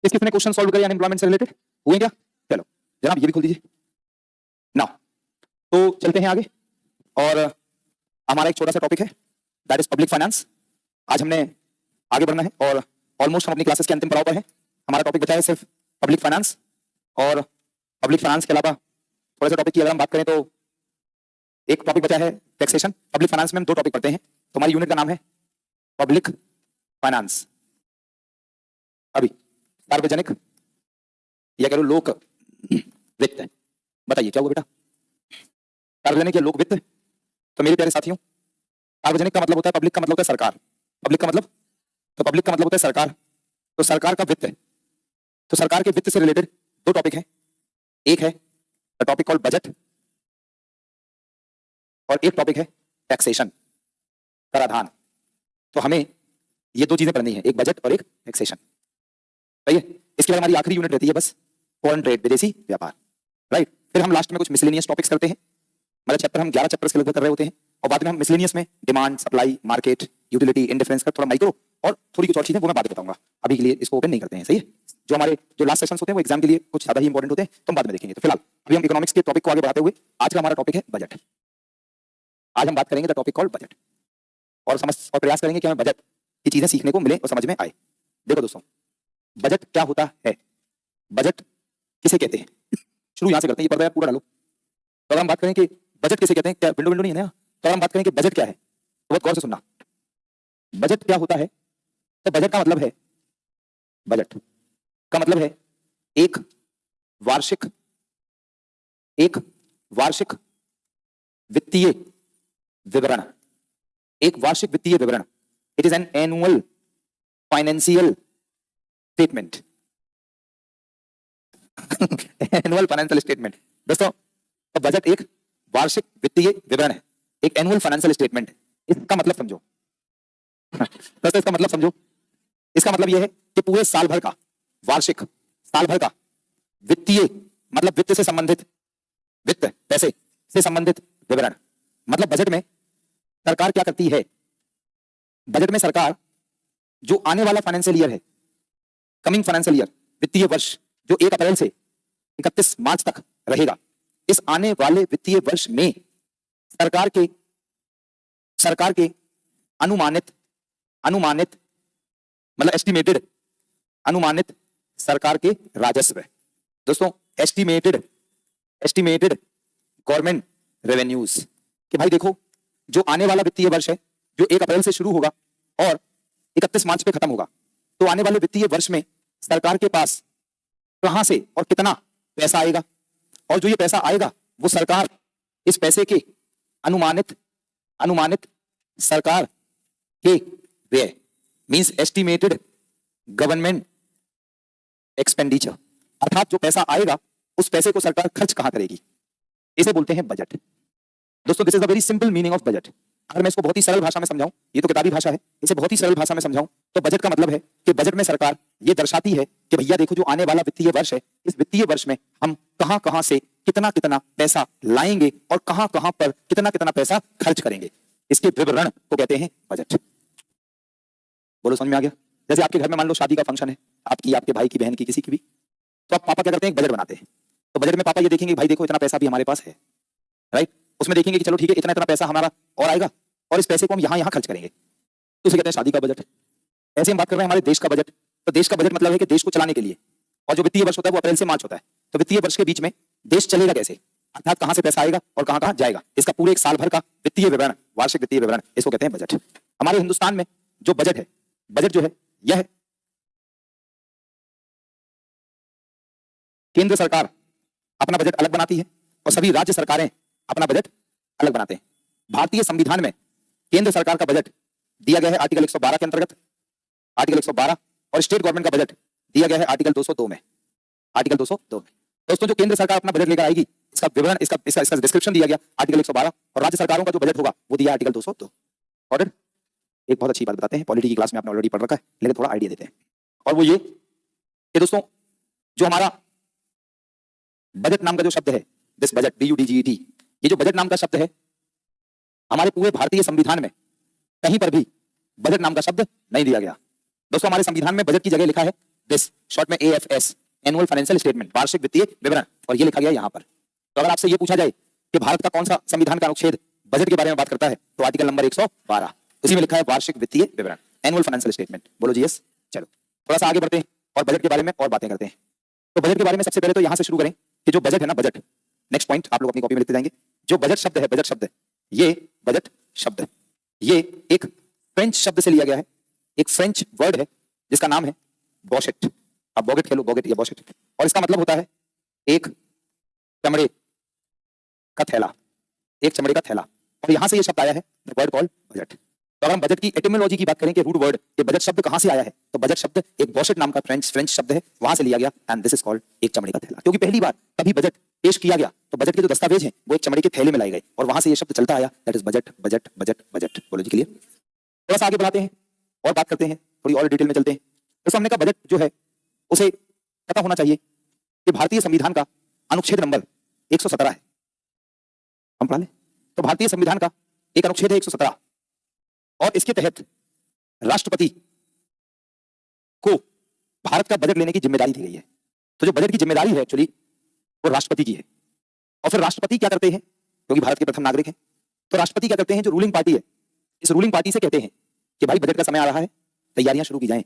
किस किसने question solve करे अनएम्प्लॉयमेंट से रिलेटेड? हुए क्या? चलो जनाब ये भी खोल दीजिए ना। तो चलते हैं आगे और हमारा एक छोटा सा टॉपिक है दैट इज पब्लिक फाइनेंस। आज हमने आगे बढ़ना है और ऑलमोस्ट हम अपनी क्लासेस के अंतिम पड़ाव पर हैं। हमारा टॉपिक बचा है सिर्फ पब्लिक फाइनेंस और पब्लिक फाइनेंस के अलावा थोड़े से टॉपिक की अगर हम बात करें तो एक टॉपिक बचा है टैक्सेशन। पब्लिक फाइनेंस में हम दो टॉपिक पढ़ते हैं। तो हमारी यूनिट का नाम है पब्लिक फाइनेंस। अभी सार्वजनिक या कह लो लोक वित्त। बताइए क्या हुआ बेटा? सार्वजनिक या लोक वित्त? तो मेरे प्यारे साथियों, सार्वजनिक का मतलब होता है, पब्लिक का मतलब होता है सरकार। पब्लिक का मतलब, तो पब्लिक का मतलब होता है सरकार। तो सरकार का वित्त, तो सरकार के वित्त से रिलेटेड दो टॉपिक हैं। एक है द टॉपिक कॉल्ड बजट और एक टॉपिक है टैक्सेशन, कराधान। तो हमें ये दो चीजें पढ़नी है, एक बजट और एक टैक्सेशन। सही है? इसके बाद हमारी आखिरी यूनिट रहती है बस फॉरेन ट्रेड, विदेशी व्यापार। राइट? फिर हम लास्ट में कुछ मिसलेनियस टॉपिक्स करते हैं। मतलब चैप्टर हम 11 चैप्टर्स के लगभग कर रहे होते हैं और बाद में हम मिसलेनियस में demand, supply, market, utility, indifference का थोड़ा माइक्रो और थोड़ी कुछ और चीजें वो मैं बाद में बताऊंगा। अभी के लिए इसको ओपन नहीं करते हैं। सही है? जो हमारे जो लास्ट सेशंस होते हैं वो एग्जाम के लिए कुछ ज्यादा ही इंपॉर्टेंट होते हैं, तो हम बाद में देखेंगे। तो फिलहाल अभी हम इकोनॉमिक्स के टॉपिक को आगे बढ़ाते हुए आज का हमारा टॉपिक है बजट। आज हम बात करेंगे द टॉपिक कॉल्ड बजट और समझ और प्रयास करेंगे कि हमें बजट की चीजें सीखने को मिले और समझ में आए। देखो दोस्तों, बजट क्या होता है? बजट किसे कहते हैं? शुरू यहां से करते हैं, ये पर्दा पूरा डालो। तो अगर हम बात करें कि बजट किसे कहते हैं, क्या विंडो नहीं है ना? तो अगर हम बात करें कि बजट क्या है तो बहुत गौर से सुनना। बजट क्या होता है? तो बजट का मतलब है, बजट का मतलब है एक वार्षिक वित्तीय विवरण। एक वार्षिक वित्तीय विवरण। It is an annual financial statement. Annual financial statement. दोस्तों, तो बजट एक वार्षिक वित्तीय विवरण है, एक एनुअल फाइनेंशियल स्टेटमेंट है। इसका मतलब समझो। दोस्तों इसका मतलब समझो। इसका मतलब यह है कि पूरे साल भर का वार्षिक, साल भर का वित्तीय, मतलब वित्त से संबंधित, वित्त पैसे से संबंधित विवरण। मतलब बजट में सरकार क्या करती है? बजट में सरकार जो आने वाला फाइनेंशियल ईयर है, कमिंग फाइनेंशियल ईयर, वित्तीय वर्ष जो 1 अप्रैल से 31 मार्च तक रहेगा, इस आने वाले वित्तीय वर्ष में सरकार के अनुमानित मतलब अनुमानित सरकार के राजस्व। दोस्तों एस्टिमेटेड गवर्नमेंट रेवेन्यूज, कि भाई देखो जो आने वाला वित्तीय वर्ष है जो 1 अप्रैल से शुरू होगा और 31 मार्च पे खत्म होगा, तो आने वाले वित्तीय वर्ष में सरकार के पास कहां से और कितना पैसा आएगा, और जो ये पैसा आएगा वो सरकार इस पैसे के अनुमानित सरकार के व्यय, मींस एस्टिमेटेड गवर्नमेंट एक्सपेंडिचर, अर्थात जो पैसा आएगा उस पैसे को सरकार खर्च कहां करेगी, इसे बोलते हैं बजट। दोस्तों this is the very simple meaning of budget. अगर मैं इसको बहुत ही सरल भाषा में समझाऊं, ये तो किताबी भाषा है, इसे बहुत ही सरल भाषा में समझाऊं तो बजट का मतलब है कि बजट में सरकार ये दर्शाती है कि भैया देखो जो आने वाला वित्तीय वर्ष है, इस वित्तीय वर्ष में हम कहां से कितना पैसा लाएंगे और कहां पर कितना पैसा खर्च करेंगे। इसके विवरण को कहते हैं बजट। बोलो समझ में आ गया? जैसे आपके घर में मान लो शादी का फंक्शन है, आपकी, आपके भाई की, बहन की, किसी की भी, तो आप पापा क्या करते हैं? बजट बनाते हैं। तो बजट में पापा ये देखेंगे भाई देखो इतना पैसा भी हमारे पास है, राइट? उसमें देखेंगे कि चलो ठीक है इतना पैसा हमारा और आएगा और इस पैसे को हम यहाँ खर्च करेंगे, तो उसे कहते हैं शादी का बजट। ऐसे हम बात कर रहे हैं हमारे देश का बजट। तो देश का बजट मतलब है कि देश को चलाने के लिए, और जो वित्तीय वर्ष होता है वो अप्रैल से मार्च होता है, तो वित्तीय वर्ष के बीच में देश चलेगा कैसे, अर्थात कहां से पैसा आएगा और कहां जाएगा, इसका पूरे एक साल भर का वित्तीय विवरण, वार्षिक वित्तीय विवरण, इसको कहते हैं बजट। हमारे हिंदुस्तान में जो बजट है, बजट जो है यह केंद्र सरकार अपना बजट अलग बनाती है और सभी राज्य सरकारें अपना बजट अलग बनाते हैं। भारतीय संविधान में केंद्र सरकार का बजट दिया गया है आर्टिकल 112 के अंतर्गत, आर्टिकल 112, और स्टेट गवर्नमेंट का बजट दिया गया है आर्टिकल 202 में, आर्टिकल 202 में। दोस्तों जो केंद्र सरकार अपना बजट लेकर आएगी, इसका विवरण, इसका डिस्क्रिप्शन दिया गया आर्टिकल 112, और राज्य सरकारों का जो बजट होगा वो दिया आर्टिकल 202। ऑर्डर। एक बहुत अच्छी बात बताते हैं, पॉलिटी की क्लास में आपने ऑलरेडी पढ़ रखा है, लेकिन थोड़ा आइडिया देते हैं, और वो ये कि दोस्तों जो हमारा बजट नाम का जो शब्द है, दिस बजट, BUDGET, ये जो बजट नाम का शब्द है, हमारे पूरे भारतीय संविधान में कहीं पर भी बजट नाम का शब्द नहीं दिया गया। दोस्तों हमारे संविधान में बजट की जगह लिखा है दिस, शॉर्ट में AFS, एनुअल फाइनेंशियल स्टेटमेंट, वार्षिक वित्तीय विवरण, और ये लिखा गया यहाँ पर। तो अगर आपसे ये पूछा जाए कि भारत का कौन सा संविधान का अनुच्छेद बजट के बारे में बात करता है, तो आर्टिकल नंबर 112, उसी में लिखा है वार्षिक वित्तीय विवरण, एनुअल फाइनेंशियल स्टेटमेंट। बोलो जी यस। चलो थोड़ा सा आगे बढ़ते हैं और बजट के बारे में और बातें करते हैं। तो बजट के बारे में सबसे पहले तो यहां से शुरू करें कि जो बजट है ना, बजट, नेक्स्ट पॉइंट आप लोग अपनी कॉपी में लिखते जाएंगे। जो बजट शब्द है, बजट शब्द, ये बजट शब्द, ये एक फ्रेंच शब्द से लिया गया है, एक फ्रेंच वर्ड है जिसका नाम है बॉशेट। अब बॉगेट खेलो, बॉगेट या बॉशेट, और इसका मतलब होता है एक चमड़े का थैला, एक चमड़े का थैला, और यहां से ये शब्द आया है, द वर्ड कॉल्ड बजट। तो अगर हम बजट की एटिमोलॉजी की बात करें कि रूट वर्ड ये बजट शब्द कहां से आया है, तो बजट शब्द एक बॉशेट नाम का फ्रेंच शब्द है, वहां से लिया गया, एंड दिस इज कॉल्ड एक चमड़े का थैला। क्योंकि पहली बार कभी बजट पेश किया गया तो बजट के जो दस्तावेज हैं वो एक चमड़े के थैले में लाए गए, और वहां से ये शब्द चलता आया, that is budget, budget, budget, budget. बोलो जी क्लियर। थोड़ा सा आगे बढ़ाते हैं और बात करते हैं, थोड़ी और डिटेल में चलते हैं। तो हमने कहा बजट जो है उसे पता होना चाहिए कि भारतीय संविधान का अनुच्छेद नंबर 117 है। हम पढ़ा लें तो भारतीय संविधान का एक अनुच्छेद है 117, और इसके तहत राष्ट्रपति को भारत का बजट लेने की जिम्मेदारी दी गई है। तो जो बजट की जिम्मेदारी है एक्चुअली वो राष्ट्रपति की है। और फिर राष्ट्रपति क्या करते हैं, क्योंकि भारत के प्रथम नागरिक हैं, तो राष्ट्रपति क्या करते हैं, जो रूलिंग पार्टी है, इस रूलिंग पार्टी से कहते हैं कि भाई बजट का समय आ रहा है, तैयारियां शुरू की जाएं।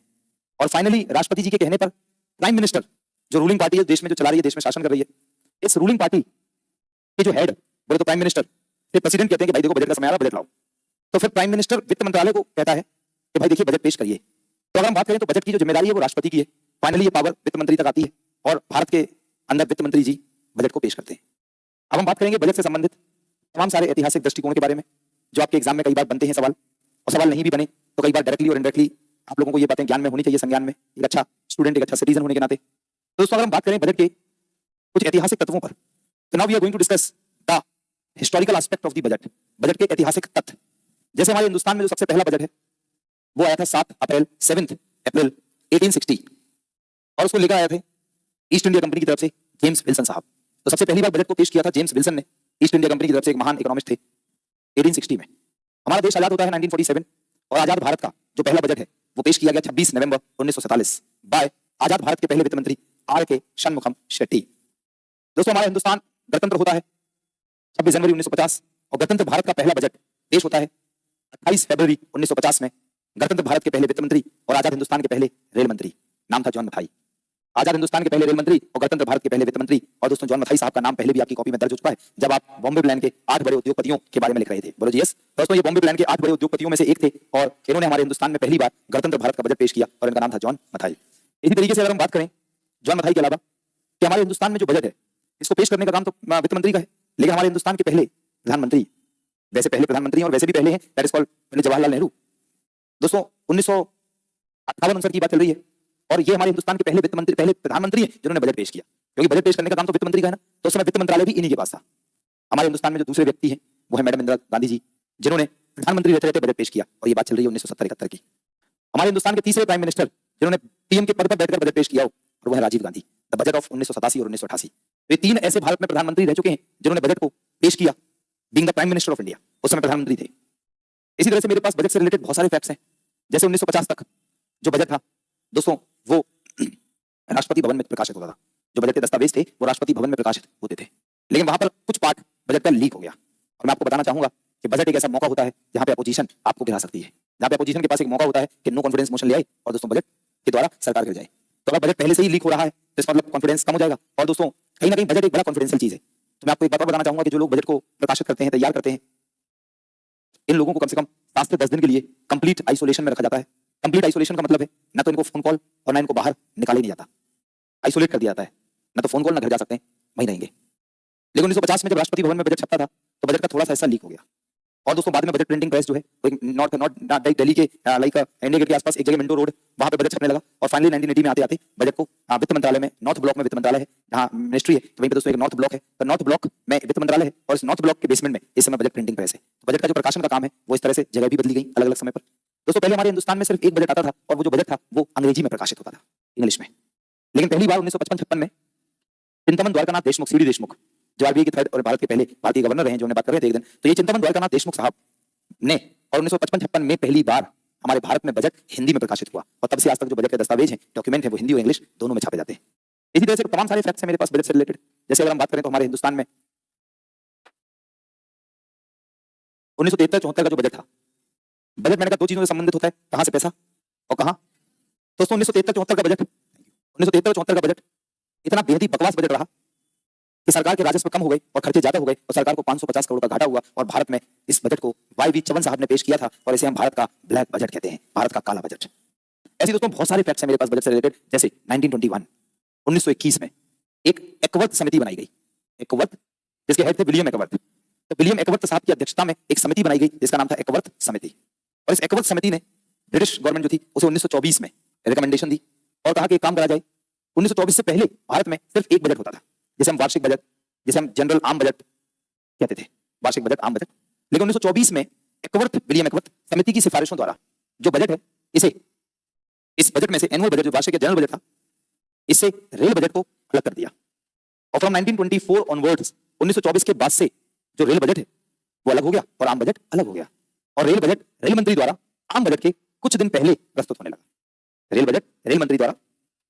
और फाइनली राष्ट्रपति जी के कहने पर प्राइम मिनिस्टर, जो रूलिंग पार्टी है देश में, जो चला रही है, देश में शासन कर रही है, इस रूलिंग पार्टी के जो हेड बोले तो प्राइम मिनिस्टर, फिर प्रेसिडेंट कहते हैं कि भाई देखो बजट का समय आ रहा है, बजट लाओ। तो फिर प्राइम मिनिस्टर वित्त मंत्रालय को कहता है कि भाई देखिए बजट पेश करिए। तो अगर हम बात करें तो बजट की जो जिम्मेदारी है वो राष्ट्रपति की है, फाइनली ये पावर वित्त मंत्री तक आती है, और भारत के अंदर वित्त मंत्री जी बजट को पेश करते हैं। अब हम बात करेंगे बजट से संबंधित तमाम सारे ऐतिहासिक दृष्टिकोण के बारे में, जो आपके एग्जाम में कई बार बनते हैं सवाल, और सवाल नहीं भी बने तो कई बार डायरेक्टली और इनडायरेक्टली आप लोगों को ये बातें ज्ञान में होनी चाहिए, संज्ञान में, एक अच्छा स्टूडेंट, एक अच्छा सिटीजन होने के नाते। तो दोस्तों अगर हम बात करें बजट के कुछ ऐतिहासिक तत्वों पर, तो now we are going to discuss the historical aspect of the budget, budget के ऐतिहासिक तथ्य। जैसे हमारे हिंदुस्तान में जो सबसे पहला बजट है वो आया था 7 अप्रैल 7 अप्रैल 1860, और उसको लेकर आए थे ईस्ट इंडिया कंपनी की तरफ से जेम्स विल्सन साहब। तो सबसे पहली बार बजट को पेश किया था जेम्स विल्सन ने, ईस्ट इंडिया कंपनी की तरफ से, एक महान इकोनॉमिस्ट थे, 1860 में। हमारा देश आजाद होता है 1947, और आजाद भारत का जो पहला बजट है वो पेश किया गया 26 नवंबर 1947 बाय आजाद भारत के पहले वित्त मंत्री R.K. शनमुखम शेट्टी। दोस्तों हमारा हिंदुस्तान गणतंत्र होता है 26 जनवरी 1950, और गणतंत्र भारत का पहला बजट पेश होता है 28 फरवरी 1950 में। गणतंत्र भारत के पहले वित्त मंत्री और आजाद हिंदुस्तान के पहले रेल मंत्री नाम था जॉन मथाई। आजाद हिंदुस्तान के पहले रेल मंत्री और गणतंत्र भारत के पहले वित्त मंत्री, और दोस्तों जॉन मथाई साहब का नाम पहले भी आपकी कॉपी में दर्ज हो चुका है जब आप बॉम्बे प्लान के 8 बड़े उद्योगपतियों के बारे में लिख रहे थे। बोलो जी यस। दोस्तों ये बॉम्बे प्लान के 8 बड़े उद्योगपतियों में से एक थे, और इन्होंने हमारे हिंदुस्तान में पहली बार गणतंत्र भारत का बजट पेश किया, और इनका नाम था जॉन मथाई। इसी तरीके से अगर हम बात करें जॉन मथाई के अलावा कि हमारे हिंदुस्तान में जो बजट है इसको पेश करने का काम तो वित्त मंत्री का है, लेकिन हमारे हिंदुस्तान के पहले प्रधानमंत्री, वैसे पहले प्रधानमंत्री और वैसे भी पहले हैं, that is called Pandit Jawaharlal Nehru. दोस्तों 1958 की बात चल रही है, और ये हमारे हिंदुस्तान के पहले वित्त मंत्री, पहले प्रधानमंत्री हैं जिन्होंने बजट पेश किया, क्योंकि बजट पेश करने का काम तो वित्त मंत्री का है ना, तो उस समय वित्त मंत्रालय भी इन्हीं के पास था। हमारे हिंदुस्तान में जो दूसरे व्यक्ति हैं वो है मैडम इंदिरा गांधी जी, जिन्होंने प्रधानमंत्री रहते रहते बजट पेश किया, और ये बात चल रही है 1970-71 की। हमारे हिंदुस्तान के तीसरे प्राइम मिनिस्टर जिन्होंने पीएम के पद पर बैठकर बजट पेश किया, और वो है Rajiv Gandhi, the budget of 1987 और 1988। तो ये 3 ऐसे भारत में प्रधानमंत्री रह चुके हैं जिन्होंने बजट को पेश किया, being the prime minister of India, उस समय प्रधानमंत्री थे। इसी तरह से मेरे पास बजट से रिलेटेड बहुत सारे फैक्ट्स हैं। जैसे 1950 तक जो बजट था दोस्तों वो राष्ट्रपति भवन में प्रकाशित होता था, जो बजट के दस्तावेज थे वो राष्ट्रपति भवन में प्रकाशित होते थे, लेकिन वहां पर कुछ पार्ट बजट का लीक हो गया। और मैं आपको बताना चाहूंगा कि बजट एक ऐसा मौका होता है जहां पे अपोजिशन आपको गिरा सकती है, जहां पे अपोजिशन के पास एक मौका होता है कि नो कॉन्फिडेंस मोशन ले आए और दोस्तों बजट के द्वारा सरकार गिर जाए। तो अगर बजट पहले से ही लीक हो रहा है तो इसका मतलब कॉन्फिडेंस कम हो जाएगा, और दोस्तों कहीं ना कहीं बजट एक बड़ा कॉन्फिडेंशियल चीज है। तो मैं आपको एक बात और बताना चाहूंगा कि जो लोग बजट को प्रकाशित करते हैं, तैयार करते हैं, इन लोगों को कम से कम 7 से 10 दिन के लिए कंप्लीट आइसोलेशन में रखा जाता है। कंप्लीट आइसोलेशन का मतलब है ना तो इनको फोन कॉल और ना इनको बाहर निकाला नहीं जाता, आइसोलेट कर दिया जाता है, ना तो फोन कॉल ना घर जा सकते हैं, वहीं रहेंगे। लेकिन 1950 में जब राष्ट्रपति भवन में बजट छपता था तो बजट का थोड़ा सा हिस्सा लीक हो गया, और दोस्तों बाद में बजट प्रिंटिंग प्रेस जो है वो नॉट दिल्ली के लाइक इंडिया गेट के आसपास एक जगह मिंटो रोड, वहां पे बजट छपने लगा, और फाइनली 1980 में आते आते बजट को वित्त मंत्रालय में, नॉर्थ ब्लॉक में वित्त मंत्रालय है जहां मिनिस्ट्री है, तो वहीं पे दोस्तों एक नॉर्थ ब्लॉक है, तो नॉर्थ ब्लॉक में वित्त मंत्रालय है, और इस नॉर्थ ब्लॉक के बेसमेंट में इस समय बजट प्रिंटिंग प्रेस है। तो बजट का जो प्रकाशन का काम है वो इस तरह से जगह भी बदली गई अलग अलग समय पर। दोस्तों पहले हमारे हिंदुस्तान में सिर्फ एक बजट आता था, और वो जो बजट था वो अंग्रेजी में प्रकाशित होता था, इंग्लिश में। लेकिन पहली बार 1955-56 में चिंतामन द्वारकानाथ देशमुख, सीडी देशमुख, जो आरबीआई के थर्ड और भारत के पहले भारतीय गवर्नर रहे, जो उन्हें बात कर रहे थे एक दिन, तो ये चिंतामन द्वारकानाथ देशमुख साहब ने और 1955-56 में पहली बार हमारे भारत में बजट हिंदी में प्रकाशित हुआ और तब से आज तक जो बजट के दस्तावेज हैं, डॉक्यूमेंट है, वो हिंदी और इंग्लिश दोनों में छापे जाते हैं। इसी तरह से तमाम सारे फैक्ट्स हैं मेरे पास बजट से रिलेटेड। जैसे अगर हम बात करें तो हमारे हिंदुस्तान में 1973-74 का जो बजट था, बजट मैंने कहा दो चीजों से संबंधित होता है, कहां से पैसा और कहां। दोस्तों 1973-74 का बजट, 1973-74 का बजट इतना बेहद ही बकवास बजट रहा कि सरकार के राजस्व कम हो गए और खर्चे ज्यादा हो गए और सरकार को 550 करोड़ का घाटा हुआ और भारत में इस बजट को वाई.वी. चवन साहब ने पेश किया था और इसे हम भारत का ब्लैक बजट कहते हैं, भारत का काला बजट। ऐसे दोस्तों बहुत सारे फैक्ट्स हैं मेरे पास बजट से रिलेटेड। जैसे 1921 में एक एकवर्थ समिति बनाई गई, एकवर्थ, जिसके हेड थे विलियम एकवर्थ। तो विलियम एकवर्थ साहब की अध्यक्षता में एक समिति बनाई गई जिसका नाम था एकवर्थ समिति। और इस एकवर्थ समिति ने ब्रिटिश गवर्नमेंट जो थी उसे 1924 में रिकमेंडेशन दी और कहा कि एक काम करा जाए। 1924 से पहले भारत में सिर्फ एक बजट होता था जिसे हम वार्षिक बजट, जिसे हम जनरल आम बजट कहते थे, वार्षिक बजट, आम बजट। लेकिन 1924 में एकवर्थ, विलियम एकवर्थ समिति की सिफारिशों द्वारा जो बजट है, इसे इस बजट में से एनुअल बजट जो वार्षिक जनरल बजट था, इससे रेल बजट को अलग कर दिया। और फ्रॉम 1924 ऑनवर्ड्स, 1924 के बाद से जो रेल बजट है वो अलग हो गया और आम बजट अलग हो गया। और रेल बजट रेल मंत्री द्वारा आम बजट के कुछ दिन पहले प्रस्तुत होने लगा। रेल बजट रेल मंत्री द्वारा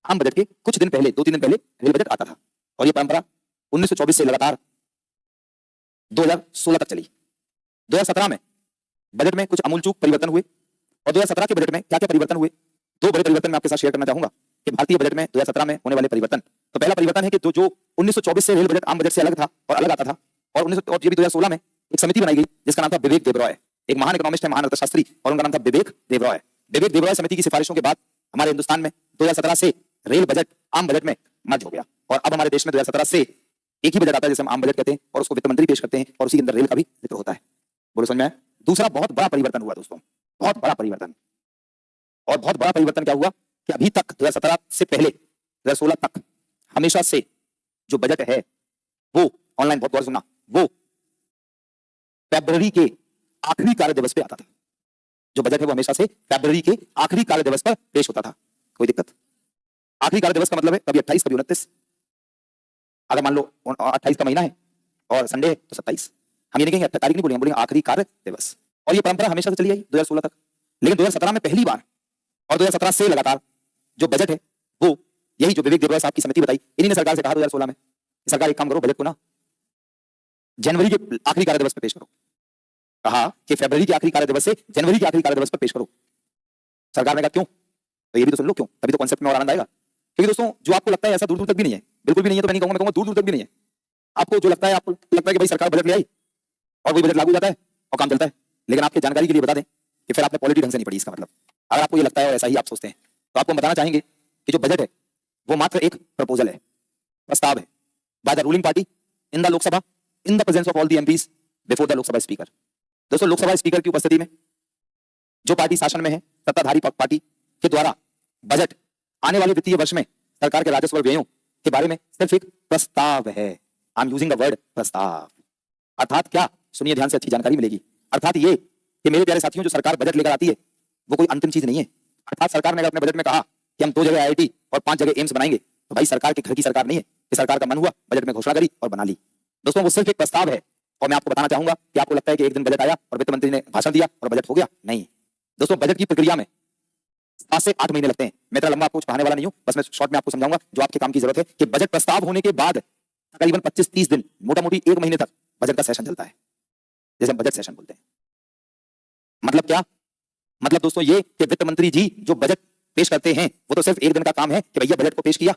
आम बजट के कुछ दिन पहले, 2-3 दिन पहले रेल बजट आता था। और ये परंपरा 1924 से लगातार 2016 तक चली। 2017 में बजट में कुछ आमूलचूक परिवर्तन हुए और 2017 के बजट में क्या क्या परिवर्तन हुए, दो बड़े परिवर्तन मैं आपके साथ शेयर करना चाहूंगा कि भारतीय बजट में 2017 में होने वाले परिवर्तन। तो पहला परिवर्तन है कि जो 1924 से रेल बजट आम बजट से अलग था और अलग आता था, और 2016 में एक समिति बनाई गई जिसका नाम था विवेक देबरॉय। एक महान इकोनॉमिस्ट है, महान अर्थशास्त्री, और उनका नाम था विवेक देबरॉय। विवेक देबरॉय समिति की सिफारिशों के बाद हमारे हिंदुस्तान में 2017 से रेल बजट आम बजट में मर्ज हो गया और अब हमारे देश में 2017 से एक ही बजट आता है जिसे हम आम बजट कहते हैं और उसको वित्त मंत्री पेश करते हैं और उसी के अंदर रेल का भी जिक्र होता है। बोलो समझ में आया? दूसरा बहुत बड़ा परिवर्तन हुआ दोस्तों, बहुत बड़ा परिवर्तन। और बहुत बड़ा परिवर्तन क्या हुआ कि अभी तक 2017 से पहले 2016 तक हमेशा से जो बजट है वो, ऑनलाइन बहुत गौर से सुनना, वो फरवरी के आखिरी कार्य दिवस पे आता था। जो बजट है वो हमेशा से फरवरी के आखिरी कार्य दिवस पर पेश होता था। कोई दिक्कत? आखिरी कार्य दिवस का मतलब है कभी 28, कभी 29। अगर मान लो 28 का महीना है और संडे है तो 27। हम ये नहीं कहेंगे तारीख, नहीं बोलेंगे, बोलेंगे आखिरी कार्य दिवस। और ये परंपरा हमेशा से चली आई 2016 तक। लेकिन 2017 में पहली बार और 2017 से लगातार जो बजट है वो, यही जो विवेक देबरॉय साहब की समिति बताई, इन्हीं ने सरकार से कहा 2016 में, सरकार एक काम करो, बजट को ना जनवरी के आखिरी कार्य दिवस पर पेश करो। कहा कि फरवरी के आखिरी कार्य दिवस से जनवरी के आखिरी कार्य दिवस पर पेश करो। सरकार ने कहा क्यों? तो ये भी तो सुन लो क्यों, तभी तो कॉन्सेप्ट में और आनंद आएगा। क्योंकि दोस्तों जो आपको लगता है ऐसा दूर दूर तक भी नहीं है, बिल्कुल भी नहीं है, तो मैं नहीं कहूंगा, मैं कहूंगा दूर दूर तक भी नहीं है। आपको जो लगता है, आपको लगता है कि भाई सरकार बजट ले आई और वही बजट लागू जाता है और काम चलता है। लेकिन आपके जानकारी के लिए बता दें कि फिर आपने पॉलिटी ढंग से नहीं पढ़ी। इसका मतलब अगर आपको ये लगता है और ऐसा ही आप सोचते हैं तो आपको बताना चाहेंगे कि जो बजट है वो मात्र एक प्रपोजल है, प्रस्ताव है, by the ruling party in the Lok Sabha in the presence of all the MPs before the Lok Sabha speaker. दोस्तों लोकसभा स्पीकर की उपस्थिति में जो पार्टी शासन में है, सत्ताधारी पार्टी के द्वारा बजट आने वाले वित्तीय वर्ष में सरकार के राजस्व और व्ययों के बारे में सिर्फ एक प्रस्ताव है। I am using the word प्रस्ताव। अर्थात क्या? सुनिए ध्यान से, अच्छी जानकारी मिलेगी। अर्थात ये कि मेरे प्यारे साथियों, जो सरकार बजट लेकर आती है वो कोई अंतिम चीज नहीं है। अर्थात सरकार ने अगर अपने बजट में कहा कि हम 2 जगह आईआईटी और 5 जगह एम्स बनाएंगे, तो भाई सरकार के घर की सरकार नहीं है कि सरकार का मन हुआ बजट में घोषणा करी और बना ली। दोस्तों वो सिर्फ एक प्रस्ताव है। और मैं आपको बताना चाहूंगा कि आपको लगता है कि एक दिन बजट आया और वित्त मंत्री ने भाषण दिया और बजट हो गया। नहीं दोस्तों, बजट की प्रक्रिया में 7 से 8 महीने लगते हैं। मैं इतना लंबा आपको कुछ पढ़ाने वाला नहीं हूं, बस मैं शॉर्ट में आपको समझाऊंगा जो आपके काम की जरूरत है कि बजट प्रस्ताव होने के बाद तकरीबन 25-30 दिन, मोटा मोटी 1 महीने तक बजट का सेशन चलता है, जैसे हम बजट सेशन बोलते हैं। मतलब क्या? मतलब दोस्तों ये कि वित्त मंत्री जी जो बजट पेश करते हैं वो तो सिर्फ 1 दिन का काम है कि भैया बजट को पेश किया।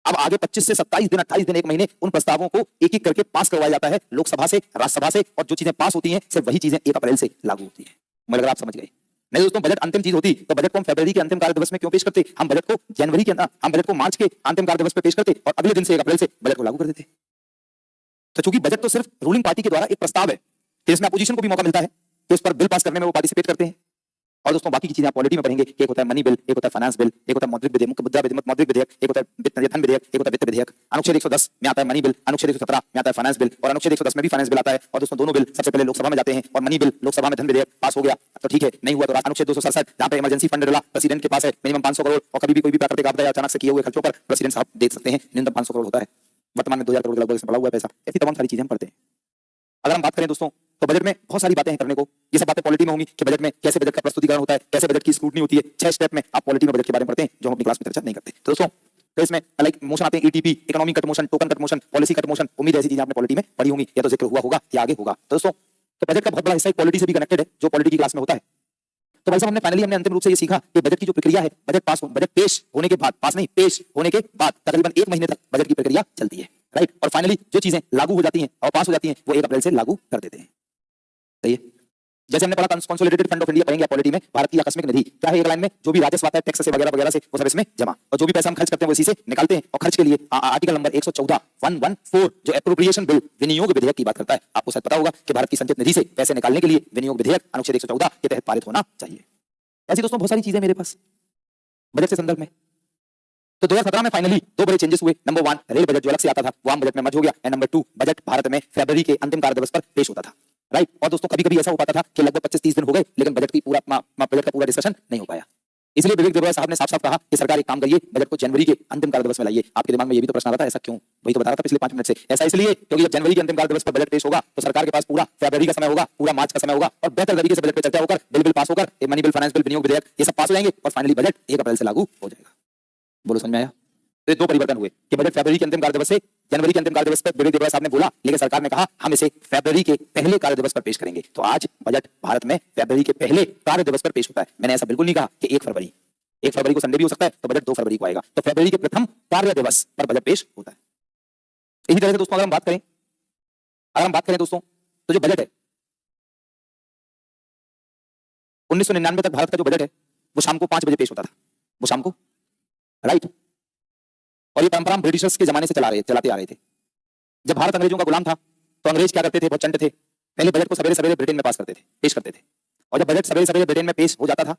अब आगे 25 से 27 दिन, 28 दिन, 1 महीने उन प्रस्तावों को एक एक करके पास करवाया जाता है लोकसभा से, राज्यसभा से, और जो चीजें पास होती हैं सिर्फ वही चीजें 1 अप्रैल से लागू होती है। मुझे लगा आप समझ गए। नहीं दोस्तों, बजट अंतिम चीज होती तो बजट को हम फरवरी के अंतिम कार्य दिवस में क्यों पेश करते? हम बजट को जनवरी के, हम बजट को मार्च के अंतिम कार्य दिवस पर पेश करते और अगले दिन से 1 अप्रैल से बजट को लागू कर देते। तो चूंकि बजट तो सिर्फ रूलिंग पार्टी के द्वारा एक प्रस्ताव है कि इसमें अपोजिशन को भी मौका मिलता है कि उस पर बिल पास करने में वो पार्टिसिपेट करते हैं। और दोस्तों बाकी की चीजें आप पॉलिटी में पढ़ेंगे। एक होता है मनी बिल, एक होता है फाइनेंस बिल, एक होता है मौद्रिक विधेयक, मुख्य मुद्दा विधेयक, मौद्रिक विधेयक, एक होता है धन विधेयक, एक होता है वित्त विधेयक। अनुच्छेद 110 में आता है मनी बिल, अनुच्छेद 117 में आता है फाइनेंस बिल, और अनुच्छेद 110 में भी फाइनेंस बिल आता है। और दोस्तों दोनों बिल सबसे पहले लोकसभा में जाते हैं और मनी बिल लोकसभा में, धन विधेयक पास हो गया तो ठीक है, नहीं हुआ तो अनुच्छेद 267 जहां पे इमरजेंसी फंड डला प्रेसिडेंट के पास है मिनिमम 500 करोड़, और कभी भी कोई भी प्राकृतिक आपदा या अचानक से किए हुए खर्चों पर प्रेसिडेंट साहब दे सकते हैं, न्यूनतम 500 करोड़ होता है। वर्तमान में 2000 करोड़ के लगभग इसमें पड़ा हुआ है पैसा। ऐसी तमाम सारी चीजें हम पढ़ते हैं। अगर हम बात करें दोस्तों तो बजट में बहुत सारी बातें हैं करने को। ये सब बातें पॉलिटी में होंगी कि बजट में कैसे बजट का प्रस्तुतिकरण होता है, कैसे बजट की स्क्रूटनी होती है। 6 स्टेप में आप पॉलिटी में बजट के बारे में पढ़ते हैं जो हम अपनी क्लास में चर्चा नहीं करते। तो दोस्तों तो इसमें लाइक मोशन आते हैं, ETP, economy cut motion, token cut motion, policy cut motion. उम्मीद है ऐसी चीजें आपने पॉलिटी में पढ़ी होंगी या तो जिक्र हुआ होगा या आगे होगा। तो दोस्तों तो बजट का बहुत बड़ा हिस्सा पॉलिटी से भी कनेक्टेड है जो पॉलिटी की क्लास में होता है। तो भाई साहब हमने फाइनली अंतिम रूप से ये सीखा कि बजट की जो प्रक्रिया है, बजट पेश होने के बाद, पास नहीं पेश होने के बाद तकरीबन 1 महीने तक बजट की प्रक्रिया चलती है, राइट। और फाइनली जो चीजें लागू हो जाती हैं और पास हो जाती हैं वो 1 अप्रैल से लागू कर देते हैं। सही है। जैसे हमने पढ़ा कंसोलिडेटेड फंड ऑफ इंडिया पढ़ेंगे पॉलिटी में, भारत की आकस्मिक निधि क्या है, एक लाइन में जो भी राजस्व आता है टैक्स से वगैरह वगैरह से वो सब इसमें जमा, और जो भी पैसा हम खर्च करते हैं वो इसी से निकालते हैं। और खर्च के लिए आर्टिकल नंबर 114 जो एप्रोप्रिएशन बिल विनियोग विधेयक की बात करता है, आपको शायद पता होगा कि भारत की संचित निधि से पैसे निकालने के लिए विनियोग विधेयक अनुच्छेद 114 के तहत पारित होना चाहिए। ऐसी दोस्तों बहुत सारी चीजें मेरे पास बजट से संदर्भ में। तो 2017 में फाइनली 2 बड़े चेंजेस हुए। नंबर 1 रेल बजट जो अलग से आता था वो आम बजट में मर्ज हो गया, एंड नंबर 2 बजट भारत में फरवरी के अंतिम कार्य दिवस पर पेश होता था, राइट। और दोस्तों कभी कभी ऐसा हो पाता था कि लगभग 25-30 दिन हो गए लेकिन बजट का पूरा डिस्कशन नहीं हो पाया। इसलिए विवेक देवरा साहब ने साफ साफ कहा कि सरकार एक काम करिए, बजट को जनवरी के अंतिम कार्य दिवस में लाइए। आपके दिमाग में ये भी तो प्रश्न आ रहा था ऐसा क्यों, वही तो बता रहा था पिछले 5 मिनट से। ऐसा इसलिए क्योंकि जब जनवरी के अंतिम कार्य दिवस पर बजट पेश होगा तो सरकार के पास पूरा फरवरी का समय होगा, पूरा मार्च का समय होगा, और बेहतर तरीके से बजट पे चर्चा होकर बिल पास होकर मनी बिल, फाइनेंस बिल, विनियोग विधेयक ये सब पास हो जाएंगे और फाइनली बजट 1 अप्रैल से लागू हो जाएगा। बोलो समझ में आया। तो 2 परिवर्तन हुए कि बजट फरवरी के अंतिम कार्य दिवस से जनवरी के अंतिम कार्य दिवस पर विवेक देवरा साहब ने बोला, लेकिन सरकार ने कहा हम इसे फरवरी के पहले कार्य दिवस पर पेश करेंगे। तो आज बजट भारत में फरवरी के पहले कार्य दिवस पर पेश होता है। मैंने ऐसा बिल्कुल नहीं कहा कि 1 फरवरी को संडे भी हो सकता है तो बजट 2 फरवरी को आएगा। तो फरवरी के प्रथम कार्य दिवस पर बजट पेश होता है। इसी तरह से दोस्तों अगर हम बात करें दोस्तों तो जो बजट है 1999 तक भारत का जो बजट है वो शाम को 5 बजे पेश होता था, वो शाम को, राइट। और ये परंपरा ब्रिटिशर्स के जमाने से चलाते आ रहे थे। जब भारत अंग्रेजों का गुलाम था तो अंग्रेज क्या करते थे, बहुत चंट थे, पहले बजट को सवेरे सवेरे ब्रिटेन में पेश करते थे। और जब बजट सवेरे सवेरे ब्रिटेन में पेश हो जाता था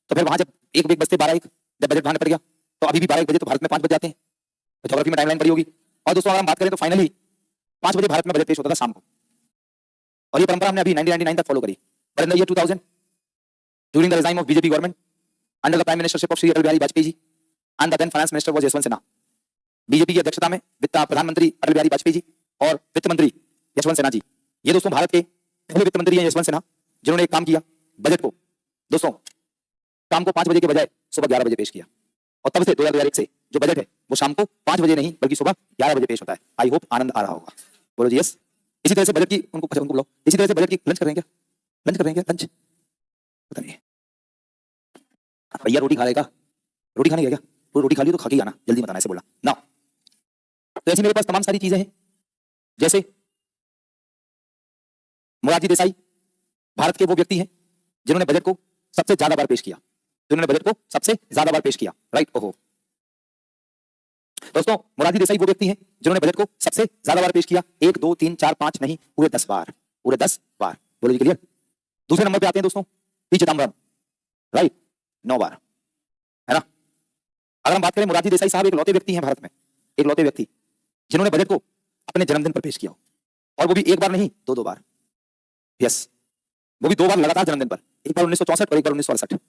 तो फिर वहां जब 1 बजते 12 जब बजट भाग पड़ गया तो अभी भी 12 बजे तो भारत में 5 बज जाते हैं। तो ज्योग्राफी में टाइमलाइन पड़ी होगी। और दोस्तों अगर हम बात करें तो फाइनली 5 बजे भारत में बजट पेश होता था शाम को, और ये परंपरा हमने अभी 1999 तक फॉलो करी। But in the year 2000 during the regime of BJP government under the prime ministership of Shri Atal Bihari Vajpayee ji and the then finance minister was Yashwant Sinha. BJP की अध्यक्षता में प्रधानमंत्री अटल बिहारी वाजपेयी जी और वित्त मंत्री यशवंत सिन्हा जी, ये दोस्तों भारत के पहले वित्त मंत्री हैं यशवंत सिन्हा, जिन्होंने एक काम किया, बजट को दोस्तों शाम को 5 बजे के बजाय सुबह 11 बजे पेश किया। और तब से 2001 से जो बजट है वो शाम को 5 बजे नहीं बल्कि सुबह 11 बजे पेश होता है। आई होप आनंद आ रहा होगा। बोलो जी यस। इसी तरह से बजट की उनको बुलाओ, इसी तरह से बजट की लंच कर रहे हैं क्या, लंच पता नहीं भैया रोटी खा लेगा, रोटी खाने क्या, वो रोटी खा ली तो खा के आना, जल्दी बताना, ऐसे बोला ना। तो ऐसी मेरे पास तमाम सारी चीजें हैं, जैसे मोरारजी देसाई भारत के वो व्यक्ति हैं जिन्होंने बजट को सबसे ज्यादा बार पेश किया, राइट। ओहो दोस्तों मोरारजी देसाई वो व्यक्ति हैं जिन्होंने बजट को सबसे ज्यादा बार पेश किया, 1 2 3 4 5 नहीं, पूरे 10 बार। बोलो जी क्लियर। दूसरे नंबर पे आते हैं दोस्तों पी चिदम्बरम, राइट, 9 बार, है ना। अगर हम बात करें मोरारजी देसाई साहब एक लौते व्यक्ति हैं भारत में, एक लौते व्यक्ति जिन्होंने बजट को अपने जन्मदिन पर पेश किया, और वो भी 1 बार नहीं 2 बार, यस, वो भी 2 बार लगातार जन्मदिन पर, एक बार 1964 और एक बार 1968,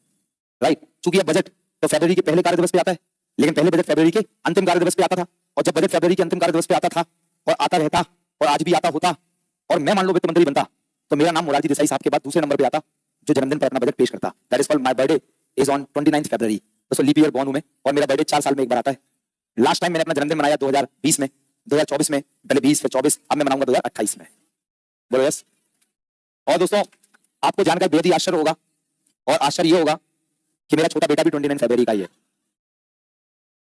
राइट। चूंकि अब बजट तो फरवरी के पहले कार्य दिवस पे आता है, लेकिन पहले बजट फरवरी के अंतिम कार्य दिवस पे आता था, और जब बजट फरवरी के अंतिम कार्य दिवस पे आता था और आता रहता और आज भी आता होता, और मैं मान लो वित्त मंत्री बनता, तो मेरा नाम मोरारजी देसाई साहब के बाद दूसरे नंबर पे आता जो जन्मदिन पर अपना बजट पेश करता। That is called my birthday is on 29 फरवरी। दोस्तों लीप ईयर बॉर्न हूं मैं, और मेरा बर्थडे 4 साल में एक बार आता है। लास्ट टाइम मैंने अपना जन्मदिन मनाया 2020 में, 2024 में, पहले 20 फिर 24, अब मैं मनाऊंगा 2028 में। बोलो यस। और दोस्तों आपको जानकर बेहद ही आश्चर्य होगा, और आश्चर्य ये होगा कि मेरा छोटा बेटा भी 29 फरवरी का ही है।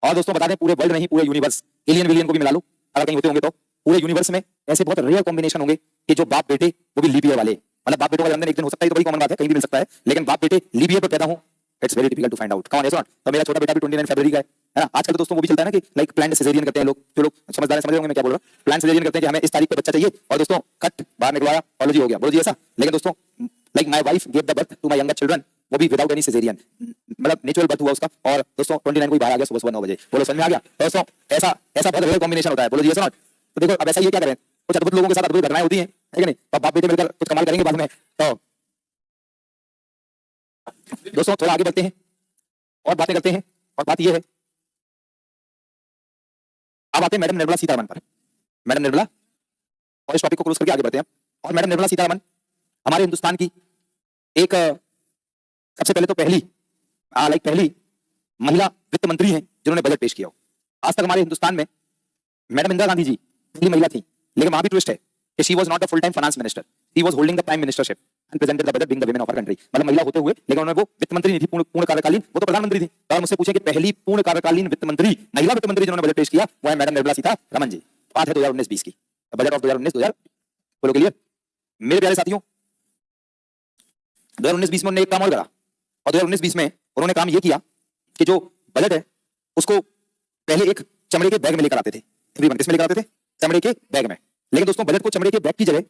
और दोस्तों बता दें पूरे वर्ल्ड नहीं, पूरे यूनिवर्स, एलियन विलियन को भी मिला लो अगर कहीं होते होंगे तो, पूरे यूनिवर्स में ऐसे बहुत रेयर कॉम्बिनेशन होंगे कि जो बाप बेटे वो भी लीप ईयर वाले, मतलब बाप बेटों का जन्मदिन एक दिन हो सकता है, तो बड़ी कॉमन बात है, कहीं भी मिल सकता है, लेकिन बाप बेटे लीप ईयर पर पैदा हो, it's very difficult to find out. कौन है? तो मेरा छोटा बेटा भी 29 फरवरी का है ना। आजकल तो दोस्तों वो भी चलता है ना कि लाइक प्लान्ड सिजेरियन करते हैं लोग, जो लोग समझदार समझ रहे होंगे मैं क्या बोल रहा हूं, प्लान्ड सिजेरियन करते हैं कि हमें इस तारीख पे बच्चा चाहिए, और दोस्तों कट बाहर निकलवाया बायोलॉजी हो गया। बोलो जी ऐसा। लेकिन दोस्तों like my wife gave the birth to my younger children, वो भी विदाउट एनी सिजेरियन, मतलब नेचुरल बर्थ हुआ उसका, और दोस्तों 29 को ही बाहर आ गया सुबह 9 बजे। बोलो समझ में आ गया दोस्तों। ऐसा बहुत रेयर कॉम्बिनेशन होता है। बोलो जी ऐसा। तो देखो अब ऐसा ये क्या करें, कुछ अद्भुत लोगों के साथ अद्भुत घटनाएं होती हैं, है कि नहीं। तो बाप बेटे मिलकर कुछ कमाल करेंगे बाद में। तो दोस्तों थोड़ा आगे बढ़ते हैं और बातें करते हैं, और बात यह है, अब आते हैं मैडम निर्मला सीतारमण पर। मैडम निर्मला, और इस टॉपिक को क्लोज करके आगे बढ़ते हैं। और मैडम निर्मला सीतारमण हमारे हिंदुस्तान की एक सबसे पहले तो पहली महिला वित्त मंत्री हैं जिन्होंने बजट पेश किया हो। आज तक हमारे हिंदुस्तान में मैडम इंदिरा गांधी जी पहली महिला थी, लेकिन वहां भी ट्विस्ट है कि she was not a full time finance minister, she was holding the prime ministership and presented the budget being the women of our country. मतलब महिला होते हुए लेकिन उन्होंने वो वित्त मंत्री नहीं थी पूर्ण कार्यकालीन, वो तो प्रधानमंत्री थी। तो मुझसे पूछे कि पहली पूर्ण कार्यकालीन वित्त मंत्री, महिला वित्त मंत्री जिन्होंने बजट पेश किया वो है मैडम निर्मला सीतारमण जी। बात है 2019-20 की, बजट ऑफ 2019-2000 बोलो क्लियर। मेरे प्यारे साथियों 2019-20 में उन्होंने एक काम और करा, और 2019-20 में उन्होंने काम ये किया कि जो बजट है उसको पहले एक चमड़े के बैग में लेकर आते थे। एवरीवन किस में लेकर आते थे? चमड़े के बैग में। लेकिन दोस्तों बजट को चमड़े के बैग की जगह,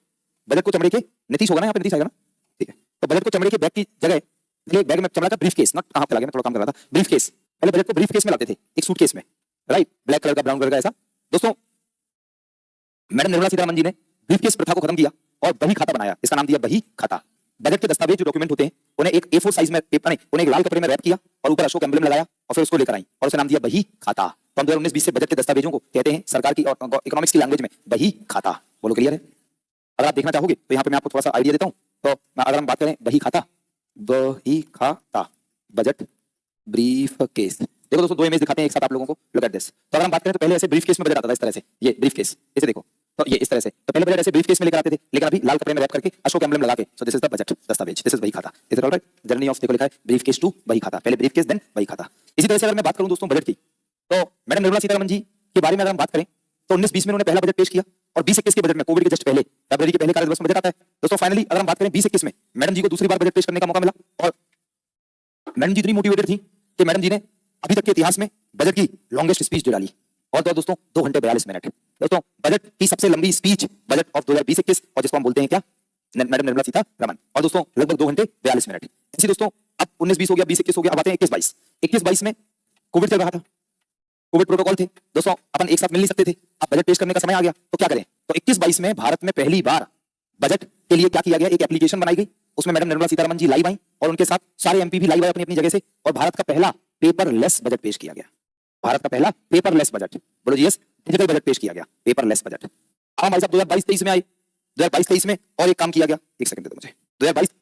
बजट को चमड़े के, नीतीश होगा ना, यहाँ पे नीतीश आएगा ना, ठीक है, तो बजट को चमड़े के बैग की जगह पहले एक बैग में चमड़ा का ब्रीफ केस, नॉट कहां पे लगे, मैं थोड़ा काम कर रहा था, ब्रीफ केस, पहले बजट को ब्रीफ केस में लाते थे, एक सूटकेस में, राइट, ब्लैक कलर का, ब्राउन कलर का ऐसा। दोस्तों मैडम निर्मला सीतारमण जी ने ब्रीफ केस प्रथा को खत्म किया और बही खाता बनाया, इसका नाम दिया बही खाता। बजट के दस्तावेज जो डॉक्यूमेंट होते हैं उन्हें एक A4 साइज में पेपर नहीं, उन्हें एक लाल कपड़े में रैप किया और ऊपर अशोक एम्ब्लेम लगाया और फिर उसको लेकर आई और उसे नाम दिया बही खाता। तो हम 2019-20 से बजट के दस्तावेजों को कहते हैं सरकार की और इकोनॉमिक्स की लैंग्वेज में बही खाता। बोलो क्लियर है? अगर आप देखना चाहोगे तो यहाँ पे मैं आपको थोड़ा सा आइडिया देता हूँ। तो अगर हम बात करें बही खाता, बजट ब्रीफ केस, देखो दोस्तों 2 इमेज दिखाते हैं एक साथ आप लोगों को, लुक एट दिस। तो अगर हम बात करें तो पहले ऐसे ब्रीफ केस में बजट आता था इस तरह से, ये ब्रीफ केस, इसे देखो, तो ये इस तरह से, तो पहले बजट ऐसे ब्रीफ केस में लेकर आते थे, लेकिन अभी लाल कपड़े में रैप करके अशोक एम्ब्लेम लगा के, so this is the budget दस्तावेज, दिस इज बही खाता, is it alright? Journey of, देखो लिखा है ब्रीफ केस टू बही खाता, पहले ब्रीफ केस देन बही खाता। इसी तरह से अगर मैं बात करूं दोस्तों बजट की, तो मैडम निर्मला सीतारमण जी के बारे में अगर हम बात करें तो 19-20 में उन्होंने पहला बजट पेश किया और 20-21 के बजट में, कोविड के जस्ट पहले, फरवरी के पहले कार्य दिवस में बजट आता है। दोस्तों फाइनली अगर हम बात करें 20-21 में मैडम जी को दूसरी बार बजट पेश करने का मौका मिला और मैडम जी इतनी मोटिवेटेड थी कि मैडम जी ने अभी तक के इतिहास में बजट की लॉन्गेस्ट स्पीच दे डाली, और तो दोस्तों 2 घंटे 42 मिनट। दोस्तों बजट की सबसे लंबी स्पीच बजट ऑफ 2020-21, और जिसको हम बोलते हैं क्या, मैडम निर्मला सीतारमण, और दोस्तों लगभग 2 घंटे 42 मिनट। इसी दोस्तों अब 19-20 हो गया, 20-21 हो गया, अब आते हैं 21-22। 21-22 में कोविड चल रहा था, कोविड प्रोटोकॉल थे दोस्तों, अपन एक साथ मिल नहीं सकते थे, अब बजट पेश करने का समय आ गया, तो क्या करें? तो 21-22 में भारत में पहली बार बजट के लिए क्या किया गया, एक एप्लीकेशन बनाई गई, उसमें मैडम निर्मला सीतारमण जी लाइव आई और उनके साथ सारे एमपी भी लाइव आए अपनी अपनी जगह से, और भारत का पहला पेपरलेस बजट पेश किया गया। भारत का पहला पेपरलेस बजट, बोलो जी यस, डिजिटल बजट पेश किया गया, पेपरलेस बजट। अब भाई साहब 2022-23 में आए, 2022-23 में और एक काम किया गया, एक सेकंड दे दो मुझे, 2022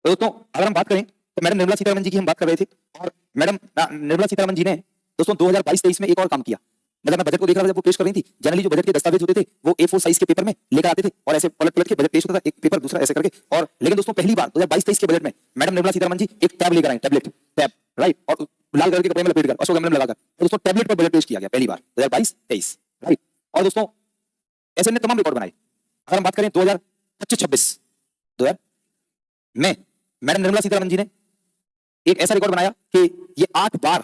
दोस्तों अगर हम बात करें तो मैडम निर्मला सीतारमण जी की हम बात कर रहे थे, और मैडम निर्मला सीतारमण जी ने दोस्तों 2022-23 में एक और काम किया। मतलब मैं बजट को देख रहा था जब वो पेश कर रही थी, जनरली जो बजट के दस्तावेज होते थे वो A4 साइज के पेपर में लेकर आते थे और ऐसे पलट पलट के बजट पेश होता था, एक पेपर दूसरा ऐसे करके, और लेकिन दोस्तों पहली बार 2022-23 के बजट में मैडम निर्मला सीतारमण जी एक टैब लेकर आई, टैब, राइट, और लाल कलर के कपड़े में लपेट कर अशोक एम्ब्लेम लगाकर, तो दोस्तों टैबलेट पर बजट पेश किया गया पहली बार 2022-23, राइट। और दोस्तों ऐसे ने तमाम रिकॉर्ड बनाए। अगर हम बात करें 2025-26 में मैडम निर्मला सीतारमण जी ने एक ऐसा रिकॉर्ड बनाया कि ये 8 बार,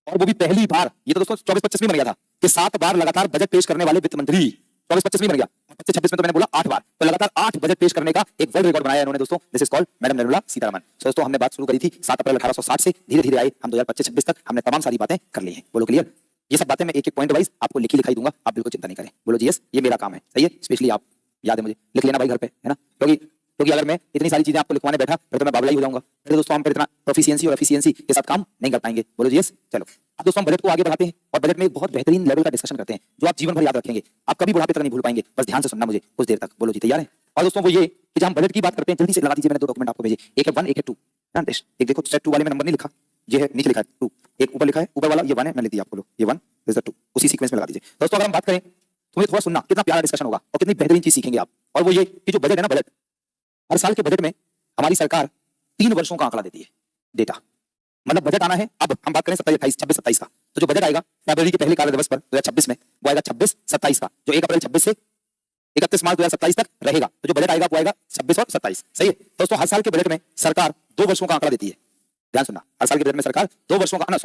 और वो भी पहली बार, ये तो दोस्तों 24-25 में बन गया था कि 7 बार लगातार बजट पेश करने वाले वित्त मंत्री, 24-25 में बन गया, 25-26 में तो मैंने बोला 8 बार, तो लगातार 8 बजट पेश करने का एक वर्ल्ड रिकॉर्ड बनाया इन्होंने दोस्तों, this is called madam Nirmala Sitharaman. So दोस्तों हमने बात शुरू करी थी 7 अप्रैल 1860 से, धीरे धीरे आए हम 2025-26 तक, हमने तमाम सारी बातें कर ली हैं, बोलो क्लियर? ये सब बातें मैं एक एक पॉइंट वाइज आपको लिखी लिखाई दूंगा, आप बिल्कुल चिंता नहीं करें, बोलो जी यस, ये मेरा काम है, सही है? स्पेशली आप याद है मुझे, लिख लेना भाई घर पे, है ना, क्योंकि अगर मैं इतनी सारी चीजें आपको लिखवाने बैठा फिर तो मैं बाबला ही हो जाऊंगा, फिर दोस्तों हम फिर इतना प्रोफिशिएंसी और एफिशिएंसी के साथ काम नहीं कर पाएंगे, बोलो जी यस। चलो अब दोस्तों हम बजट को आगे बढ़ाते हैं और बजट में एक बहुत बेहतरीन लेवल का डिस्कशन करते हैं जो आप जीवन भर याद रखेंगे, आप कभी बुढ़ापे तक नहीं भूल पाएंगे, बस ध्यान से सुनना मुझे कुछ देर तक, बोलो जी तैयार है? और दोस्तों वो ये कि जब हम बजट की बात करते हैं, जल्दी से लगा दीजिए, मैंने 2 डॉक्यूमेंट आपको भेजे, एक है 1, एक है 2, एक देखो सेट 2 वाले में नंबर नहीं लिखा, ये है नीचे लिखा है 2, एक ऊपर लिखा है, ऊपर वाला ये 1 है, मैं लिख दिया आपको, लो ये 1 इज द 2, उसी सीक्वेंस में लगा दीजिए। दोस्तों अगर हम बात करें तो मुझे थोड़ा सुनना, कितना प्यारा डिस्कशन होगा और कितनी बेहतरीन चीज सीखेंगे आप, और वो ये कि जो बजट है ना, बजट हर साल के बजट में हमारी सरकार 3 वर्षों का आंकड़ा देती है, डेटा, मतलब बजट आना है, अब हम बात करें 26-27 का, तो जो बजट आएगा फरवरी के पहले कार्य दिवस पर 2026 में, वो आएगा 26-27 का, जो 1 अप्रैल 26 से 31 मार्च 2027 तक रहेगा, तो जो बजट आएगा वो आएगा 26 और 27, सही है? दोस्तों हर साल के बजट में सरकार 2 वर्षों का आंकड़ा देती है, ध्यान सुनना, हर साल के बजट में सरकार 2 वर्षों का,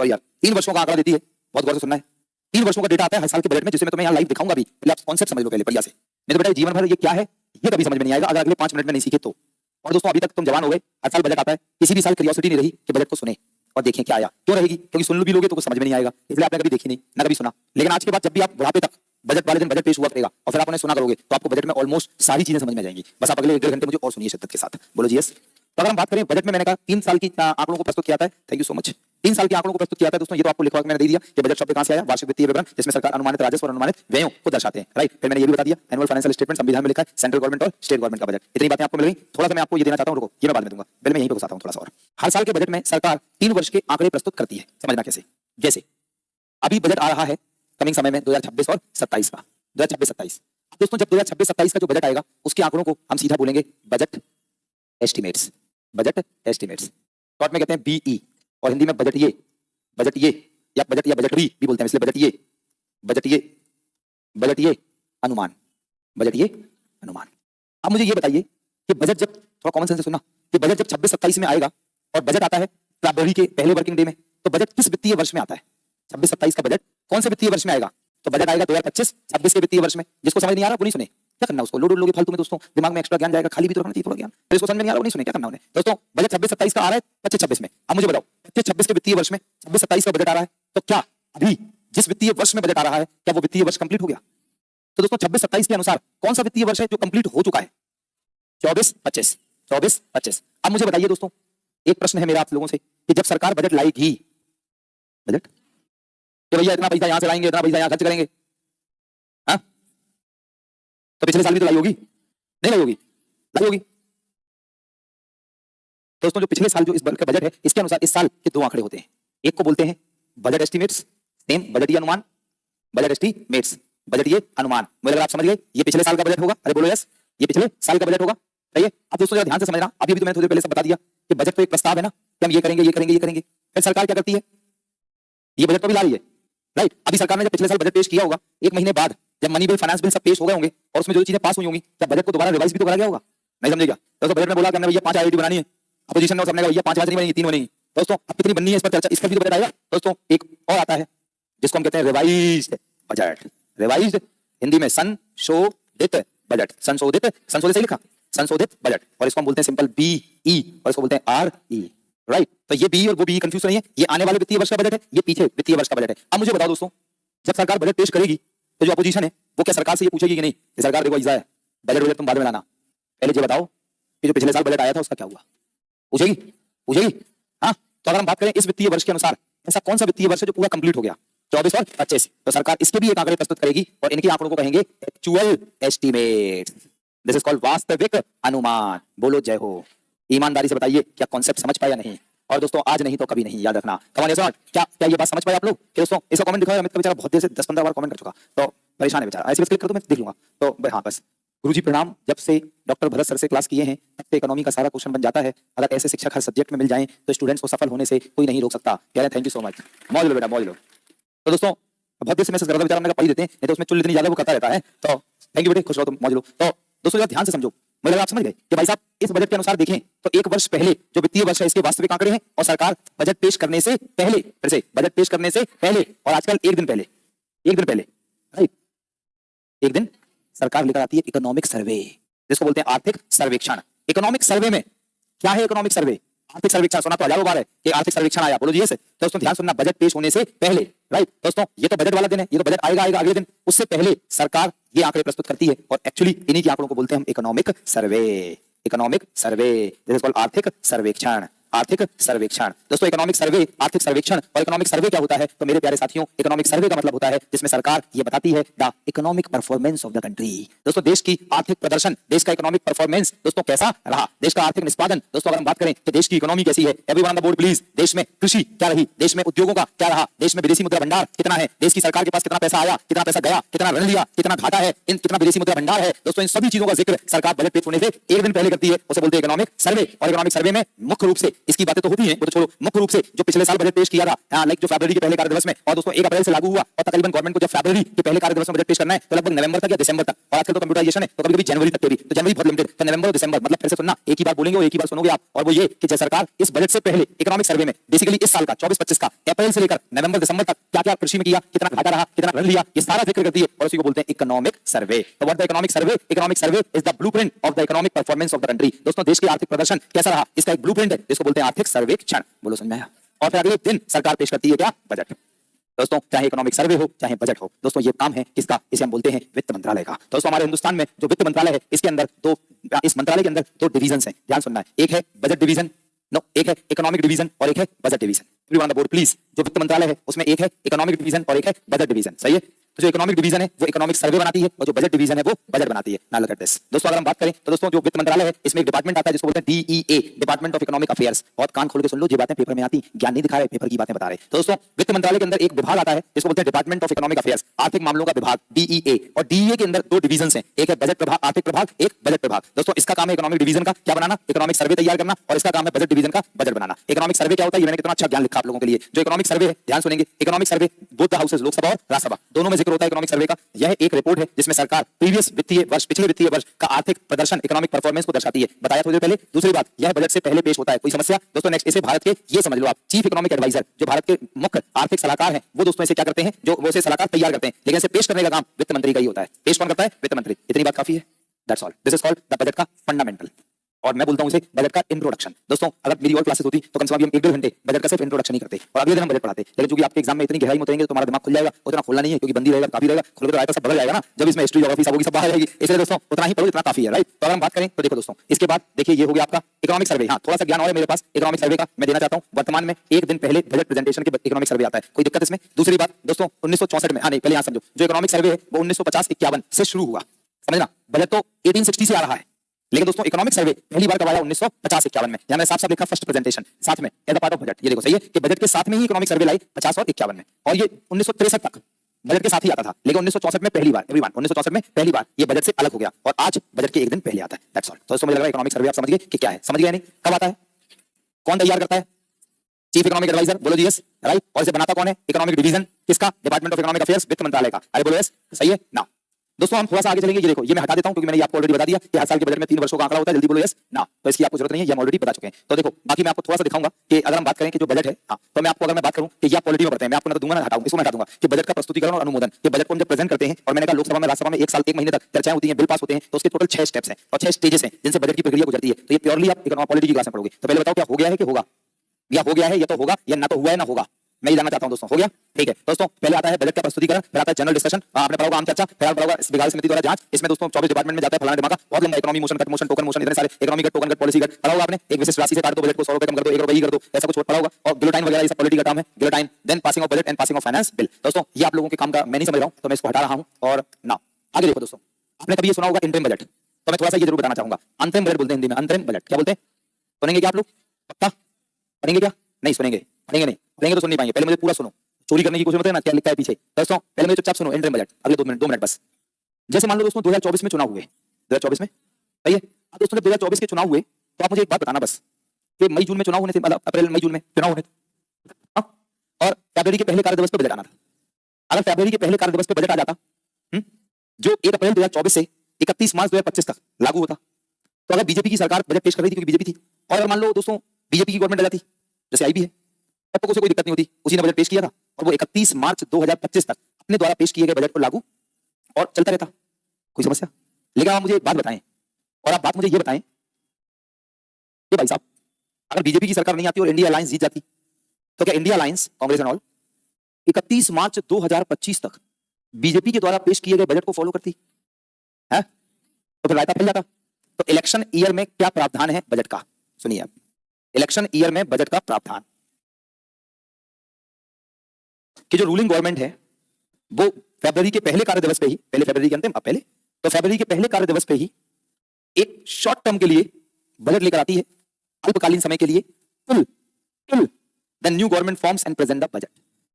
3 वर्षों का आंकड़ा देती है, बहुत गौर से सुनना है, 3 वर्षों का डेटा आता है हर साल के बजट में, जिसे मैं तुम्हें यहाँ लाइव दिखाऊंगा भी, पहले आप कॉन्सेप्ट समझ लो पहले बढ़िया से, नहीं तो बेटा जीवन भर ये क्या है ये कभी समझ में नहीं आएगा अगर अगले 5 मिनट में नहीं सीखे तो। और दोस्तों अभी तक तुम जवान हो गए, हर साल बजट आता है, किसी भी साल क्यूरियोसिटी नहीं रही कि बजट को सुने और देखें क्या आया, क्यों रहेगी? क्योंकि सुन भी लोगे तो कुछ समझ में नहीं आएगा, इसलिए आपने कभी देखी नहीं ना कभी सुना, लेकिन आज के बाद जब भी आप बुढ़ापे तक बजट वाले दिन बजट पेश हुआ करेगा और फिर आप उन्हें सुना करोगे तो आपको बजट में ऑलमोस्ट सारी चीजें समझ में आ जाएंगी, बस आप अगले 1-1.5 घंटे मुझे और सुनिए शिद्दत के साथ, बोलो जी यस। तो अगर हम बात करें बजट में, मैंने कहा 3 साल की आंकड़ों को प्रस्तुत किया था, थैंक यू सो मच, 3 साल के आंकड़ों को प्रस्तुत किया था दोस्तों। ये तो आपको लिखा मैंने दे दिया कि बजट शब्द कहां से आया, वार्षिक वित्तीय विवरण, जिसमें सरकार अनुमानित राजस्व और अनुमानित व्ययों को दर्शाते हैं, राइट। फिर मैंने ये भी बता दिया एनुअल फाइनेंशियल स्टेटमेंट संविधान में लिखा है सेंट्रल गवर्नमेंट और स्टेट गवर्नमेंट का बजट। इतनी बातें आपको मिल गई। थोड़ा सा मैं आपको ये देना चाहता हूं, रुको, ये मैं बाद में दूंगा, पहले मैं यहीं पे घुसाता हूं थोड़ा सा और। हर साल के बजट में सरकार 3 वर्ष के आंकड़े प्रस्तुत करती है, समझना कैसे। जैसे अभी बजट आ रहा है कमिंग समय में 2026 और 27 का, 2026-27। दोस्तों जब 2026-27 का जो बजट आएगा उसके आंकड़ों को हम सीधा बोलेंगे budget estimates, budget estimates, short में कहते हैं बीई, और हिंदी में बजट ये या बजटरी भी बोलते हैं, इसलिए बजट ये अनुमान, बजट ये अनुमान। अब मुझे ये बताइए कि बजट जब, थोड़ा कॉमन सेंस से सुनना, कि बजट जब 26-27 में आएगा और बजट आता है फरवरी के पहले वर्किंग डे में, तो बजट किस वित्तीय वर्ष में आता है? 26-27 का बजट कौन से वित्तीय वर्ष में आएगा? तो बजट आएगा 2025-26 के वित्तीय वर्ष में। जिसको समझ नहीं आ रहा वो नहीं सुने, क्या करना उसको, लोड लोगे फालतू में दोस्तों, दिमाग में एक्स्ट्रा ज्ञान जाएगा, खाली भी तो रखना चाहिए थोड़ा ज्ञान। तो इसको समझ में नहीं आ रहा वो नहीं सुने, क्या करना उन्हें दोस्तों। बजट 26-27 का आ रहा है 25-26 में। अब मुझे बताओ 25-26 के वित्तीय वर्ष में 26-27 का बजट आ रहा है, तो क्या अभी जिस वित्तीय वर्ष में बजट आ रहा है क्या वो वित्तीय वर्ष कंप्लीट हो गया? तो दोस्तों 26-27 के अनुसार कौन सा वित्तीय वर्ष है जो कंप्लीट हो चुका है? 24-25। अब मुझे बताइए दोस्तों, एक प्रश्न है मेरा आप लोगों से कि जब सरकार बजट लाएगी, बजट कि भैया इतना पैसा यहां से लाएंगे, इतना पैसा यहां खर्च करेंगे, हाँ? तो पिछले साल भी तो लाई होगी, नहीं लाई होगी? लाई होगी। दोस्तों जो पिछले साल जो इस का बजट है, इसके अनुसार इस साल के 2 आंकड़े होते हैं। एक को बोलते हैं बजट एस्टिमेट्स, सेम बजटीय अनुमान, बजट एस्टिमेट्स, बजटीय अनुमान। मुझे लगा आप समझ गए, ये पिछले साल का बजट होगा, अरे बोलो यस, ये पिछले साल का बजट होगा, सही है। अब दोस्तों ध्यान से समझना, अभी भी तो मैंने थोड़ी देर पहले सब बता दिया कि बजट तो एक प्रस्ताव है ना, कि हम ये करेंगे, ये करेंगे, ये करेंगे। फिर सरकार क्या करती है? ये बजट तो भी ला रही है, राइट। अभी सरकार ने जब पिछले साल बजट पेश किया होगा, 1 महीने बाद जब मनी बिल, फाइनेंस बिल सब पेश हो गए होंगे और उसमें जो चीजें पास हुई होंगी, क्या बजट को दोबारा रिवाइज भी तो करा गया होगा? नहीं समझेगा दोस्तों। बजट में बोला कि हमने भैया 5 आईआईटी बनानी है, अपोजिशन ने सबने कहा भैया 5 नहीं बनेगी, 3 बनेगी। दोस्तों अब कितनी बननी है इस पर चर्चा, इसका भी तो बजट आएगा दोस्तों। एक और आता है जिसको हम कहते हैं रिवाइज्ड बजट, रिवाइज्ड हिंदी में संशोधित बजट, संशोधित सही लिखा, संशोधित बजट, और इसको हम बोलते हैं सिंपल बीई, और इसको बोलते हैं आरई, राइट। तो ये बी और वो बी कंफ्यूज नहीं है, ये आने वाले वित्तीय वर्ष का बजट है, ये पीछे वित्तीय वर्ष का बजट है। अब मुझे बताओ दोस्तों, जब सरकार बजट पेश करेगी तो जो अपोजिशन है वो क्या सरकार से ये पूछेगी कि नहीं कि सरकार देखो ऐसा है, बजट तुम बाद में लाना, पहले ये बताओ कि जो पिछले साल बजट आया था उसका क्या हुआ? पूछेगी। हाँ, तो अगर हम बात करें इस वित्तीय वर्ष के अनुसार ऐसा कौन सा वित्तीय वर्ष है जो पूरा कंप्लीट हो गया, 24 और 25, तो सरकार इसके भी एक आंकड़े प्रस्तुत करेगी और इनके आंकड़ों को कहेंगे actual estimate. This is called वास्तविक अनुमान। बोलो जय हो। ईमानदारी से बताइए क्या कॉन्सेप्ट समझ पाया? नहीं। और दोस्तों आज नहीं तो कभी नहीं, याद रखना। कमाल क्या ये बात समझ पाए आप लोग? दोस्तों इसका कमेंट दिखाओ। अमित का बेचारा बहुत देर से 10-15 बार कमेंट कर चुका, तो परेशान है बेचारा। ऐसे क्लिक कर दो, मैं देख लूंगा। तो हाँ बस, गुरुजी प्रणाम। जब से डॉक्टर भरत सर से क्लास किए हैं तब से इकोनॉमी का सारा क्वेश्चन बन जाता है। अगर ऐसे शिक्षक हर सब्जेक्ट में मिल जाएं तो स्टूडेंट्स को सफल होने से कोई नहीं रोक सकता। कह रहे हैं थैंक यू सो मच, मौज लो बेटा मौज लो। तो दोस्तों बहुत देर से मैसेज कर रहा था बेचारा, मैंने कहा पढ़ देते हैं, नहीं तो उसमें चुल इतनी ज्यादा वो करता रहता है। तो थैंक यू बेटे, खुश रहो तुम, मौज लो। तो दोस्तों ध्यान से समझो, मुझे लगा आप समझ गए कि भाई साहब इस बजट के अनुसार देखें तो 1 वर्ष पहले जो वित्तीय वर्ष है इसके वास्तविक आंकड़े हैं और सरकार बजट पेश करने से पहले, फिर से बजट पेश करने से पहले और आजकल एक दिन पहले राइट, एक दिन सरकार लेकर आती है इकोनॉमिक सर्वे, जिसको बोलते हैं आर्थिक सर्वेक्षण। इकोनॉमिक सर्वे में क्या है? इकोनॉमिक सर्वे, आर्थिक सर्वेक्षण। सुना तो हजारों बार है कि आर्थिक सर्वेक्षण आया, बोलो जी यस। दोस्तों ध्यान सुनना, बजट पेश होने से पहले, राइट दोस्तों, ये तो बजट वाला दिन है, ये तो बजट आएगा अगले दिन, उससे पहले सरकार ये आंकड़े प्रस्तुत करती है और एक्चुअली इन्हीं के आंकड़ों को बोलते हैं हम economic survey. Economic survey, this is called आर्थिक सर्वेक्षण। आर्थिक सर्वेक्षण दोस्तों, इकोनॉमिक सर्वे, आर्थिक सर्वेक्षण। और इकोनॉमिक सर्वे क्या होता है तो मेरे प्यारे साथियों, इकोनॉमिक सर्वे का मतलब होता है जिसमें सरकार ये बताती है the economic performance of the country. दोस्तों देश की आर्थिक प्रदर्शन, देश का इकोनॉमिक परफॉर्मेंस दोस्तों कैसा रहा, देश का आर्थिक निष्पादन। दोस्तों अगर हम बात करें कि देश की इकोनॉमी कैसी है, everyone on the board please. देश में कृषि क्या रही, देश में उद्योगों का क्या रहा, देश में विदेशी मुद्रा भंडार कितना है, देश की सरकार के पास कितना पैसा आया, कितना पैसा गया, कितना ऋण लिया, कितना घाटा है, कितना विदेशी मुद्रा भंडार है। दोस्तों इन सभी चीजों का जिक्र सरकार बजट पेश होने से एक दिन पहले करती है, उसे बोलते हैं इकोनॉमिक सर्वे। और इकोनॉमिक सर्वे में मुख्य रूप से इसकी बातें तो होती है, वो तो छोड़ो, मुख्य रूप से जो पिछले साल बजट पेश किया था, लाइक जो फरवरी के पहले कार्य दिवस में, और दोस्तों 1 अप्रैल से लागू हुआ और तकरीबन गवर्नमेंट को जब फरवरी के पहले कार्य दिवस में बजट पेश करना है तो लगभग नवंबर तक या दिसंबर तक, और आजकल तो कंप्यूटराइजेशन है तो कभी-कभी जनवरी तक के भी, तो जनवरी बहुत लिमिटेड, तो नवंबर और दिसंबर, मतलब फिर से सुनना, एक ही बार बोलेंगे और एक ही बार सुनोगे आप, और वो ये कि जब सरकार इस बजट से पहले इकोनॉमिक सर्वे में बेसिकली इस साल का 24-25 का अप्रैल से लेकर नवंबर दिसंबर तक क्या-क्या कृषि में किया, कितना घाटा रहा, कितना ऋण लिया, ये सारा जिक्र करती है और उसी को बोलते हैं इकोनॉमिक सर्वे। तो what the economic survey? Economic survey is the blueprint of the economic performance of the country. दोस्तों देश के आर्थिक प्रदर्शन कैसा रहा इसका एक ब्लूप्रिंट है, जिसको बोलते हैं आर्थिक सर्वेक्षण। बोलो समझ में आया? और फिर अगले दिन सरकार पेश करती है क्या? बजट। दोस्तों चाहे इकोनॉमिक सर्वे हो चाहे बजट हो, दोस्तों ये काम है किसका? इसे हम बोलते हैं वित्त मंत्रालय का। दोस्तों हमारे हिंदुस्तान में जो वित्त मंत्रालय है इसके अंदर इस मंत्रालय के अंदर दो डिवीजन हैं, ध्यान सुनना है। एक है बजट डिवीजन, नो, एक है इकोनॉमिक डिवीजन और एक है budget division. Everyone on the board please. जो वित्त मंत्रालय है उसमें एक है इकोनॉमिक डिवीजन और एक है बजट डिवीजन, सही है। तो जो इकोनॉमिक डिवीजन है वो इकोनॉमिक सर्वे बनाती है और जो बजट डिवीजन है वो बजट बनाती है। नाउ लुक एट दिस दोस्तों, अगर हम बात करें तो दोस्तों जो वित्त मंत्रालय है इसमें एक डिपार्टमेंट आता है जिसको बोलते हैं DEA, department of economic affairs. बहुत कान खोल के सुन लो, ये बातें पेपर में आती, ज्ञान नहीं दिखा रहे, पेपर की बातें बता रहे। तो दोस्तों वित्त मंत्रालय के अंदर एक विभाग आता है जिसको बोलते हैं डिपार्टमेंट ऑफ इकोनॉमिक अफेयर्स, आर्थिक मामलों का विभाग, डीईए। और डीईए के अंदर दो डिवीजन हैं, एक है बजट विभाग, आर्थिक विभाग, एक बजट विभाग। दोस्तों इसका काम है इकोनॉमिक डिवीजन का क्या बनाना? इकोनॉमिक सर्वे तैयार करना। और इसका काम है बजट डिवीजन का बजट बनाना। इकोनॉमिक सर्वे क्या होता है? ये मैंने कितना अच्छा ज्ञान लिखा आप लोगों के लिए। जो इकोनॉमिक सर्वे है, ध्यान सुनेंगे, economic survey both the houses, Lok Sabha और राज्यसभा दोनों में जिक्र होता है इकोनॉमिक सर्वे का। यह एक रिपोर्ट है जिसमें सरकार प्रीवियस वित्तीय वर्ष, पिछले वित्तीय वर्ष का आर्थिक प्रदर्शन, इकोनॉमिक परफॉर्मेंस को दर्शाती है। बताया थोड़ी देर पहले। दूसरी बात, यह बजट से पहले पेश होता है। कोई समस्या? दोस्तों नेक्स्ट, इसे भारत के, ये समझ लो आप, चीफ इकोनॉमिक एडवाइजर, जो भारत के मुख्य आर्थिक सलाहकार हैं, वो दोस्तों इसे क्या करते हैं? जो वो इसे सलाहकार तैयार करते हैं, लेकिन इसे पेश करने का काम वित्त मंत्री का ही होता है। पेश कौन करता है? वित्त मंत्री। इतनी बात काफी है, that's all. This is called the budget का फंडामेंटल, और मैं बोलता हूं इसे बजट का इंट्रोडक्शन। दोस्तों अगर मेरी और क्लासेस होती तो कम से कम हम 1-1.5 घंटे बजट का सिर्फ इंट्रोडक्शन ही करते और अगले दिन हम बजट पढ़ाते। लेकिन क्योंकि आपके एग्जाम में इतनी गहराई में उतरेंगे तो तुम्हारा दिमाग खुल जाएगा, उतना खोलना नहीं है क्योंकि बंदी रहेगा, काफी रहेगा, खुल तो सब बदल जाएगा ना, जब इसमें हिस्ट्री, ज्योग्राफी सब होगी, सब बाहर आएगी। इसलिए दोस्तों उतना ही पढ़ो, इतना काफी है, राइट। तो अगर हम बात करें तो देखो दोस्तों, इसके बाद देखिए ये हो गया आपका इकोनॉमिक सर्वे। हाँ, थोड़ा सा ज्ञान और है मेरे पास इकोनॉमिक सर्वे का, मैं देना चाहता हूं। वर्तमान में एक दिन पहले बजट प्रेजेंटेशन के इकोनॉमिक सर्वे आता है, कोई दिक्कत इसमें? दूसरी बात दोस्तों 1964 में, हाँ नहीं पहले यहां समझो, जो इकोनॉमिक सर्वे है वो 1950-51 से शुरू हुआ, समझना। बजट तो 1860 से आ रहा है, लेकिन दोस्तों इकोनॉमिक सर्वे पहली बार करवाया 1950-51 में। यहां मैंने साफ साफ लिखा फर्स्ट प्रेजेंटेशन, साथ में as a part of budget. ये देखो सही है कि बजट के साथ में ही इकोनॉमिक सर्वे लाई 50 और 51 में, और ये 1963 तक बजट के साथ ही आता था, लेकिन 1964 में पहली बार, एवरीवन 1964 में पहली बार ये बजट से अलग हो गया और आज बजट के एक दिन पहले आता है। That's all. तो दोस्तों मुझे लग रहा है इकोनॉमिक सर्वे आप समझ गए कि क्या है, समझ गए नहीं? कब आता है, कौन तैयार करता है? चीफ इकोनॉमिक एडवाइजर, बोलो जी यस, राइट। और इसे बनाता कौन है? इकोनॉमिक डिवीजन, किसका? डिपार्टमेंट ऑफ इकोनॉमिक अफेयर्स, वित्त मंत्रालय का। अरे बोलो यस, सही है ना। दोस्तों हम थोड़ा सा आगे चलेंगे। ये देखो, ये मैं हटा देता हूं क्योंकि मैंने ये आपको ऑलरेडी बता दिया कि हर साल के बजट में 3 वर्षों का आंकड़ा होता है। जल्दी बोलो यस ना, तो इसकी आपको जरूरत नहीं है, ये हम ऑलरेडी बता चुके हैं। तो देखो बाकी मैं आपको थोड़ा सा दिखाऊंगा कि अगर हम बात करें कि जो बजट है, हाँ, तो मैं आपको अगर मैं बात करूं कि ये आप पॉलिटी में करते हैं, मैं आपको ना तो दूंगा ना हटाऊंगा, इसको मैं हटा दूंगा कि बजट का प्रस्तुतिकरण और अनुमोदन, कि बजट को हम जब प्रेजेंट करते हैं, और मैंने कहा लोकसभा में, राज्यसभा में 1 साल 1 महीने तक चर्चाएं होती हैं, बिल पास होते हैं, तो उसके टोटल 6 स्टेप्स हैं और 6 स्टेजेस हैं जिनसे बजट की प्रक्रिया गुजरती है। तो ये प्योरली आप पॉलिटी की क्लास में पढ़ोगे। तो पहले बताओ क्या हो गया है कि होगा, या हो गया है या तो होगा, या ना तो हुआ है ना होगा। मैं ये जानना चाहता हूं दोस्तों, हो गया? ठीक है दोस्तों, पहले आता है बजट का प्रस्तुतिकरण, फिर आता है जनरल डिस्कशन, आपने पढ़ा होगा आम चर्चा, फिर पढ़ा होगा विभागीय समिति द्वारा जांच। इसमें दोस्तों 24 डिपार्टमेंट में जाता है, फलाना दिमाग बहुत लंबा, economy motion, cut motion, token motion, इतने सारे economy cut, token cut, policy cut पढ़ा होगा आपने। एक विशिष्ट राशि से काट दो बजट को, 100 रुपए कम कर दो, 1 रुपए ही कर दो, ऐसा कुछ पढ़ा होगा। और गिलोटाइन वगैरह ये सब पॉलिटी का काम है, guillotine. Then passing of budget and passing of finance bill. दोस्तों ये आप लोगों के काम का मैं नहीं समझ रहा हूं, तो मैं इसको हटा रहा हूं। और ना आगे देखो दोस्तों, आपने कभी ये सुना होगा इंटरिम बजट, तो मैं थोड़ा सा ये जरूर बताना चाहूंगा। अंतरिम बजट बोलते हैं हिंदी में, अंतरिम बजट क्या बोलते हैं? सुनेंगे क्या आप लोग? पक्का पढ़ेंगे क्या? नहीं सुनेंगे, पढ़ेंगे नहीं, पढ़ेंगे तो सुन नहीं पाएंगे। पहले मुझे पूरा सुनो, चोरी करने की कोशिश मत करना, क्या लिखा है पीछे। दोस्तों पहले मुझे चुपचाप सुनो इंटरिम बजट, अगले 2 मिनट बस। जैसे मान लो दोस्तों 2024 में चुनाव हुए, 2024 में, सही है। अब दोस्तों जब 2024 के चुनाव हुए तो आप मुझे एक बात बताना बस, कि मई जून में चुनाव होने थे, मतलब अप्रैल मई जून में चुनाव होने थे, और फरवरी के पहले कार्य दिवस पर बजट आना था। अगर फरवरी के पहले कार्य दिवस पर बजट आ जाता, जो 1 अप्रैल 2024 से 31 मार्च 2025 तक लागू होता, तो अगर बीजेपी की सरकार बजट पेश कर रही थी क्योंकि बीजेपी थी, और अगर मान लो दोस्तों बीजेपी की गवर्नमेंट आ जाती, जैसे आई भी है, तब तो उसे कोई दिक्कत नहीं होती, उसी ने बजट पेश किया था और वो 31 मार्च 2025 तक अपने द्वारा पेश किए गए बजट को लागू और चलता रहता, कोई समस्या? लेकिन आप मुझे एक बात बताएं, और आप बात मुझे ये बताएं कि भाई साहब अगर बीजेपी की सरकार नहीं आती और इंडिया अलायंस जीत जाती, तो क्या India alliance, Congress and all, 31 मार्च 2025 तक बीजेपी के द्वारा पेश किए गए बजट को फॉलो करती है? तो फिर रायता फैल जाता। तो इलेक्शन ईयर में क्या प्रावधान है बजट का? सुनिए आप, इलेक्शन ईयर में बजट का प्रावधान कि जो रूलिंग गवर्नमेंट है वो फरवरी के पहले कार्य दिवस पे ही, पहले फरवरी के अंतिम, अब पहले, तो फरवरी के पहले कार्य दिवस पे ही एक शॉर्ट टर्म के लिए बजट लेकर आती है, अल्पकालीन समय के लिए, till the new government forms and present the budget,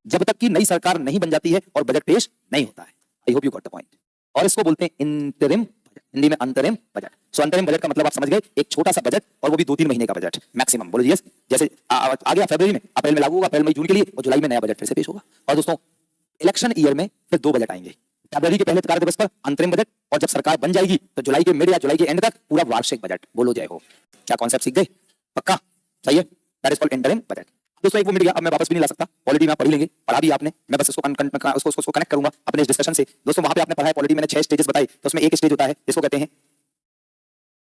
जब तक कि नई सरकार नहीं बन जाती है और बजट पेश नहीं होता है। आई hope you got the point. और इसको बोलते हैं इंटरिम बजट, हिंदी में अंतरिम बजट। सो अंतरिम बजट का मतलब आप समझ गए, एक छोटा सा बजट, और वो भी 2-3 महीने का बजट मैक्सिमम। बोलो यस, जैसे आ गया फरवरी में, अप्रैल में लागू होगा, अप्रैल मई जून के लिए, और जुलाई में नया बजट फिर से पेश होगा। और दोस्तों इलेक्शन ईयर में फिर 2 बजट आएंगे, फरवरी के पहले कार्य दिवस पर अंतरिम बजट, और जब सरकार बन जाएगी तो जुलाई के मिड या जुलाई के एंड तक पूरा वार्षिक बजट। बोलो जय हो। क्या कॉन्सेप्ट सीख गए? पक्का? सही है, that is called interim budget. दोस्तों एक वो मिट गया, अब मैं वापस भी नहीं ला सकता, पॉलिटी में आप पढ़ लेंगे, पढ़ा भी आपने, मैं बस इसको कनेक्ट करूंगा अपने इस डिस्कशन से। दोस्तों वहां पे आपने पढ़ा है पॉलिटी, मैंने 6 स्टेजेस बताए, तो उसमें एक स्टेज होता है जिसको कहते हैं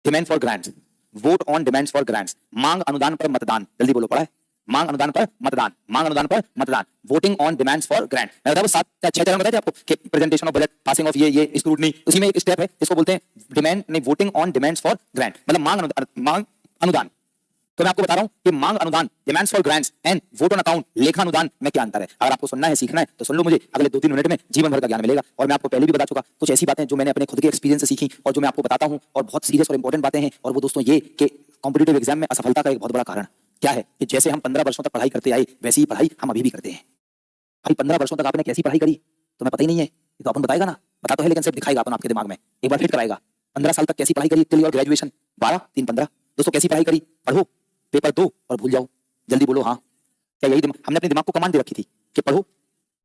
demand for grants, vote on demands for grants, मांग अनुदान पर मतदान। जल्दी बोलो, पढ़ा है? मांग अनुदान पर मतदान, मांग अनुदान पर मतदान, voting on demands for grant. मैं बताऊं 7-6 चरण बताए थे आपको कि presentation of budget, passing of ये स्क्रूटनी, उसी में एक स्टेप है, इसको बोलते हैं डिमांड नहीं, voting on demands for grant, मतलब मांग अनुदान। तो मैं आपको बता रहा हूं कि मांग अनुदान, demands for grants and vote on account, लेखा अनुदान में क्या अंतर है। अगर आपको सुनना है, सीखना है तो सुन लो, मुझे अगले 2-3 मिनट में जीवन भर का ज्ञान मिलेगा। और मैं आपको पहले भी बता चुका कुछ ऐसी बातें जो मैंने अपने खुद के एक्सपीरियंस से सीखी और जो मैं आपको बताता हूं, और बहुत सीरियस और इंपॉर्टेंट बातें हैं। और वो दोस्तों ये कि कॉम्पिटिटिव एग्जाम में असफलता का एक बहुत बड़ा कारण क्या है कि जैसे हम 15 वर्षों तक पढ़ाई करते आए वैसी ही पढ़ाई हम अभी भी करते हैं। भाई 15 वर्षों तक आपने कैसी पढ़ाई करी तुम्हें पता ही नहीं है, ये तो अपन बताएगा ना, पता तो है लेकिन सिर्फ दिखाएगा अपन आपके दिमाग में, एक बार फिट कराएगा। 15 साल तक कैसी पढ़ाई करी टिल योर ग्रेजुएशन, 12-3-15। दोस्तों कैसी पढ़ाई करी, पढ़ो, पेपर दो और भूल जाओ, जल्दी बोलो हाँ। क्या यही हमने अपने दिमाग को कमांड दे रखी थी कि पढ़ो,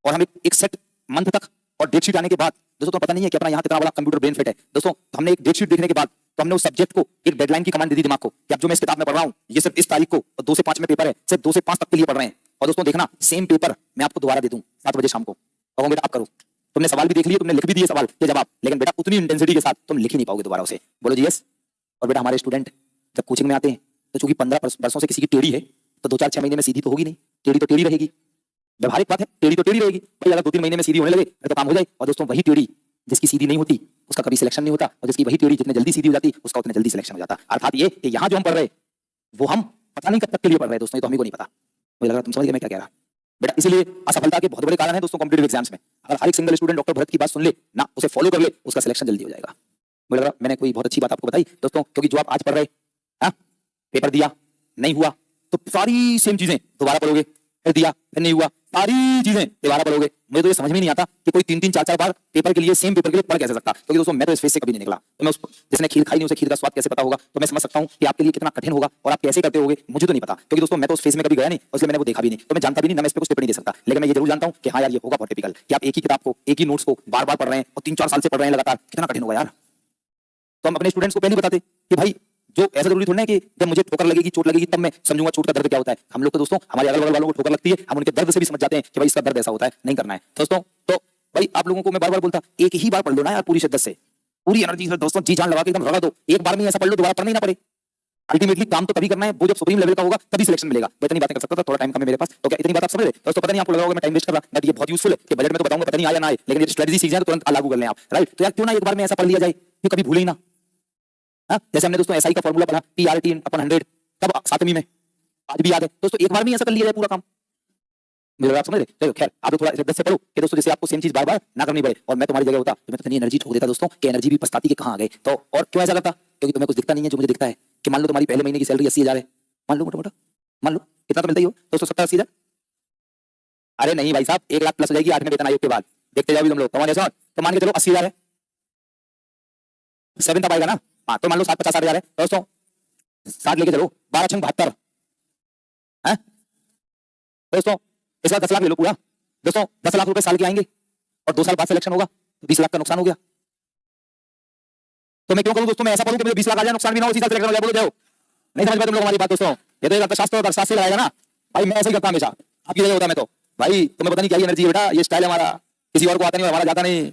और हम एक सेट मंथ तक और डेट शीट आने के बाद दोस्तों तो पता नहीं है कि अपना यहाँ कितना बड़ा कंप्यूटर ब्रेन फिट है दोस्तों, हमने एक डेट शीट देखने के बाद तो हमने उस सब्जेक्ट को एक डेडलाइन की कमांड दे दी दिमाग को कि अब जो मैं इस किताब में पढ़ रहा हूँ ये सिर्फ इस तारीख को, और 2 से 5 में पेपर है, सिर्फ 2 से 5 तक के लिए पढ़ रहे हैं। और दोस्तों देखना सेम पेपर मैं आपको दोबारा दे दूं 7 बजे शाम को, और बेटा आप करो, तुमने सवाल भी देख लिए, तुमने लिख भी दिए सवाल के जवाब, लेकिन बेटा उतनी इंटेंसिटी के साथ तुम लिख ही नहीं पाओगे दोबारा उसे। बोलो जी यस। और बेटा हमारे स्टूडेंट जब कोचिंग में आते हैं तो चूंकि 15 वर्षों से किसी की टेढ़ी है तो 2-4-6 महीने में सीधी तो होगी नहीं, टेढ़ी तो टेढ़ी रहेगी, व्यवहारिक बात है, टेढ़ी तो टेढ़ी रहेगी भाई। अगर 2-3 महीने में सीधी होने लगे तो काम हो जाए। और दोस्तों वही टेढ़ी जिसकी सीधी नहीं होती उसका कभी सिलेक्शन नहीं होता, और जिसकी वही टेढ़ी जितने जल्दी सीधी हो जाती उसका उतने जल्दी सिलेक्शन हो जाता। अर्थात ये कि यहाँ जो हम पढ़ रहे वो हम पता नहीं कब तक के लिए पढ़ रहे दोस्तों, ये तो हमें को नहीं पता। मुझे लग रहा तुम समझ गए मैं क्या कह रहा बेटा। इसलिए असफलता के बहुत बड़े कारण है दोस्तों कॉम्पिटिटिव एग्जाम्स में। अगर हर एक सिंगल स्टूडेंट डॉक्टर भरत की बात सुन ले ना, उसे फॉलो कर ले, उसका सिलेक्शन जल्दी हो जाएगा। मुझे लग रहा मैंने कोई बहुत अच्छी बात आपको बताई दोस्तों, क्योंकि जो आप आज पढ़ रहे हैं, पेपर दिया नहीं हुआ तो सारी सेम चीजें दोबारा पढ़ोगे, फिर दिया फिर नहीं हुआ, सारी चीजें दोबारा पढ़ोगे। मुझे तो ये समझ में नहीं आता कि कोई 3-3, 4-4 बार पेपर के लिए सेम पेपर के लिए पढ़ कैसे सकता, क्योंकि दोस्तों मैं तो इस फेज से कभी नहीं निकला। तो मैं जिसने खीर खाई नहीं उसे खीर का स्वाद कैसे पता होगा, तो मैं समझ सकता हूं कि आपके लिए कितना कठिन होगा और आप कैसे करते होगे, मुझे तो नहीं पता, क्योंकि दोस्तों मैं तो उस फेज में कभी गया नहीं, इसलिए मैंने वो देखा भी नहीं, तो मैं जानता भी नहीं, ना मैं इस पे कुछ टिप्पणी दे सकता। लेकिन मैं ये जरूर जानता हूं कि हाँ यार ये होगा बहुत टिपिकल कि आप एक ही किताब को, एक ही नोट्स को बार-बार पढ़ रहे हैं और 3-4 साल से पढ़ रहे हैं लगातार, कितना कठिन होगा यार। तो हम अपने स्टूडेंट्स को पहले बताते कि भाई जो ऐसा जरूरी थोड़ा है कि जब मुझे ठोकर लगेगी, चोट लगेगी तब मैं समझूंगा चोट का दर्द क्या होता है। हम लोग तो दोस्तों हमारे अगल बगल वालों को ठोकर लगती है, हम उनके दर्द से भी समझ जाते हैं कि भाई इसका दर्द ऐसा होता है, नहीं करना है दोस्तों। तो भाई आप लोगों को मैं बार-बार बोलता एक ही बार पढ़ लो ना यार, पूरी शिद्दत से, पूरी एनर्जी से दोस्तों, जी जान लगा के एकदम रगड़ दो, एक बार में ऐसा पढ़ लो दोबारा पढ़ना ही ना पड़े। अल्टीमेटली काम तो तभी करना है वो जब सुप्रीम लेवल का होगा, तभी सिलेक्शन मिलेगा। मैं इतनी बातें कर सकता था, थोड़ा टाइम कम है मेरे पास, तो क्या इतनी बात आप समझ रहे दोस्तों? पता नहीं आपको लग रहा होगा मैं टाइम वेस्ट कर रहा, बट ये बहुत यूजफुल है कि बजट में तो बताऊंगा, पता नहीं आया ना आए, लेकिन ये स्ट्रेटजी सीख जाए तो तुरंत लागू कर लें आप, राइट। तो यार क्यों ना एक बार में ऐसा पढ़ लिया जाए कि कभी भूले ही ना। जैसे हमने दोस्तों एसआई का फॉर्मूला पढ़ा PRT/100 तब 7वीं में, आज भी याद है दोस्तों, एक बार में ऐसा कर लिया जाए पूरा काम। मुझे आप समझ रहे? खैर आप थोड़ा शिद्दत से पढ़ो कि दोस्तों जैसे आपको सेम चीज बार-बार ना करनी पड़े। और मैं तुम्हारी जगह होता तो मैं तो इतनी एनर्जी ठोक देता दोस्तों कि एनर्जी भी पछताती कि कहां आ गए। तो और क्यों ऐसा करता? क्योंकि तुम्हें कुछ दिखता नहीं है जो मुझे दिखता है कि मान लो तुम्हारी पहले महीने की सैलरी 80,000 है, मान लो मोटा-मोटा, मान लो इतना तो मिलता ही हो दोस्तों, 70-80,000। अरे नहीं भाई साहब 1 लाख प्लस हो जाएगी 8वें वेतन आयोग के बाद, देखते जाओ भी तुम लोग। तो मान के चलो 80,000 है, 7 तब आएगा ना, हाँ तो मान लो 60-50,000 है दोस्तों, 60 लेके चलो, 12×6 = 72 है दोस्तों। इस बार 10 लाख ले लो पूरा दोस्तों, 10 लाख रुपए साल के आएंगे और 2 साल बाद सिलेक्शन होगा तो 20 लाख का नुकसान हो गया। तो मैं क्यों करूं दोस्तों, मैं ऐसा पढ़ूं कि मुझे 20 लाख आ जाए, नुकसान भी ना हो, उसी साल सिलेक्शन हो जाए। बोलो जाओ, नहीं समझ पाए तुम लोग हमारी बात दोस्तों। ये तो एक अर्थशास्त्र और अर्थशास्त्र से लगाएगा ना भाई, मैं ऐसे ही करता हमेशा, आपकी जगह होता मैं तो भाई, तुम्हें पता नहीं क्या एनर्जी है बेटा, ये स्टाइल है हमारा, किसी और को आता नहीं, हमारा जाता नहीं।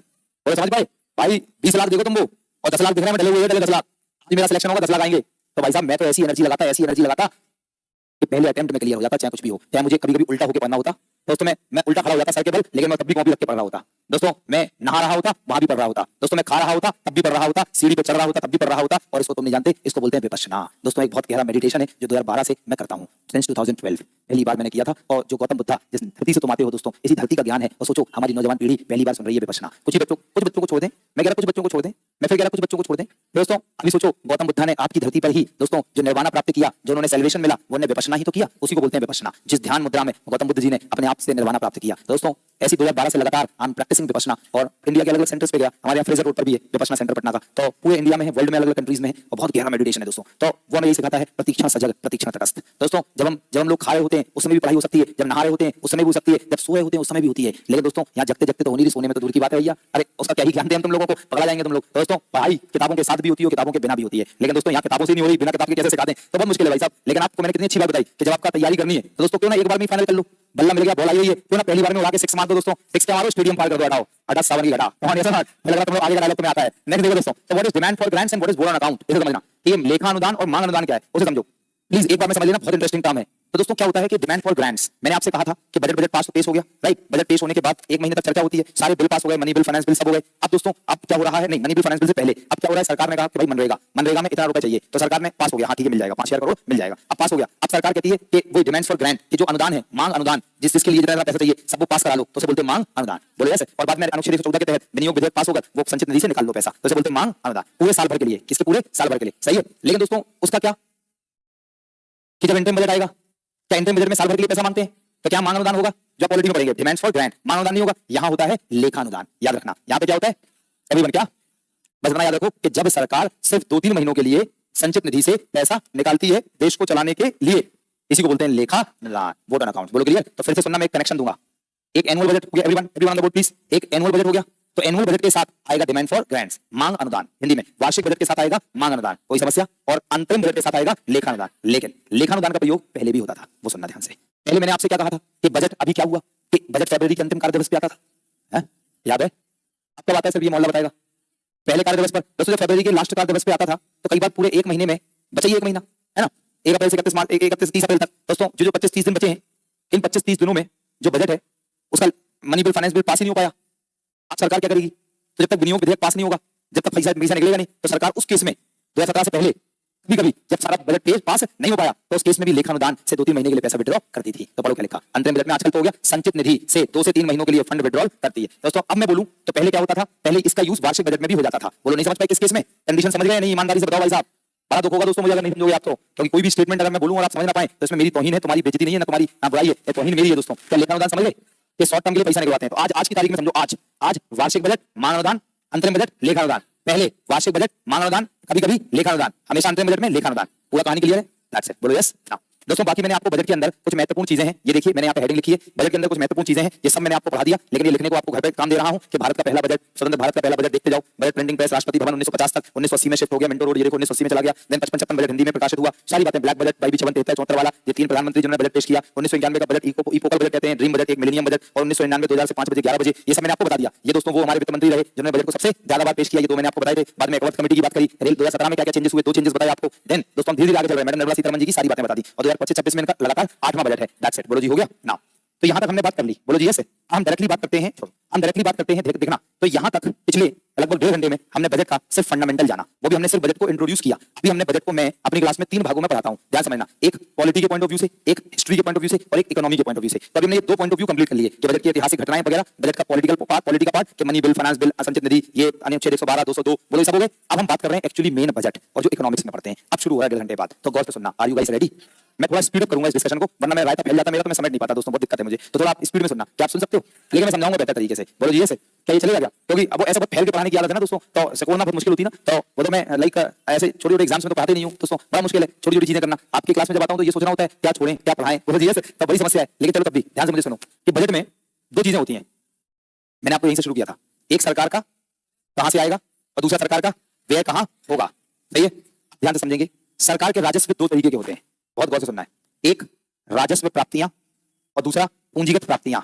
बोले समझ पाए भाई, 20 लाख देखो तुम वो, और 10 लाख दिख रहे हैं, डले हुए 10 लाख, आज मेरा सिलेक्शन होगा 10 लाख आएंगे। तो भाई साहब मैं तो ऐसी एनर्जी लगाता कि पहले अटेम्प्ट में क्लियर हो जाता, चाहे कुछ भी हो, चाहे मुझे कभी-कभी उल्टा होकर पढ़ना होता दोस्तों, मैं उल्टा खड़ा हो जाता सर के बल, लेकिन मैं तब भी कॉपी रख के पढ़ रहा होता दोस्तों। मैं नहा रहा होता वहां भी पढ़ रहा होता दोस्तों, मैं खा रहा होता तब भी पढ़ रहा होता, सीढ़ी पे चढ़ रहा होता तब भी पढ़ रहा होता। और इसको तुम नहीं जानते, इसको बोलते हैं विपश्यना दोस्तों। एक बहुत गहरा मेडिटेशन है जो 2012 से मैं करता हूं, सिंस 2012 पहली बार मैंने किया था। और जो गौतम बुद्धा जिस धरती से तुम आते हो दोस्तों, इसी धरती का ज्ञान है। और सोचो हमारी नौजवान पीढ़ी पहली बार सुन रही है विपश्यना। कुछ बच्चों को छोड़ दें, मैं कह रहा कुछ बच्चों को छोड़ दें, मैं फिर कह रहा कुछ बच्चों को छोड़ दें दोस्तों। अभी सोचो गौतम बुद्धा ने आपकी धरती पर ही दोस्तों जो निर्वाणा प्राप्त किया, जो उन्होंने सेलिब्रेशन मिला, वो उन्होंने विपश्यना ही तो किया, उसी को बोलते हैं विपश्यना। जिस ध्यान मुद्रा में गौतम बुद्ध जी ने अपने आप से निर्वाणा प्राप्त किया दोस्तों, ऐसी 2012 से लगातार आई एम प्रैक्टिसिंग विपश्यना। और इंडिया के अलग-अलग सेंटर्स पे गया, हमारे यहाँ फ्रेजर रोड पर भी है विपश्यना सेंटर पटना का, तो पूरे इंडिया में है, वर्ल्ड में अलग-अलग कंट्रीज में है, और बहुत गहरा मेडिटेशन है दोस्तों। तो वो हमें ये सिखाता है प्रतीक्षण सजग प्रतीक्षण तटस्थ दोस्तों। जब हम लोग खा रहे होते हैं उस समय भी पढ़ाई हो सकती है, जब नहा रहे होते हैं उस समय भी हो सकती है, जब सोए होते हैं उस समय भी होती है। लेकिन दोस्तों यहाँ जगते जगते तो होनी, सोने में तो दूर की बात है भैया। अरे उसका क्या ही ज्ञान दें हम तुम लोगों को, पकड़ा जाएंगे तुम लोग दोस्तों। पढ़ाई किताबों के साथ भी होती है, किताबों के बिना भी होती है, लेकिन दोस्तों यहाँ किताबों से नहीं हो रही, बिना किताब के कैसे सिखा दें, तो बहुत मुश्किल है भाई साहब। लेकिन आपको मैंने कितनी अच्छी बात बताई कि जब आपका तैयारी करनी है तो दोस्तों क्यों ना एक बार में फाइनल कर लो, बल्ला मिल गया, बॉल आई है, क्यों ना पहली बार में उड़ा के 6 मार दो दोस्तों। 6 क्या मारो, स्टेडियम पार कर दो, हटाओ 7 की घटा, कौन ऐसा ना लग रहा तुम लोग आगे का डायलॉग तुम्हें आता है। नेक्स्ट देखो दोस्तों, तो what is demand for grants and what is vote on account, इसे समझना। ये लेखा अनुदान और मांग अनुदान क्या है उसे समझो प्लीज, एक बार में समझ लेना, बहुत इंटरेस्टिंग काम है। तो दोस्तों क्या होता है कि डिमांड फॉर ग्रांट्स, मैंने आपसे कहा था कि बजट पास तो पेश हो गया, राइट। बजट पेश होने के बाद एक महीने तक चर्चा होती है, सारे बिल पास हो गए, मनी बिल, फाइनेंस बिल सब हो गए। अब दोस्तों अब क्या हो रहा है, नहीं मनी बिल फाइनेंस बिल से पहले अब क्या हो रहा है, सरकार ने कहा कि भाई मनरेगा में इतना रुपए चाहिए, तो सरकार ने पास हो गया, हाँ ठीक है मिल जाएगा, 5,000 करोड़ मिल जाएगा, अब पास हो गया। अब सरकार कहती है कि वो डिमांड्स फॉर ग्रांट की जो अनुदान है, मांग अनुदान, जिसके लिए जितना पैसा चाहिए सब वो पास करा लो, तो उसे बोलते हैं मांग अनुदान, बोलो ऐसे। और बाद में अनुच्छेद 114 के तहत विनियोग विधेयक पास होकर वो संचित निधि से निकाल लो पैसा, तो उसे बोलते हैं मांग अनुदान, पूरे साल भर के लिए, किसके पूरे साल भर के लिए, सही है। लेकिन दोस्तों उसका क्या कि जब इंटरिम बजट आएगा, क्या इंटरिम बजट में साल भर के लिए पैसा मांगते हैं, तो क्या मांग अनुदान होगा, जो पॉलिटी में पढ़ेंगे डिमांड्स फॉर ग्रांट, मांग अनुदान नहीं होगा, यहां होता है लेखा अनुदान। याद रखना यहां पे क्या होता है, एवरीवन क्या, बस इतना याद रखो कि जब सरकार सिर्फ 2-3 महीनों के लिए संचित निधि से पैसा निकालती है देश को चलाने के लिए, इसी को बोलते हैं लेखा अनुदान, वोट ऑन अकाउंट। बोलो क्लियर। तो फिर से सुनना, मैं एक कनेक्शन दूंगा, एक एनुअल बजट हो गया, everyone on the board please, एक एनुअल बजट हो गया, तो एनुअल बजट के साथ आएगा डिमांड फॉर ग्रांट्स, मांग अनुदान, हिंदी में वार्षिक बजट के साथ आएगा मांग अनुदान, कोई समस्या, और अंतरिम बजट के साथ आएगा लेखा अनुदान। लेकिन लेखा अनुदान का प्रयोग पहले भी होता था, वो सुनना ध्यान से। पहले मैंने आपसे क्या कहा था कि बजट अभी क्या हुआ कि बजट फरवरी के अंतिम कार्य दिवस पे आता था, याद है, अब कब आता है सर, ये मोहल्ला बताएगा। पहले कार्य दिवस पर, दोस्तों जब फरवरी के लास्ट कार्य दिवस पे आता था तो कई बार पूरे एक महीने में बचा ही एक महीना, है ना, 1 अप्रैल से 31 मार्च, 31-30 अप्रैल तक। दोस्तों जो 25-30 दिन बचे हैं, इन 25-30 दिनों में जो बजट है उसका money bill, finance bill pass ही नहीं हो पाया, अब सरकार क्या करेगी, तो जब तक विनियोग विधेयक पास नहीं होगा, जब तक पैसा निकलेगा नहीं, तो सरकार उस केस में 2017 से पहले कभी जब सारा बजट पास नहीं हो पाया तो उस केस में भी लेखा अनुदान से 2-3 महीने के लिए पैसा विड्रॉ करती थी। तो पढ़ो क्या लिखा, अंतरिम बजट में आजकल तो हो गया संचित निधि से 2 से 3 महीनों के लिए फंड विड्रॉल करती है। दोस्तों अब मैं बोलूं तो पहले क्या होता था, पहले इसका यूज वार्षिक बजट में भी हो जाता था। बोलो नहीं समझ पाए किस केस में, कंडीशन समझ गए नहीं, ईमानदारी से बताओ भाई साहब, बड़ा दुख होगा दोस्तों मुझे अगर नहीं समझोगे आप तो, क्योंकि कोई भी स्टेटमेंट अगर मैं बोलूं और आप समझ ना पाए तो इसमें मेरी तौहीन है, तुम्हारी बेइज्जती नहीं है, ना तुम्हारी ना बुराई है, तौहीन मेरी है दोस्तों। क्या लेखा अनुदान समझ गए कि शॉर्ट टर्म के लिए पैसा निकलवाते हैं, तो आज की तारीख में समझो, आज वार्षिक बजट, मांग अनुदान, अंतरिम बजट, लेखा अनुदान, पहले वार्षिक बजट, मांग अनुदान, कभी-कभी लेखा अनुदान, हमेशा अंतरिम बजट में लेखा अनुदान, पूरा कहानी क्लियर है, दैट्स इट, बोलो यस। नाउ दोस्तों बाकी मैंने आपको बजट के अंदर कुछ महत्वपूर्ण चीजें हैं, ये देखिए मैंने यहाँ पे हेडिंग लिखी है, बजट के अंदर कुछ महत्वपूर्ण चीजें हैं, ये सब मैंने आपको पढ़ा दिया, लेकिन ये लिखने को आपको घर पे काम दे रहा हूं कि भारत का पहला बजट, स्वतंत्र भारत का पहला बजट देखते जाओ, budget printing press Rashtrapati Bhavan 1950 तक, 1980 में शिफ्ट हो गया, मिंटो रोड ये देखो 1980 में चला गया, देन 55-56 बजट हिंदी में प्रकाशित हुआ, सारी बातें ब्लैक बजट, बाईबी 74 वाला, ये 3 प्रधानमंत्री जिन्होंने बजट पेश किया, 1991 का बजट इपोकल बजट कहते हैं, ड्रीम बजट, एक मिलेनियम बजट, और 1999 2000 से 5 बजे 11 बजे, ये सब मैंने आपको बता दिया। ये दोस्तों वो हमारे वित्त मंत्री रहे जिन्होंने बजट को सबसे ज्यादा बार पेश किया, ये 2 मैंने आपको बताए थे। बाद में एक कमेटी की बात करी, रेल 2017 में क्या क्या चेंजेस हुए, 2 चेंजेस बताए आपको। देन दोस्तों धीरे-धीरे आगे चल रहे हैं, मैडम निर्मला सीतारमण जी की सारी बातें बता दी, और 2025-26 में इनका लगातार 8वां बजट है, दैट्स इट, बोलो जी हो गया। नाउ तो यहां तक हमने बात कर ली, बोलो जी यस। हम डायरेक्टली बात करते हैं, हम डायरेक्टली बात करते हैं, देखना तो यहां तक पिछले लगभग 1.5 घंटे में हमने बजट का सिर्फ फंडामेंटल जाना, वो भी हमने सिर्फ बजट को इंट्रोड्यूस किया। अभी हमने बजट को मैं अपनी क्लास में 3 भागों में पढ़ाता हूं, ध्यान समझना, एक पॉलिटी के पॉइंट ऑफ व्यू से, एक हिस्ट्री के पॉइंट ऑफ व्यू से, और एक इकोनॉमी के पॉइंट ऑफ व्यू से। तो अभी हमने ये 2 पॉइंट ऑफ व्यू कंप्लीट कर लिए कि बजट की ऐतिहासिक घटनाएं वगैरह, बजट का पॉलिटिकल पार्ट, पॉलिटी का पार्ट कि मनी बिल, फाइनेंस बिल, संचित निधि, ये अनुच्छेद 112, 202, बोलो सब हो गए। अब हम बात कर रहे हैं एक्चुअली मेन बजट और जो इकोनॉमिक्स में पढ़ते हैं। अब शुरू हो रहा है 1.5 घंटे बाद, तो गौर से सुनना, आर यू गाइस रेडी। मैं थोड़ा स्पीड अप करूंगा इस डिस्कशन को, वरना मैं रायता फैल जाता मेरा, तो मैं समझ नहीं पाता दोस्तों, बहुत दिक्कत है मुझे, तो थोड़ा आप स्पीड में सुनना। क्या आप सुन सकते हो, लेकिन मैं समझाऊंगा बेहतर तरीके से, बोलो जी ये से क्या ये चलेगा क्या, क्योंकि अब वो ऐसा बहुत फैल के पढ़ाने की आदत है ना दोस्तों, तो सिखाना बहुत मुश्किल होती है ना, तो वो तो मैं लाइक ऐसे छोटे-छोटे एग्जाम्स में तो पढ़ाते नहीं हूं दोस्तों, बड़ा मुश्किल है छोटी-छोटी चीजें करना। आपकी क्लास में जब आता हूं तो ये सोचना होता है क्या छोड़ें क्या पढ़ाएं, बोलो जी ये से, तो बड़ी समस्या है। लेकिन चलो तब भी ध्यान से मुझे सुनो कि बजट में 2 चीजें होती हैं, मैंने आपको यहीं से शुरू किया था, एक सरकार का कहां से आएगा और दूसरा सरकार का व्यय कहां होगा, सही है। ध्यान से समझेंगे, सरकार के राजस्व 2 तरीके के होते हैं, बहुत गौर से सुनना है, एक राजस्व प्राप्तियां और दूसरा पूंजीगत प्राप्तियां।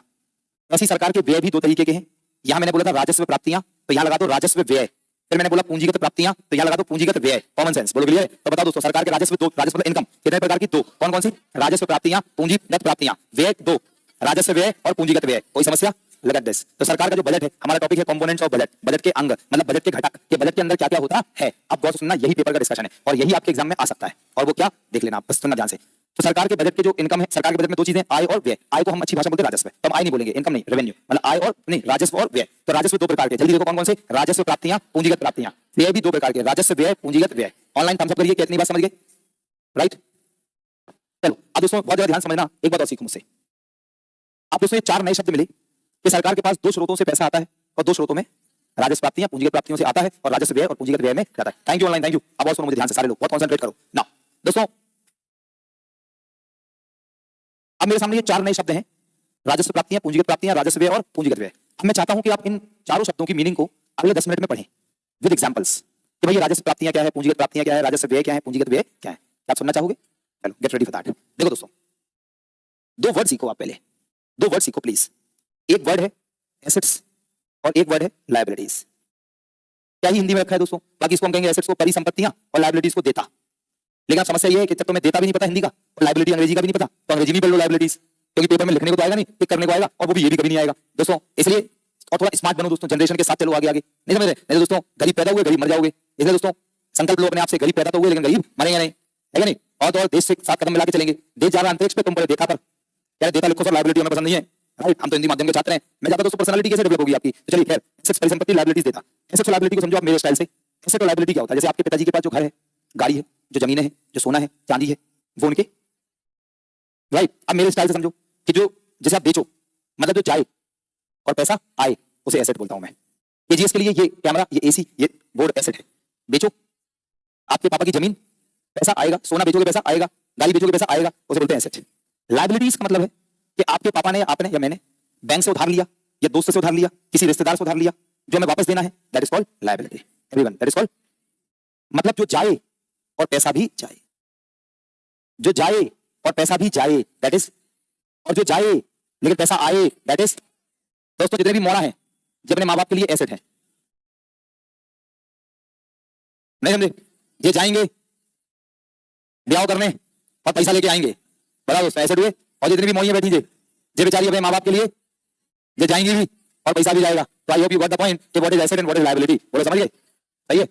ऐसी सरकार के व्यय भी 2 तरीके के हैं, यहां मैंने बोला था राजस्व प्राप्तियां, तो यहां लगा दो राजस्व व्यय, फिर मैंने बोला पूंजीगत प्राप्तियां, तो यहां लगा दो पूंजीगत व्यय, कॉमन सेंस, बोलो क्लियर है। तो बताओ दोस्तों सरकार के राजस्व 2, राजस्व मतलब इनकम कितने प्रकार की, 2, कौन कौन सी, राजस्व प्राप्तियां, पूंजीगत प्राप्तियां, व्यय 2, राजस्व व्यय और पूंजीगत व्यय, कोई समस्या, लुक एट दिस। तो सरकार का जो बजट है, हमारा टॉपिक है कंपोनेंट्स ऑफ बजट, बजट के अंग मतलब बजट के घटक, के बजट के अंदर क्या क्या होता है। अब गौर से सुनना, यही पेपर का डिस्कशन है और यही आपके एग्जाम में आ सकता है, और वो क्या देख लेना, बस सुनना ध्यान से। तो सरकार के बजट के जो इनकम है, सरकार के बजट में 2 चीजें, आय और व्यय। आय को हम अच्छी भाषा बोलते हैं राजस्व, तो हम आय नहीं बोलेंगे, इनकम नहीं, रेवेन्यू मतलब आय और नहीं, राजस्व और व्यय। तो राजस्व 2 प्रकार के, जल्दी देखो कौन कौन से, राजस्व प्राप्तियां, पूंजीगत प्राप्तियां। व्यय भी 2 प्रकार के, राजस्व व्यय, पूंजीगत व्यय। ऑनलाइन थम्स अप करिए, कितनी बात समझ गए, राइट। चलो अब दोस्तों बहुत ज्यादा ध्यान समझना, एक बात और सीखो मुझसे। आप दोस्तों ये 4 नए शब्द मिले कि सरकार के पास 2 स्रोतों से पैसा आता है और 2 स्रोतों में राजस्व प्राप्तियां, पूंजीगत प्राप्तियों से आता है और राजस्व व्यय और पूंजीगत व्यय में जाता है। Thank you online, thank you. अब और सुनो मुझे ध्यान से, सारे लोग बहुत कंसंट्रेट करो ना दोस्तों। अब मेरे सामने ये 4 नए शब्द हैं, राजस्व प्राप्तियां, पूंजीगत प्राप्तियां, राजस्व व्यय और पूंजीगत व्यय। अब मैं चाहता हूं कि आप इन चारों शब्दों की मीनिंग को अगले 10 मिनट में पढ़ें विद एग्जांपल्स कि भाई राजस्व प्राप्तियां क्या है, पूंजीगत प्राप्तियां क्या है, राजस्व व्यय क्या है, पूंजीगत व्यय क्या है। क्या आप सुनना चाहोगे, चलो गेट रेडी फॉर दैट। देखो दोस्तों 2 वर्ड सीखो, आप पहले 2 वर्ड सीखो प्लीज। एक वर्ड है एसेट्स और एक वर्ड है लायबिलिटीज। क्या ही हिंदी में रखा है दोस्तों, बाकी इसको हम कहेंगे एसेट्स को परिसंपत्तियां और लायबिलिटीज को देता। लेकिन अब समस्या ये है कि जब तुम्हें देता भी नहीं पता हिंदी का और लाइबिलिटी अंग्रेजी का भी नहीं पता, तो अंग्रेजी में पढ़ लो लाइबिलिटीज, क्योंकि पेपर में लिखने को तो आएगा नहीं, टिक करने को आएगा, और वो भी ये भी कभी नहीं आएगा दोस्तों। इसलिए और थोड़ा स्मार्ट बनो दोस्तों, जनरेशन के साथ चलो आगे आगे, नहीं समझ रहे? नहीं तो दोस्तों गरीब पैदा हुए गरीब मर जाओगे। इसलिए दोस्तों संकल्प लो अपने आप से, गरीब पैदा तो हुए लेकिन गरीब मरेंगे नहीं, है नहीं? और तो और देश से साथ कदम मिला के चलेंगे। देश जा रहा अंतरिक्ष पे, तुम पढ़े देखा पर यार देता लिखो सर, लाइबिलिटी हमें पसंद नहीं है, राइट? हम तो हिंदी माध्यम के छात्र हैं। मैं चाहता दोस्तों पर्सनालिटी कैसे डेवलप होगी आपकी। तो चलिए खैर, एसेट्स परिसंपत्ति लाइबिलिटीज देता। एसेट्स और लाइबिलिटी को समझो आप मेरे स्टाइल से। एसेट और लाइबिलिटी क्या होता है? जैसे आपके पिताजी के पास जो घर है, गाड़ी है, जो जमीनें हैं, जो सोना है, चांदी है, वो उनके, राइट? अब मेरे स्टाइल से समझो कि जो जैसे आप बेचो, मतलब जो जाए और पैसा आए, उसे एसेट बोलता हूं मैं। केजीएस के लिए ये कैमरा, ये एसी, ये बोर्ड एसेट है। बेचो आपके पापा की जमीन, पैसा आएगा, सोना बेचोगे पैसा आएगा, गाड़ी बेचोगे पैसा आएगा, उसे बोलते हैं एसेट। लायबिलिटीज का मतलब है कि आपके पापा ने, आपने या मैंने बैंक से उधार लिया, या दोस्त से उधार लिया, किसी रिश्तेदार से उधार लिया, जो हमें वापस देना है, that is called liability. Everyone, that is called, मतलब जो जाए और पैसा भी जाए, जो जाए और पैसा भी जाए, दैट इज, और जो जाए लेकिन पैसा आए, दैट इज। दोस्तों जितने भी मोड़ा हैं, जो अपने माँ बाप के लिए एसेट है, नहीं समझे? ये जाएंगे ब्याह करने और पैसा लेके आएंगे, बड़ा दोस्तों एसेट हुए। और जितनी भी मोइयां बैठी जे बेचारी अपने माँ बाप के लिए ये जाएंगी भी और पैसा भी जाएगा। तो I hope you got the point कि what is asset and what is liability. बोलो समझ गए? सही है।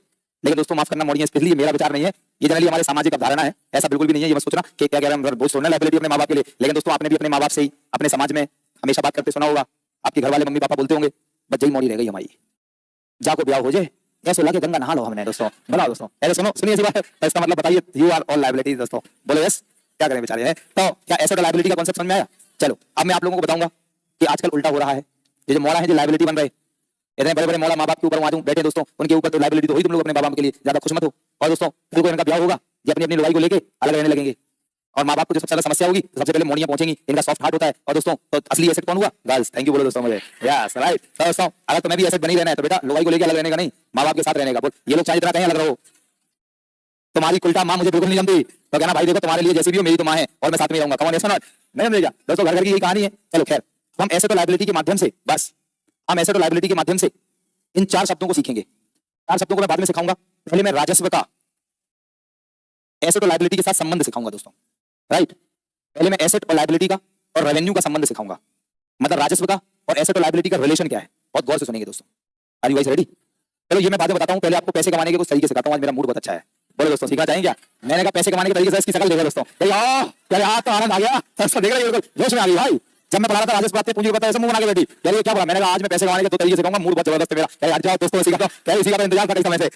लेकिन दोस्तों माफ करना मोड़ियां, स्पेशली ये मेरा विचार नहीं है, ये जनरली हमारे सामाजिक अवधारणा है। ऐसा बिल्कुल भी नहीं है ये मत सोचना कि क्या कह रहे हैं बोझ छोड़ना लायबिलिटी अपने माँ बाप के लिए। लेकिन दोस्तों आपने भी अपने माँ बाप से ही अपने समाज में हमेशा बात करते सुना होगा, आपके घर वाले मम्मी पापा बोलते होंगे बस यही मोड़ी रह गई हमारी, जाको ब्याह हो जाए, ऐसे लगे गंगा नहा लो हमने। दोस्तों बोला दोस्तों, ऐसे सुनो, सुनिए सी बात है, तो इसका मतलब बताइए यू आर ऑल लायबिलिटीज। दोस्तों बोलो यस, क्या करें बेचारे हैं। तो क्या एसेट और लायबिलिटी का कांसेप्ट समझ में आया? चलो अब मैं आप लोगों को बताऊंगा कि आजकल उल्टा हो रहा है। ये जो मौला है जो लायबिलिटी बन रहे, इतने बड़े बड़े मौला माँ बाप के ऊपर वहां बैठे दोस्तों, उनके ऊपर तो लायबिलिटी तो हुई तुम लोग अपने बाप के लिए, ज्यादा खुश मत हो। और दोस्तों कल को इनका ब्याह होगा, ये अपनी अपनी लड़ाई को लेके अलग रहने लगेंगे, और माँ बाप को जो सबसे ज्यादा समस्या होगी, तो सबसे पहले मोड़ियां पहुंचेंगी। इनका सॉफ्ट हार्ट होता है। और दोस्तों तो असली एसेट कौन हुआ? गर्ल्स। थैंक यू बोलो दोस्तों मुझे, यस राइट। तो दोस्तों अगर तुम्हें भी एसेट बनी रहना है तो बेटा लड़ाई को लेके अलग रहने का नहीं, माँ बाप के साथ रहने का। बोल ये लोग चाहे जितना कहीं अलग रहो, तुम्हारी उल्टा माँ मुझे बिल्कुल नहीं जमती, तो कहना भाई देखो तुम्हारे लिए जैसी भी हो मेरी तो माँ है और मैं साथ में रहूंगा। कौन ऐसा नहीं समझेगा दोस्तों, घर घर की यही कहानी है। चलो खैर, हम एसेट और लायबिलिटी के माध्यम से, बस हम एसेट और लायबिलिटी के माध्यम से इन 4 शब्दों को सीखेंगे। 4 शब्दों को मैं बाद में सिखाऊंगा। पहले मैं राजस्व का एसेट और लायबिलिटी के साथ संबंध सिखाऊंगा दोस्तों, राइट? पहले मैं एसेट और लायबिलिटी का और रेवेन्यू का संबंध सिखाऊंगा, मतलब राजस्व का और एसेट और लायबिलिटी का रिलेशन क्या है। बहुत गौर से सुनेंगे दोस्तों। Are you guys ready? चलो ये मैं बातें बताता हूं, पहले आपको पैसे कमाने के कुछ तरीके सिखाता हूं। आज मेरा मूड बहुत अच्छा है। बोलो दोस्तों सीखना चाहेंगे क्या? मैंने कहा पैसे कमाने के तरीके से इसकी शक्ल देखो दोस्तों, यार तो आनंद आ गया, देख रहे हो, जोश में आ गई भाई। जब मैं पढ़ा रहा था राजस्व बातें पूंजी बताया, ऐसे मुंह बना के बैठी, यार ये क्या पढ़ा? मैंने कहा आज मैं पैसे कमाने के 2 तरीके सिखाऊंगा, मूड बहुत जबरदस्त है मेरा। यार हट जाओ दोस्तों, सीखा तो सीखा तो इंतजार था कई समय से।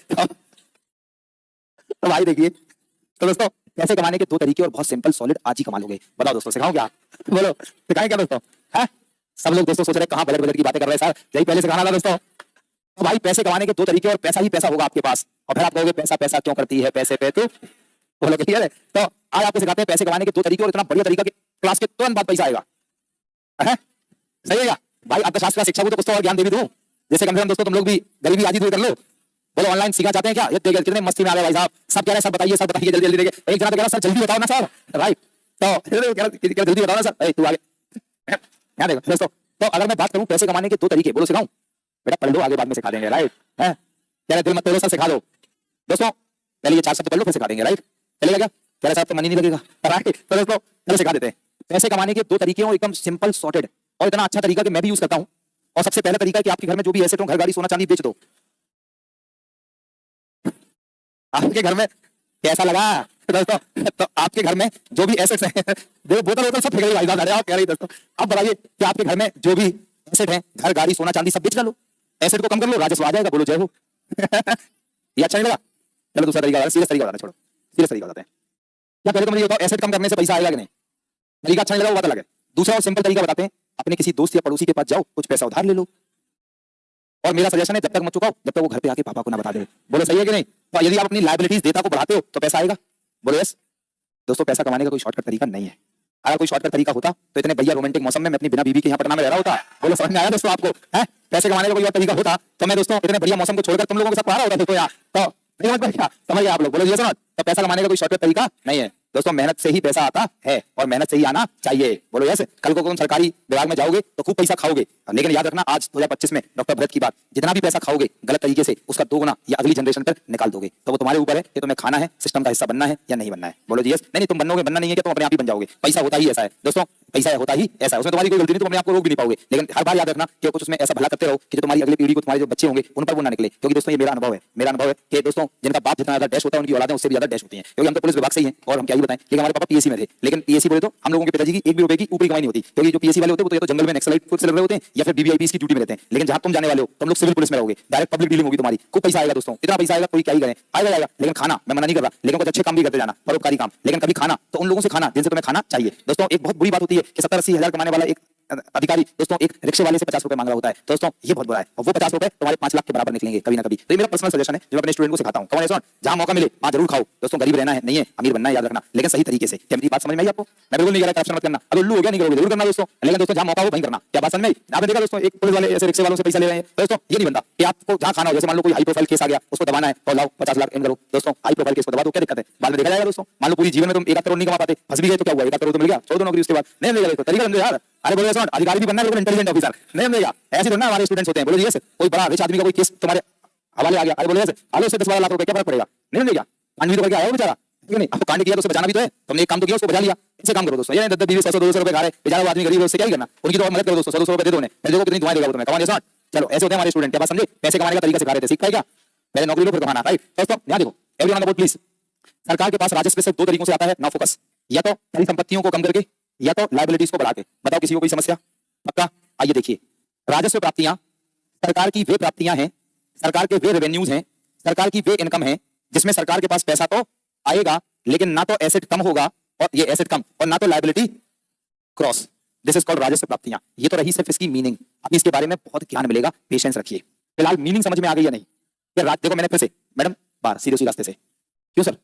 तो भाई देखिए, तो दोस्तों पैसे कमाने के 2 तरीके और बहुत सिंपल सॉलिड, आज ही कमा लोगे। बताओ दोस्तों सिखाऊं क्या? बोलो सिखाएं क्या दोस्तों? है सब लोग दोस्तों सोच रहे कहां बजट बजट की बातें कर रहे हैं सर, यही पहले सिखाना था दोस्तों। तो भाई पैसे कमाने के 2 तरीके और पैसा ही पैसा होगा आपके पास। और फिर आप कहोगे पैसा पैसा क्यों करती है पैसे पे तू, बोलो क्लियर है? तो आज आपको सिखाते हैं पैसे कमाने के 2 तरीके, और इतना बढ़िया तरीका कि क्लास के तुरंत बाद पैसा आएगा। है सही है क्या भाई? अर्थशास्त्र का शिक्षा को तो कुछ तो और ज्ञान दे भी दूं, जैसे कम से कम दोस्तों तुम लोग भी गरीबी आदि दूर कर लो। बोलो ऑनलाइन सीखना चाहते हैं क्या? ये देखिए कितने मस्ती में आ गए भाई साहब, सब कह रहे हैं सब बताइए जल्दी जल्दी देखिए। एक जना तो कह रहा सर जल्दी बताओ ना सर, राइट? तो जल्दी बताओ ना सर, तू आगे यहाँ देखो दोस्तों। तो अगर मैं बात करूं पैसे कमाने के 2 तरीके, बोलो सिखाऊं? बेटा पढ़ लो, आगे बाद में सिखा देंगे, राइट? है कह रहे दिल मत तोड़ो सर, सिखा दो दोस्तों। पहले ये 4 शब्द पढ़ लो फिर सिखा देंगे, राइट? चलेगा क्या? कह रहे साहब तो मन ही नहीं लगेगा, राइट? तो दोस्तों चलो सिखा देते हैं। पैसे कमाने के 2 तरीके और एकदम सिंपल सॉर्टेड, और इतना अच्छा तरीका कि मैं भी यूज करता हूं। और सबसे पहला तरीका है कि आपके घर में जो भी एसेट हो, घर गाड़ी सोना चांदी बेच दो। आपके घर में कैसा लगा दोस्तों? तो आपके घर में जो भी एसेट्स हैं, देखो बोतल वोतल सब फेंक रही भाई साहब, कह रही दोस्तों। अब बताइए कि आपके घर में जो भी एसेट है, घर गाड़ी सोना चांदी सब बेच डालो, एसेट को कम कर लो, राजस्व आ जाएगा। बोलो जय हो। ये अच्छा नहीं लगा? चलो दूसरा तरीका, सीरियस तरीका बताते हैं, छोड़ो सीरियस तरीका बताते हैं। क्या पहले तो मुझे बताओ एसेट कम करने से पैसा आएगा कि नहीं? तरीका अच्छा नहीं लगा वो बात अलग है। दूसरा और सिंपल तरीका बताते हैं, अपने किसी दोस्त या पड़ोसी के पास जाओ, कुछ पैसा उधार ले लो। और मेरा सजेशन है जब तक मत चुकाओ जब तक वो घर पे आके पापा को ना बता दे। बोलो सही है कि नहीं? तो यदि आप अपनी लायबिलिटीज देता को बढ़ाते हो तो पैसा आएगा। बोलो यस। दोस्तों पैसा कमाने का कोई शॉर्टकट तरीका नहीं है। अगर कोई शॉर्टकट तरीका होता तो इतने बढ़िया रोमांटिक मौसम में मैं अपनी बिना बीवी के यहाँ पटना में रह रहा होता। बोलो समझ में आया दोस्तों आपको? है पैसे कमाने का कोई और तरीका होता तो मैं दोस्तों इतने बढ़िया मौसम को छोड़कर तुम लोगों के साथ पढ़ा रहा होता। तो यार तो नहीं समझ पाया, समझ गए आप लोग? बोलो ये समझ। तो पैसा कमाने का कोई शॉर्टकट तरीका नहीं है दोस्तों, मेहनत से ही पैसा आता है और मेहनत से ही आना चाहिए। बोलो यस। कल को तुम सरकारी विभाग में जाओगे तो खूब पैसा खाओगे, लेकिन याद रखना आज 2025 में डॉक्टर भरत की बात, जितना भी पैसा खाओगे गलत तरीके से उसका 2 गुना या अगली जनरेशन पर निकाल दोगे। तो वो तुम्हारे ऊपर है कि तुम्हें खाना है, सिस्टम का हिस्सा बनना है या नहीं बनना है। बोलो जी यस। नहीं तुम बनोगे, बनना नहीं है कि तुम अपने आप ही बन जाओगे। पैसा होता ही ऐसा है दोस्तों, पैसा होता ही ऐसा है, उसमें तुम्हारी कोई गलती नहीं, तुम अपने आप को रोक भी नहीं पाओगे। लेकिन हर बार याद रखना कि कुछ उसमें ऐसा भला करते रहो कि जो तुम्हारी अगली पीढ़ी को, तुम्हारे जो बच्चे होंगे उन पर वो ना निकले। क्योंकि दोस्तों ये मेरा अनुभव है, मेरा अनुभव है कि दोस्तों जिनका बाप जितना ज्यादा डैश होता है उनकी औलादें उससे भी ज्यादा डैश होती हैं। क्योंकि हम तो पुलिस विभाग से ही हैं और हम क्या ही बताएं कि हमारे पापा पीएससी में थे, लेकिन पीएससी बोले तो हम लोगों के पिताजी की 1 भी रुपए की ऊपरी कमाई नहीं होती। क्योंकि जो पीएससी वाले होते हैं वो तो या तो जंगल में नक्सलाइट से लड़ रहे होते हैं या फिर बीबीआईपीस की ड्यूटी में रहते हैं। लेकिन जहां तुम जाने वाले हो तुम लोग सिविल पुलिस में रहोगे, डायरेक्ट पब्लिक डीलिंग होगी तुम्हारी, खूब पैसा आएगा दोस्तों, इतना पैसा आएगा कोई क्या ही करे, आएगा। लेकिन खाना, मैं मना नहीं कर रहा, लेकिन कुछ अच्छे काम भी करते जाना, परोपकारी काम, लेकिन कभी खाना तो उन लोगों से खाना जिनसे तुम्हें खाना चाहिए। दोस्तों एक बहुत बुरी बात होती है कि 70-80 हजार कमाने वाला एक अधिकारी दोस्तों एक रिक्शे वाले से 50 रुपए मांग रहा होता है। दोस्तों ये बहुत बुरा है, और वो 50 रुपए तुम्हारे 5 लाख के बराबर निकलेंगे कभी ना कभी। तो ये मेरा पर्सनल सजेशन है जो मैं अपने स्टूडेंट को सिखाता हूं। कौन है? जहां मौका मिले वहां जरूर खाओ दोस्तों। गरीब रहना है नहीं है, अमीर बनना है, याद रखना, लेकिन सही तरीके से। क्या मेरी बात समझ में आई आपको? मैं बिल्कुल नहीं कह रहा करप्शन मत करना, अगर उल्लू हो गया नहीं करोगे, जरूर करना दोस्तों, लेकिन दोस्तों जहां मौका हो वहीं करना। क्या बात समझ में आई? आपने देखा दोस्तों एक पुलिस वाले ऐसे रिक्शे वालों से पैसा ले रहे हैं, दोस्तों ये नहीं बनता कि आपको जहां खाना हो, जैसे मान लो कोई हाई प्रोफाइल केस आ गया उसको दबाना है तो लाओ 50 लाख इन करो दोस्तों, हाई प्रोफाइल केस को दबा दो, क्या दिक्कत है? बाद में देखा जाएगा दोस्तों। मान लो पूरी जीवन में तुम 1 करोड़ नहीं कमा पाते, फंस भी गए तो क्या हुआ, 1 करोड़ तो मिल गया, छोड़ दो नौकरी, उसके बाद नहीं मिलेगा। तरीका समझो यार। अरे बोलो सुन, अधिकारी भी बनना है, बिल्कुल इंटेलिजेंट ऑफिसर नहीं मिलेगा, ऐसे थोड़ा ना हमारे स्टूडेंट्स होते हैं। बोलो यस। कोई बड़ा रिच आदमी का कोई केस तुम्हारे हवाले आ गया, अरे बोलो यस, आलो से 10-12 लाख रुपए, क्या फर्क पड़ेगा? नहीं मिलेगा। कांड भी तो करके आया हो बेचारा, ठीक नहीं? आपको कांड किया तो उसे बचाना भी तो है, तुमने एक काम तो किया उसको बचा लिया। इसे काम करो दोस्तों, ये 10-20, 100-200 रुपए खा रहे बेचारा वो आदमी गरीब है, उससे क्या ही करना, उनकी तो मदद करो दोस्तों, 100-200 रुपए दे दो उन्हें, फिर देखो कितनी दुआएं देगा वो तुम्हें। कौन है? चलो ऐसे होते हैं हमारे स्टूडेंट, क्या बात समझे? पैसे कमाने का तरीका सिखा रहे थे, सीखता है क्या? पहले नौकरी लो फिर कमाना, राइट दोस्तों? ध्यान देखो, everyone on the board please. सरकार के पास राजस्व सिर्फ 2 तरीकों से आता है, ना फोकस, या तो परिसंपत्तियों को कम करके या तो लायबिलिटीज को बढ़ा के। बताओ किसी को कोई समस्या? पक्का? आइए देखिए, राजस्व प्राप्तियां सरकार की वे प्राप्तियां हैं, सरकार के वे रेवेन्यूज हैं, सरकार की वे इनकम है जिसमें सरकार के पास पैसा तो आएगा लेकिन ना तो एसेट कम होगा, और ये एसेट कम, और ना तो liability cross. This is called राजस्व प्राप्तियां। ये तो रही सिर्फ इसकी मीनिंग, अभी इसके बारे में बहुत ज्ञान मिलेगा, पेशेंस रखिए। फिलहाल मीनिंग समझ में आ गई या नहीं? देखो मैंने फिर से मैडम बाहर सीधे रास्ते से, क्यों सर?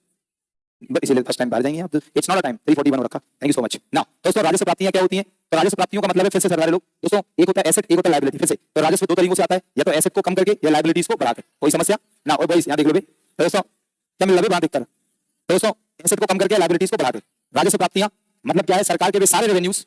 इसीलिए फर्स्ट टाइम बाहर जाएंगे आप, इट्स नॉट अ टाइम, 341 रखा, thank you so much. Now दोस्तों राजस्व प्राप्तियां क्या होती हैं? तो राजस्व प्राप्तियों का मतलब है फिर से सरदार लोग दोस्तों, एक होता है एसेट, एक होता है लायबिलिटी। फिर से तो राजस्व 2 तरीकों से आता है, या तो एसेट को कम करके या लायबिलिटीज को बढ़ाकर। कोई समस्या ना? और भाई यहां देख लो भाई दोस्तों, क्या मिल रहा है देखकर दोस्तों, एसेट को कम करके लायबिलिटीज को बढ़ाकर। राजस्व प्राप्तियां मतलब क्या है? सरकार के वे सारे रेवेन्यूज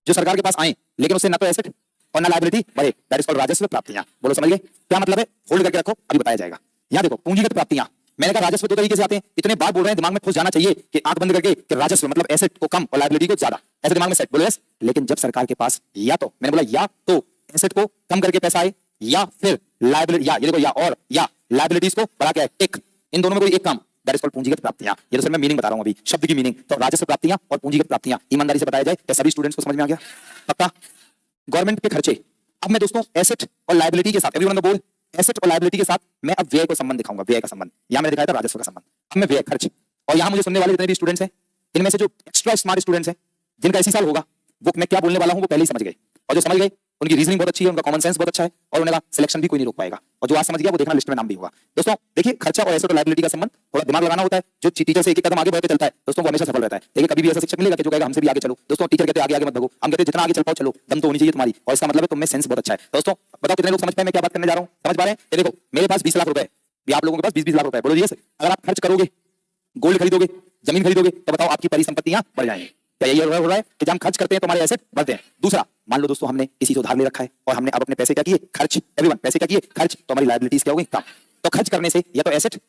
जो सरकार के पास आए लेकिन उससे ना तो एसेट और ना लायबिलिटी बढ़े, दैट इज कॉल्ड राजस्व प्राप्तियां। बोलो समझ गए क्या मतलब है? होल्ड करके रखो, अभी बताया जाएगा। यहां देखो पूंजीगत प्राप्तियां, मैंने कहा राजस्व 2 तरीके से आते हैं, इतने बार बोल रहे हैं दिमाग में घुस जाना चाहिए कि आंख बंद करके कि राजस्व मतलब एसेट को कम और लायबिलिटी को ज्यादा, ऐसे दिमाग में सेट। बोलो यस। लेकिन जब सरकार के पास या तो, मैंने बोला या तो एसेट को कम करके पैसा आए या फिर लायबिलिटी, या ये देखो, या और या लायबिलिटीज को बढ़ा के, टिक, इन दोनों में कोई एक काम, दैट इज कॉल्ड पूंजीगत प्राप्तियां। ये तो सर मैं मीनिंग बता रहा हूं अभी, शब्द की मीनिंग। तो राजस्व प्राप्तियां और पूंजीगत प्राप्तियां ईमानदारी से बताया जाए तो सभी स्टूडेंट्स को समझ में आ गया? पक्का? गवर्नमेंट के खर्चे। अब मैं दोस्तों एसेट और लायबिलिटी के साथ, everyone on the board, asset और लायबिलिटी के साथ मैं अब व्यय को संबंध दिखाऊंगा, व्यय का संबंध। यहां मैंने दिखाया था राजस्व का संबंध, अब मैं व्यय खर्च। और यहां मुझे सुनने वाले जितने भी स्टूडेंट्स हैं, इनमें से जो एक्स्ट्रा स्मार्ट स्टूडेंट्स हैं जिनका इसी साल होगा, वो मैं क्या बोलने वाला हूं वो पहले ही समझ गए, और जो समझ गए उनकी रीजनिंग बहुत अच्छी है, उनका कॉमन सेंस बहुत अच्छा है, और उनका सिलेक्शन भी कोई नहीं रोक पाएगा। और जो आज समझ गया वो देखना लिस्ट में नाम भी होगा। दोस्तों देखिए, खर्चा और एसेट और लायबिलिटी का संबंध थोड़ा दिमाग लगाना होता है। जो टीचर से एक कदम आगे बढ़ते चलता है दोस्तों वो हमेशा सफल रहता है। देखिए कभी भी ऐसा शिक्षक मिलेगा कि जो कहेगा हमसे भी आगे चलो। दोस्तों टीचर कहते हैं आगे आगे मत भागो, हम कहते हैं जितना आगे चल पाओ चलो, दम तो होनी चाहिए तुम्हारी, और इसका मतलब है तुम में सेंस बहुत अच्छा है। दोस्तों बताओ कितने लोग समझ पाए मैं क्या बात करने जा रहा हूं? समझ पा रहे हैं? ये देखो मेरे पास 20 लाख रुपए है, आप लोगों के पास 20-20 लाख रुपए। बोलो जी अगर आप खर्च करोगे, गोल्ड खरीदोगे, जमीन खरीदोगे, तो बताओ आपकी परिसंपत्तियां बढ़ जाएंगी। क्या यही हो रहा है कि जब हम खर्च करते हैं तो हमारे एसेट बढ़ते हैं? दूसरा, मान लो दोस्तों हमने किसी से उधार ले रखा है और हमने अब अपने पैसे क्या किए? खर्च। एवरीवन पैसे क्या किए? खर्च। तो हमारी लायबिलिटीज क्या हो गई? कम। तो खर्च करने से या तो एसेट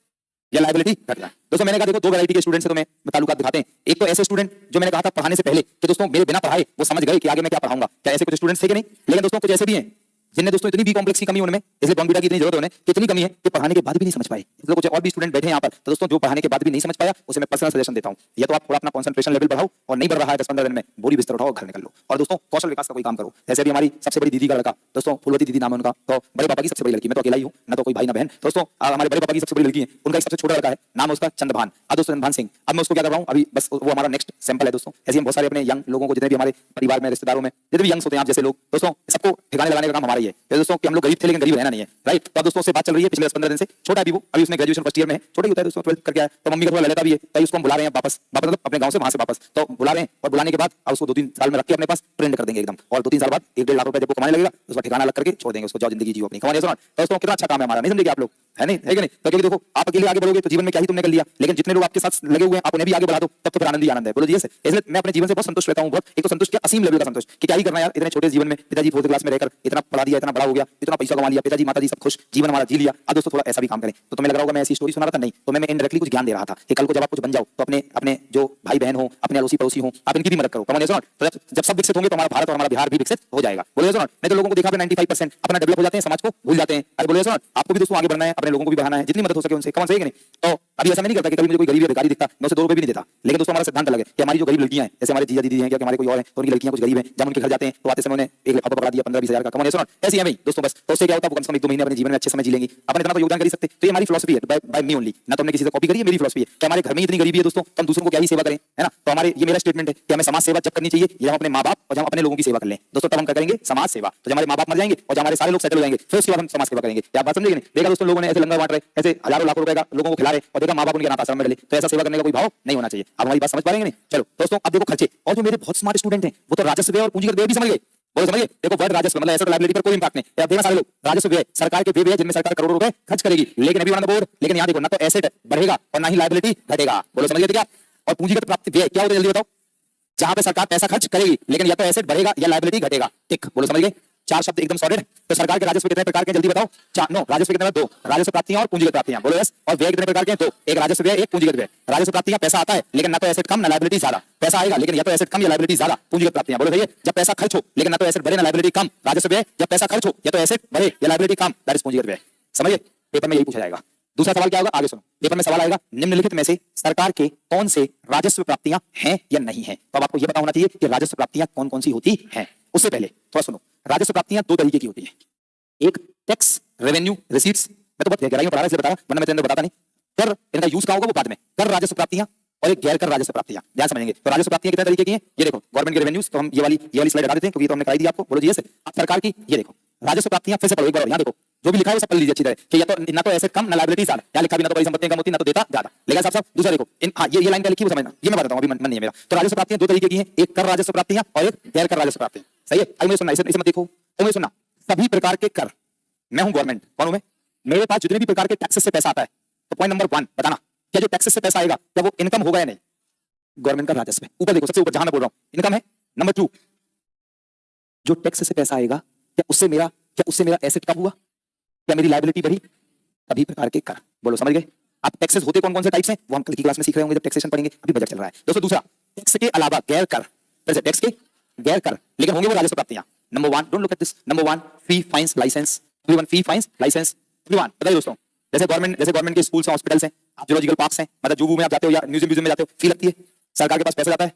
या लायबिलिटी घट जाए। दोस्तों मैंने कहा देखो 2 वैरायटी के स्टूडेंट से तुम्हें ताल्लुकात दिखाते हैं। एक तो ऐसे स्टूडेंट जो मैंने कहा था पढ़ाने से पहले कि दोस्तों मेरे बिना पढ़ाए वो समझ गए कि आगे मैं क्या पढ़ाऊंगा। क्या ऐसे कुछ स्टूडेंट्स थे कि नहीं? लेकिन दोस्तों कुछ ऐसे भी हैं जिनने दोस्तों इतनी बी कॉम्प्लेक्स की कमी उनमें, इसलिए बॉम्बीटा की इतनी जरूरत है उन्हें, कितनी कमी है कि पढ़ाने के बाद भी नहीं समझ पाए। इसलिए कुछ और भी स्टूडेंट बैठे हैं यहाँ पर, तो दोस्तों जो पढ़ाने के बाद भी नहीं समझ पाया उसे मैं पर्सनल सजेशन देता हूं, या तो आप थोड़ा अपना कंसंट्रेशन लेवल बढ़ाओ, और नहीं बढ़ रहा है 10-15 दिन में बोरी बिस्तर उठाओ घर निकल लो। और दोस्तों कौशल विकास का कोई काम करो। जैसे अभी हमारी सबसे बड़ी दीदी का लड़का, दोस्तों फुलवती दीदी नाम है उनका, तो बड़े पापा की सबसे बड़ी लड़की, मैं तो अकेला ही हूं, ना तो कोई भाई ना बहन। दोस्तों हमारे बड़े पापा की सबसे बड़ी लड़की है, उनका एक सबसे छोटा लड़का है, नाम है उसका चंद्रभान। अब दोस्तों चंद्रभान सिंह, अब मैं उसको क्या कर रहा हूं अभी, बस वो हमारा नेक्स्ट सैंपल है दोस्तों। ऐसे हम बहुत सारे अपने यंग लोगों को, जितने भी हमारे परिवार में, रिश्तेदारों में जितने भी यंग्स होते हैं आप जैसे लोग, दोस्तों सबको ठिकाने लगाने का काम हमारा ही है। दोस्तों कि हम लोग गरीब थे लेकिन गरीब रहना नहीं है, राइट? तो दोस्तों से बात चल रही है पिछले 10-15 दिन से, छोटा है वो, अभी उसने ग्रेजुएशन फर्स्ट ईयर में है, छोटा ही होता है दोस्तों, 12th करके आया, तो मम्मी का थोड़ा लड़का भी है, तो उसको हम बुला रहे हैं वापस मतलब अपने गांव से, वहां से वापस तो बुला रहे हैं, और बुलाने के बाद अब उसको 2-3 साल में रख के अपने पास ट्रेंड कर देंगे एकदम, और 2-3 साल बाद 1-1.5 लाख रुपए जब वो कमाने लगेगा उसका ठिकाना अलग करके छोड़ देंगे उसको, जाओ जिंदगी जियो अपनी। कमाने सुना दोस्तों कितना अच्छा काम है हमारा, नहीं समझे आप लोग? है नहीं, है कि नहीं? तो क्योंकि देखो आप अकेले आगे बढ़ोगे तो जीवन में क्या ही तुमने कर लिया, लेकिन जितने लोग आपके साथ लगे हुए हैं आप उन्हें भी आगे बढ़ा दो, तब तो फिर आनंद ही आनंद है। बोलो जी, इसलिए मैं अपने जीवन से बहुत संतुष्ट रहता हूँ। बहुत एक तो संतुष्ट क्या, असीम लेवल का संतुष्ट कि क्या ही करना यार, इतने छोटे जीवन में पिताजी 4th क्लास में रहकर इतना पढ़ा दिया, इतना बड़ा हो गया, इतना पैसा कमा लिया, पिताजी माताजी सब खुश, जीवन हमारा जी लिया। अब दोस्तों थोड़ा ऐसा भी काम करें। तो तुम्हें लग रहा होगा मैं ऐसी स्टोरी सुना रहा था, नहीं, तो मैं इनडायरेक्टली कुछ ज्ञान दे रहा था कि कल को जब आप कुछ बन जाओ तो अपने अपने जो भाई बहन हो, अपने अड़ोसी पड़ोसी हो, आप इनकी भी मदद करो। कमोन, तो जब सब विकसित होंगे तो हमारा भारत और हमारा बिहार भी विकसित हो जाएगा। बोलो सुनो, नहीं तो लोगों को देखा 95% अपना डेवलप हो जाते हैं, समाज को भूल जाते हैं। अरे बोलो सुनो, आपको भी दोस्तों आगे बढ़ना है, अपने लोगों को भी बढ़ाना है, जितनी मदद हो सके उनसे। कौन सही है कि नहीं? तो अभी ऐसा मैं नहीं करता कि कभी मुझे कोई गरीब या भिखारी दिखता मैं उसे 2 रुपए भी नहीं देता, लेकिन दोस्तों हमारा सिद्धांत अलग है कि हमारी जो गरीब लड़कियां हैं, जैसे हमारे जीजा दीदी हैं, क्या हमारे कोई और हैं, तो उनकी लड़कियां कुछ गरीब हैं, जब उनके घर जाते हैं तो आते समय उन्हें एक लिफाफा पकड़ा दिया 15-20 हजार का। कौन सुनो, ऐसी है भाई दोस्तों, बस तो उससे क्या होता है, वो कम से कम 1-2 महीने अपने जीवन में अच्छे समय जी लेंगी, अपन इतना तो योगदान कर ही सकते। तो ये हमारी फिलॉसफी है, बाय मी ओनली, ना तो हमने किसी से कॉपी करी है, मेरी फिलॉसफी है कि हमारे घर में इतनी गरीबी है दोस्तों, तो हम दूसरों को क्या ही सेवा करें, है ना? तो हमारे ये मेरा स्टेटमेंट है कि हमें समाज सेवा जब करनी चाहिए, ये हम अपने माँ बाप और हम अपने लोगों की सेवा कर लें दोस्तों, तब हम क्या करेंगे, समाज सेवा। तो जब हमारे माँ बाप मर जाएंगे और जब हमारे सारे लोग सेटल हो जाएंगे, फिर उसके बाद हम समाज सेवा करेंगे। क्या बात समझे नहीं? देखा दोस्तों लोगों ने ऐसे लंगर बांट रहे, ऐसे हजारों लाखों रुपए का लोगों को खिला रहे और देखा माँ बाप उनके अनाथ आश्रम में डले, तो ऐसा सेवा करने का कोई भाव नहीं होना चाहिए। आप हमारी बात समझ पाएंगे नहीं? चलो दोस्तों अब देखो खर्चे, और जो मेरे बहुत स्मार्ट स्टूडेंट हैं वो तो राजस्व व्यय और पूंजीगत व्यय भी समझ गए। बोलो समझिए, देखो वर्ड राजस्व मतलब एसेट लायबिलिटी पर कोई इंपैक्ट नहीं है। देखा सारे लोग राजस्व व्यय सरकार के वे व्यय जिनमें सरकार करोड़ों रुपए खर्च करेगी, लेकिन अभी वन बोर्ड, लेकिन यहाँ देखो ना तो एसेट बढ़ेगा और ना ही लायबिलिटी घटेगा। बोलो समझ गए क्या? और पूंजीगत प्राप्ति व्यय क्या होता है जल्दी बताओ? जहां पे सरकार पैसा खर्च करेगी, लेकिन या तो एसेट बढ़ेगा या लायबिलिटी घटेगा। टिक। बोलो समझ गए? 4 शब्द एकदम सॉलिड। तो सरकार के राजस्व कितने प्रकार के जल्दी बताओ? 4। नो, राजस्व कितने? 2। राजस्व प्राप्तियां और पूंजीगत प्राप्तियां। बोलो यस। और व्यय कितने प्रकार के हैं? 2। एक राजस्व व्यय, एक पूंजीगत व्यय। राजस्व प्राप्तियां पैसा आता है लेकिन ना तो एसेट कम ना लायबिलिटी ज्यादा। पैसा आएगा लेकिन या तो एसेट कम या लायबिलिटी ज्यादा। पूंजीगत प्राप्तियां बोलो भैया, जब पैसा खर्च हो लेकिन ना तो एसेट बढ़े ना लायबिलिटी कम। राजस्व व्यय, जब पैसा खर्च हो या तो एसेट बढ़े या लायबिलिटी कम, दैट इज पूंजीगत व्यय। समझिए? पेपर में यही पूछा जाएगा। दूसरा सवाल क्या होगा, आगे सुनो। पेपर में सवाल आएगा निम्नलिखित में से सरकार के कौन से राजस्व प्राप्तियां हैं या नहीं है। तो अब आपको यह पता होना चाहिए कि राजस्व प्राप्तियां कौन कौन सी होती हैं। उससे पहले थोड़ा सुनो, राजस्व प्राप्तियां 2 तरीके की होती हैं। एक टैक्स रेवेन्यू रिसीट्स, मैं तो बहुत गहराई में पढ़ा रहा इसलिए बता रहा, वरना मैं तेरे अंदर बताता नहीं। कर इनका यूज कहां होगा वो बाद में। कर राजस्व प्राप्तियां और एक गैर कर राजस्व प्राप्तियां, ध्यान समझेंगे। तो राजस्व प्राप्तियां कितने तरीके की हैं ये देखो। गवर्नमेंट के रेवेन्यूज, तो हम ये वाली स्लाइड हटा देते हैं क्योंकि तो हमने कराई दी आपको। बोलो जी से। अब सरकार की ये देखो राजस्व प्राप्तियां, फिर से पढ़ो एक बार, यहां देखो जो भी लिखा है वो सब पढ़ लीजिए अच्छी तरह कि या तो ना तो एसेट कम ना लायबिलिटी ज्यादा। यहां लिखा भी ना तो परिसंपत्तियां कम होती ना तो देता ज्यादा। लेकिन साहब दूसरा देखो इन, हाँ ये लाइन क्या लिखी वो समझना, ये मैं बताता हूं, अभी मन नहीं है मेरा। तो राजस्व प्राप्तियां 2 तरीके की हैं, एक कर राजस्व प्राप्तियां और एक गैर कर राजस्व प्राप्तियां। सही है? अब मुझे सुनना, इसे मत देखो, तो मुझे सुनना। सभी प्रकार के कर, मैं हूं गवर्नमेंट, कौन हूं मैं? मेरे पास जितने भी प्रकार के टैक्सेस से पैसा आता है, तो पॉइंट नंबर 1 बताना, क्या जो टैक्सेस से पैसा आएगा क्या वो इनकम होगा या नहीं? गवर्नमेंट का राजस्व है। ऊपर देखो, सबसे ऊपर जहां मैं बोल रहा हूं इनकम है। नंबर 2, जो टैक्स से पैसा आएगा क्या उससे मेरा एसेट कम हुआ, क्या मेरी लायबिलिटी बढ़ी? सभी प्रकार के कर। बोलो समझ गए? आप टैक्सेस होते कौन कौन से टाइप्स हैं वो हम कल की क्लास में सीख रहे होंगे जब टैक्सेशन पढ़ेंगे, अभी बजट चल रहा है दोस्तों। दूसरा, टैक्स के अलावा गैर कर, फिर से टैक्स के गैर कर, लेकिन होंगे वो राजस्व प्राप्तियां। Number 1, don't look at this, number 1 fee fines licence. Everyone, fee fines licence. Everyone बताइए दोस्तों, जैसे गवर्नमेंट के स्कूल्स हैं, हॉस्पिटल्स हैं, आप जूलॉजिकल पार्क्स हैं, मतलब जू में आप जाते हो या म्यूजियम में जाते हो, फी लगती है। सरकार के पास पैसा जाता है,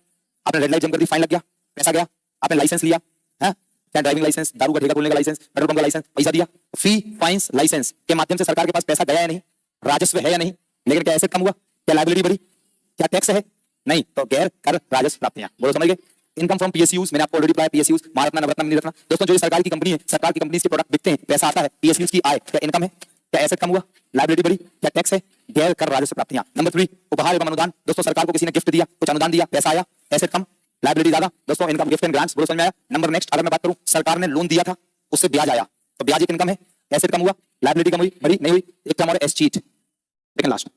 आपने रेड लाइट जम कर दी, फाइन लग गया, पैसा गया, आपने लाइसेंस लिया है, चाहे ड्राइविंग लाइसेंस, दारू का ठेका खोलने का लाइसेंस, पेट्रोल पंप का लाइसेंस, पैसा दिया। फी फाइन्स लाइसेंस के माध्यम से सरकार के पास पैसा गया या नहीं, राजस्व है या नहीं, लेकिन क्या एसेट कम हुआ, क्या लायबिलिटी बढ़ी, क्या टैक्स है? नहीं, तो गैर कर राजस्व प्राप्तियां। बोलो समझ गए? इनकम फ्रॉम पीएसयूज, मैंने आपको ऑलरेडी बताया पीएसयूज, महारत्ना नवरत्न नहीं रत्ना। दोस्तों जो ये सरकार की कंपनी है, सरकार की कंपनी से प्रोडक्ट बिकते हैं, पैसा आता है, पीएसयूज की आय, क्या इनकम है, क्या एसेट कम हुआ, लायबिलिटी बढ़ी, क्या टैक्स है? गैर कर राजस्व प्राप्तियां। नंबर 3, उपहार एवं अनुदान। दोस्तों सरकार को किसी ने गिफ्ट दिया, कुछ अनुदान दिया, पैसा आया, एसेट कम, लायबिलिटी ज्यादा। दोस्तों इनकम, गिफ्ट एंड ग्रांट्स। बोलो समझ में आया? नंबर नेक्स्ट, अगर मैं बात करूं, सरकार ने लोन दिया था, उससे ब्याज आया, तो ब्याज एक इनकम है, एसेट कम हुआ, लायबिलिटी कम हुई, बढ़ी नहीं हुई, एक टर्म और एस चीट। लेकिन लास्ट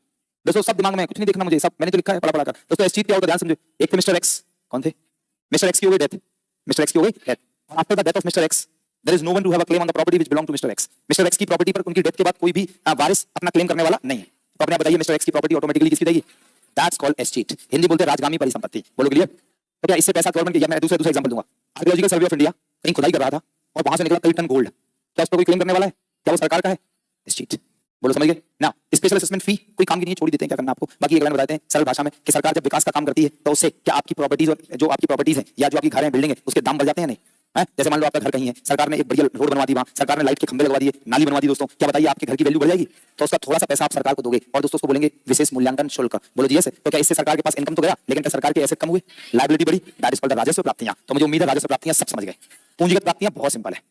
दोस्तों सब दिमाग में कुछ नहीं देखना मुझे, सब मैंने तो लिखा है पढ़ा कर। दोस्तों एस चीट क्या होता है ध्यान समझो। एक थे मिस्टर एक्स, कौन थे? मिस्टर एक्स की हो गई डेथ, मिस्टर एक्स की हो गई डेथ, और after the death of mister X there is no one to have a claim on the property which belong to mister X. Mister X की प्रॉपर्टी पर उनकी डेथ के बाद कोई भी वारिस अपना क्लेम करने वाला नहीं है। तो अपने आप बताइए मिस्टर एक्स की प्रॉपर्टी ऑटोमेटिकली किसकी जाएगी? That's called S cheat. Hindi बोलते हैं राजगामी परिसंपत्ति। बोलो क्लियर? तो क्या इससे पैसा गवर्नमेंट की? मैं दूसरा एग्जांपल दूंगा। आर्कियोलॉजिकल सर्वे ऑफ इंडिया कहीं खुदाई कर रहा था और वहां से निकला कई टन गोल्ड, क्या उस पर कोई क्लेम करने वाला है? क्या वो सरकार का है? S cheat. बोलो समझ गए ना? स्पेशल असेसमेंट फी कोई काम की नहीं है, छोड़ देते हैं, क्या करना आपको। बाकी एक लाइन बताते हैं सरल भाषा में कि सरकार जब विकास का काम करती है तो उससे क्या आपकी प्रॉपर्टीज और जो आपकी प्रॉपर्टीज है या जो आपकी घर है, बिल्डिंग है, उसके दाम बढ़ जाते हैं नहीं? जैसे मान लो आपका घर कहीं है, सरकार ने एक बढ़िया रोड बनवा दी, वहां सरकार ने लाइट के खंभे लगवा दिए, नाली बनवा दी, दोस्तों क्या बताइए आपके घर की वैल्यू बढ़ जाएगी? तो उसका थोड़ा सा पैसा आप सरकार को दोगे और दोस्तों उसको बोलेंगे विशेष मूल्यांकन शुल्क। बोलो जी ऐसे। तो क्या इससे सरकार के पास इनकम तो गया, लेकिन क्या सरकार के एसेट कम हुए, लायबिलिटी बढ़ी? दैट इज कॉल्ड राजस्व प्राप्तियां। तो मुझे उम्मीद है राजस्व प्राप्तियां सब समझ गए। पूंजीगत प्राप्तियां बहुत सिंपल है,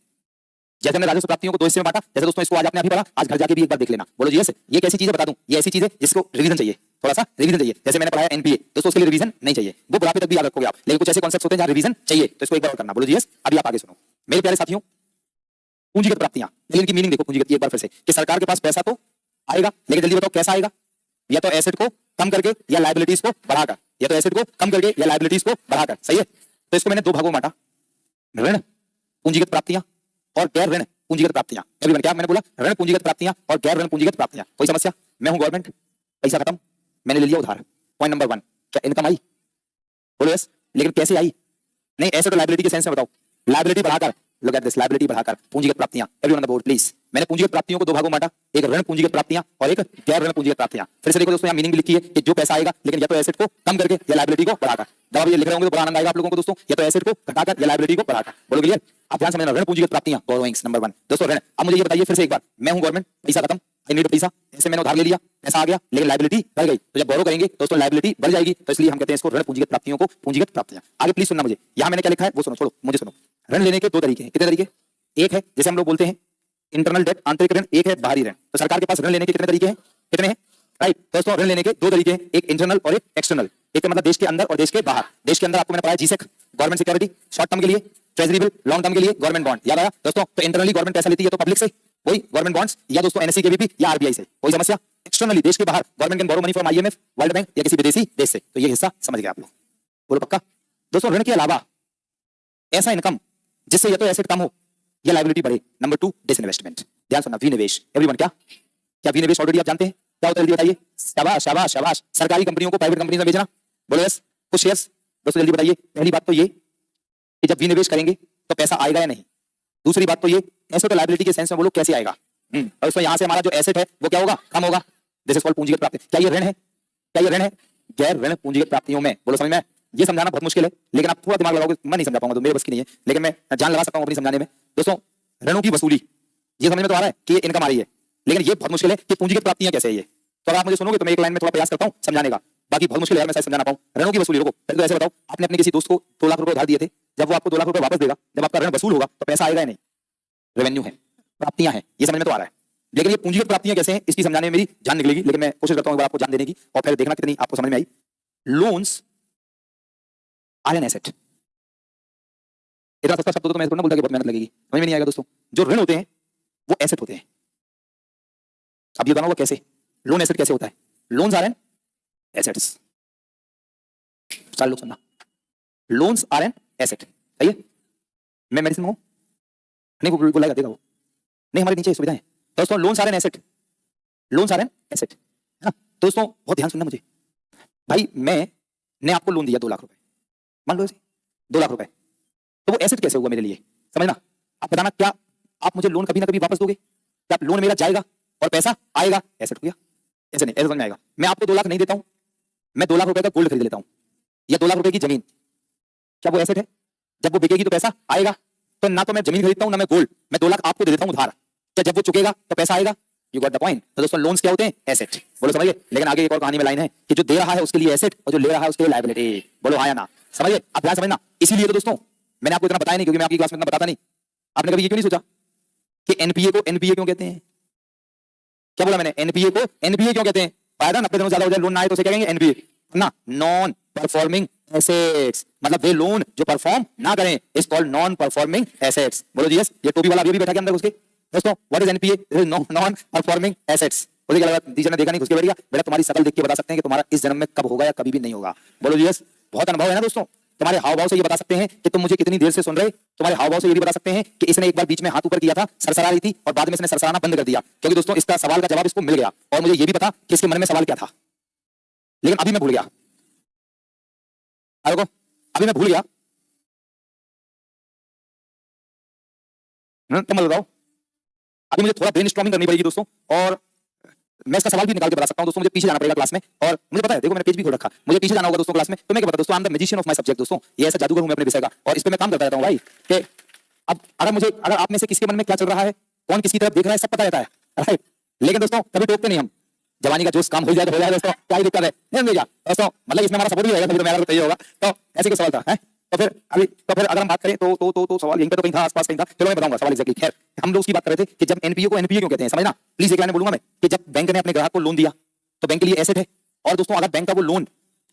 जैसे हमने राजस्व प्राप्तियों को 2 हिस्से में बांटा, जैसे दोस्तों इसको आज आपने अभी पढ़ा, आज घर जाके भी एक बार देख लेना। बोलो जी ऐसे। ये कैसी चीज है बता दूं, ये ऐसी चीज है जिसको रिवीजन चाहिए, थोड़ा सा रिवीजन चाहिए। जैसे मैंने पढ़ाया एनपीए, दोस्तों उसके लिए रिवीजन नहीं चाहिए, वो बुढ़ापे तक भी याद रखोगे आप, लेकिन कुछ ऐसे कॉन्सेप्ट्स होते हैं जहां रिवीजन चाहिए, तो इसको एक बार और करना। बोलो जी यस। अभी आप आगे सुनो मेरे प्यारे साथियों, पूंजीगत प्राप्तियां, लेकिन इनकी मीनिंग देखो। पूंजीगत की एक बार फिर से कि सरकार के पास पैसा तो आएगा, लेकिन जल्दी बताओ कैसा आएगा? या तो एसेट को कम करके या लायबिलिटीज को बढ़ाकर, या तो एसेट को कम करके या लायबिलिटीज को बढ़ाकर, सही है? तो इसको मैंने दो भागों में बांटा, ऋण पूंजीगत प्राप्तियां और गैर ऋण पूंजीगत प्राप्तियां। एवरीवन, क्या मैंने बोला? ऋण पूंजीगत प्राप्तियां और गैर ऋण पूंजीगत प्राप्तियां। कोई समस्या? मैं हूं गवर्नमेंट, पैसा खत्म, मैंने ले लिया उधार। पॉइंट नंबर 1, क्या इनकम आई? बोलो यस, लेकिन कैसे आई? नहीं, एसेट और लायबिलिटी के सेंस में बताओ। लायबिलिटी बढ़ाकर, लुक एट दिस, लायबिलिटी बढ़ाकर पूंजीगत प्राप्तियां। Everyone on the board please. मैंने पूंजीगत प्राप्तियों को दो भागों में बांटा, एक ऋण पूंजीगत प्राप्तियां और एक गैर ऋण पूंजीगत प्राप्तियां। फिर से देखो दोस्तों, यहाँ मीनिंग भी लिखी है कि जो पैसा आएगा, लेकिन या तो एसेट को कम करके या लायबिलिटी को बढ़ाकर। जब आप ये लिख रहे होंगे तो बड़ा आनंद आएगा आप लोगों को दोस्तों। या तो एसेट को घटाकर या लायबिलिटी को बढ़ाकर। बोलो क्लियर? आप ध्यान समझना, ऋण पूंजीगत प्राप्तियां, बोरोइंग्स नंबर 1 दोस्तों, ऋण। अब मुझे ये बताइए फिर से एक बार, मैं हूं गवर्नमेंट, पैसा खत्म, आई नीड पैसा, ऐसे मैंने उधार ले लिया, पैसा आ गया, लेकिन लायबिलिटी बढ़ गई। तो जब बोरो करेंगे दोस्तों लायबिलिटी बढ़ जाएगी, तो इसलिए हम कहते हैं इसको ऋण पूंजीगत प्राप्तियों को पूंजीगत प्राप्तियां। आगे प्लीज सुनना मुझे, यहां मैंने क्या लिखा है वो सुनो, छोड़ो मुझे सुनो। ऋण लेने के दो तरीके हैं। कितने तरीके? एक है जैसे हम लोग बोलते हैं इंटरनल डेट, आंतरिक ऋण, एक है बाहरी ऋण। तो सरकार के पास ऋण लेने के कितने तरीके हैं? कितने हैं? राइट दोस्तों, ऋण लेने के दो तरीके हैं, एक इंटरनल और एक एक्सटर्नल। एक मतलब देश के अंदर और देश के बाहर। देश के अंदर आपको मैंने पढ़ाया G-sec, government security, short term के लिए ट्रेजरी बिल, लॉन्ग टर्म के लिए गवर्नमेंट बॉन्ड। याद आया दोस्तों? तो इंटरनली गवर्नमेंट पैसा लेती है तो पब्लिक से, वही गवर्नमेंट बॉन्ड्स, या दोस्तों एनएससी के बीपी या आरबीआई से। कोई समस्या? एक्सटर्नली देश के बाहर government can borrow money from IMF, world bank या किसी विदेशी देश से। तो ये हिस्सा समझ गए आप लोग? बोलो पक्का? दोस्तों ऋण के अलावा ऐसा इनकम जिससे या तो एसेट कम हो या लायबिलिटी बढ़े। Number 2, disinvestment. ध्यान सुनना, विनिवेश। एवरीवन, क्या विनिवेश ऑलरेडी आप जानते हैं क्या होता है? जल्दी बताइए। शाबाश शाबाश शाबाश। सरकारी कंपनियों को प्राइवेट कंपनी में बेचना। बोलो यस, कुछ शेयर्स। दोस्तों जल्दी बताइए। पहली बात तो ये कि जब विनिवेश करेंगे तो पैसा आएगा या नहीं। दूसरी बात तो ये, एसेट और लायबिलिटी के सेंस में बोलो कैसे आएगा। और उसमें यहां से हमारा जो एसेट है वो क्या होगा? कम होगा। दिस इज कॉल्ड पूंजीगत प्राप्ति। क्या ये ऋण है? क्या ये ऋण है? गैर ऋण पूंजीगत प्राप्तियों में। बोलो समझ में? ये समझाना बहुत मुश्किल है, लेकिन आप थोड़ा दिमाग लगाओगे, मैं नहीं समझा पाऊंगा, तो मेरे बस की नहीं है, लेकिन मैं जान लगा सकता हूं अपनी समझाने में। दोस्तों ऋणों की वसूली, ये समझ में तो आ रहा है कि ये इनकम आ रही है, लेकिन ये बहुत मुश्किल है कि पूंजीगत प्राप्तियां कैसे है ये। तो अगर आप मुझे सुनोगे तो मैं एक लाइन में थोड़ा प्रयास करता हूं समझाने का, बाकी बहुत मुश्किल है मैं शायद समझाना पाऊं। ऋणों की वसूली, रुको पहले तो ऐसे बताओ, आपने अपने किसी दोस्त को 2 लाख रुपए उधार दिए थे, जब वो आपको 2 लाख रुपए वापस देगा, जब आपका ऋण वसूल होगा तो पैसा आएगा या नहीं? रेवेन्यू है, प्राप्तियां हैं, ये समझ में तो आ रहा है। लेकिन ये पूंजीगत प्राप्तियां कैसे हैं इसकी समझाने में मेरी जान निकलेगी, लेकिन मैं कोशिश करता हूं आपको जान देने की, और फिर देखना कितनी आपको समझ में आई। Loans are an asset. इतना सस्ता शब्द तो मैं थोड़ा बोलता कि बहुत मेहनत लगेगी, समझ में नहीं आएगा दोस्तों। जो ऋण होते हैं वो एसेट होते हैं। अब ये बताना होगा कैसे, लोन एसेट कैसे होता है? Loans are an assets. चार लोग सुनना, लोन्स आर एन एसेट, सही है? मैं मेडिसिन में हूं, नहीं वो बोलेगा, देखा वो नहीं, हमारे नीचे सुविधा है दोस्तों। Loans are an asset, loans are an asset, है ना दोस्तों? बहुत ध्यान सुनना मुझे भाई। मैंने आपको लोन दिया 2 लाख रुपए, मान लो 2 लाख रुपए, तो वो एसेट कैसे हुआ मेरे लिए? समझना, आप बताना, क्या आप मुझे लोन कभी ना कभी वापस दोगे? क्या लोन मेरा जाएगा और पैसा आएगा? एसेट हो गया। ऐसे नहीं, ऐसे समझ में आएगा। मैं आपको 2 लाख नहीं देता हूं, मैं 2 लाख रुपए का गोल्ड खरीद लेता हूं, या 2 लाख रुपए की जमीन, क्या वो एसेट है? जब वो बिकेगी तो पैसा आएगा। तो ना तो मैं जमीन खरीदता हूं ना मैं गोल्ड, मैं 2 लाख आपको दे देता हूं उधार, क्या जब वो चुकेगा तो पैसा आएगा? You got the point. तो दोस्तों लोन्स क्या होते हैं? एसेट। बोलो समझिए। लेकिन आगे एक और कहानी में लाइन है कि जो दे रहा है उसके लिए एसेट और जो ले रहा है उसके लिए लायबिलिटी। बोलो हाँ या ना? समझिए, आप ध्यान समझना। इसीलिए तो दोस्तों मैंने आपको इतना बताया नहीं, क्योंकि मैं आपकी क्लास में इतना बताता नहीं। आपने कभी ये क्यों नहीं सोचा कि एनपीए को एनपीए क्यों कहते हैं? क्या बोला मैंने? एनपीए को एनपीए क्यों कहते हैं? फायदा 90 दिनों ज्यादा हो जाए, लोन ना आए तो उसे क्या कहेंगे? एनपीए ना, नॉन परफॉर्मिंग एसेट्स। मतलब वे लोन जो परफॉर्म ना करें is called non performing assets. बोलो जी यस। ये टोपी वाला अभी भी बैठा के अंदर उसके दोस्तों, what is NPA? This is non performing assets. मुझे क्या लगा टीचर ने देखा नहीं, घुस के बैठ गया। बेटा तुम्हारी शकल देख के बता सकते हैं कि तुम्हारा इस जन्म में कब होगा या कभी भी नहीं होगा। बोलो जी यस। बहुत अनुभव है ना दोस्तों। तुम्हारे हाव भाव से ये बता सकते हैं कि तुम मुझे कितनी देर से सुन रहे। तुम्हारे हाव भाव से ये भी बता सकते हैं कि इसने एक बार बीच में हाथ ऊपर किया था, सरसरा रही थी, और बाद में इसने सरसराना बंद कर दिया, क्योंकि दोस्तों इसका सवाल का जवाब इसको मिल गया, और मुझे ये भी पता कि इसके मन में सवाल क्या था, लेकिन अभी मैं भूल गया। अभी मैं भूल गया। तुम बताओ, अभी मुझे थोड़ा ब्रेनस्टॉर्मिंग करनी पड़ेगी दोस्तों, और मैं इसका सवाल भी निकाल के बता सकता हूं दोस्तों। मुझे पीछे जाना पड़ेगा क्लास में, और मुझे पता है, देखो मैंने पेज भी खोल रखा, मुझे पीछे जाना होगा दोस्तों क्लास में। तो मैं क्या पता दोस्तों, I am the magician of my subject दोस्तों। ये ऐसा जादूगर हूं मैं अपने विषय का, और इस पे मैं काम करता रहता हूं भाई। कि अब अगर आप में से किसके मन में क्या चल रहा है, कौन किसकी तरफ देख रहा है, सब पता रहता है, राइट? लेकिन दोस्तों कभी टोकते नहीं हम। जवानी का जोश काम हो जाए तो हो जाए दोस्तों, क्या ही दिक्कत है? नहीं समझेगा दोस्तों, मतलब इसमें हमारा सपोर्ट भी रहेगा, तभी तो मेरा तो होगा। तो ऐसे क्या सवाल था, है? तो फिर अगर हम बात करें तो सवाल यहीं पे तो कहीं था, आसपास कहीं था। चलो मैं बताऊंगा सवाल एग्जैक्टली। खैर, हम लोग उसकी बात कर रहे थे कि जब एनपीए को एनपीए क्यों कहते हैं, समझना प्लीज। एक लाइन बोलूंगा मैं कि जब बैंक ने अपने ग्राहक को लोन दिया तो बैंक के लिए एसेट है, और दोस्तों अगर बैंक का वो लोन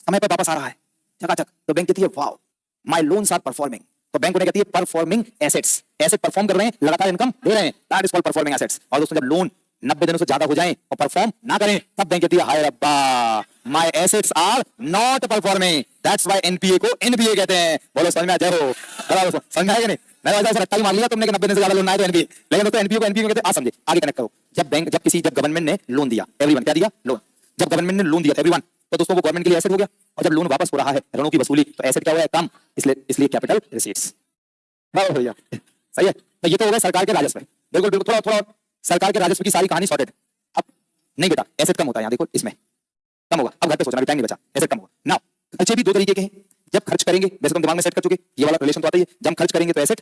समय पर वापस आ रहा है चकाचक, तो बैंक कहती है wow my loans are performing. तो बैंक उन्हें कहती है परफॉर्मिंग एसेट्स। एसेट परफॉर्म कर रहे हैं, लगातार इनकम दे रहे हैं, that is called performing assets. और दोस्तों जब लोन 90 दिनों से ज्यादा हो जाएं और परफॉर्म ना करें, तब बैंक कहती है हाय रब्बा, my assets are not performing, that's why NPA को एनपीए कहते हैं। बोलो समझ में आ जाए हो? बराबर समझ में आएगा नहीं? मैं वैसा रट्टा ही मान लिया तुमने कि 90 दिन से ज्यादा लोन आए तो एनपीए, लेकिन दोस्तों एनपीए को एनपीए कहते हैं। आ समझे, आगे कनेक्ट करो। जब गवर्नमेंट ने लोन दिया, एवरीवन क्या दिया? लोन। जब गवर्नमेंट ने लोन दिया एवरीवन, तो दोस्तों वो गवर्नमेंट के लिए एसेट हो गया, और जब लोन वापस हो रहा है, ऋणों की वसूली, तो एसेट क्या हुआ है? कम, इसलिए कैपिटल रिसीट्स। बराबर भैया, सही है। तो ये तो हो गया सरकार के राजस्व। बिल्कुल बिल्कुल, थोड़ा थोड़ा सरकार के राजस्व की सारी कहानी सॉर्टेड। अब नहीं बेटा, एसेट कम होता है यहाँ, देखो इसमें कम होगा। अब घर पे सोचना, टाइम नहीं बचा, एसेट कम होगा ना। खर्चे भी दो तरीके के हैं। जब खर्च करेंगे, वैसे तुम दिमाग में सेट कर चुके, ये वाला रिलेशन तो आता ही है। जब खर्च करेंगे तो एसेट,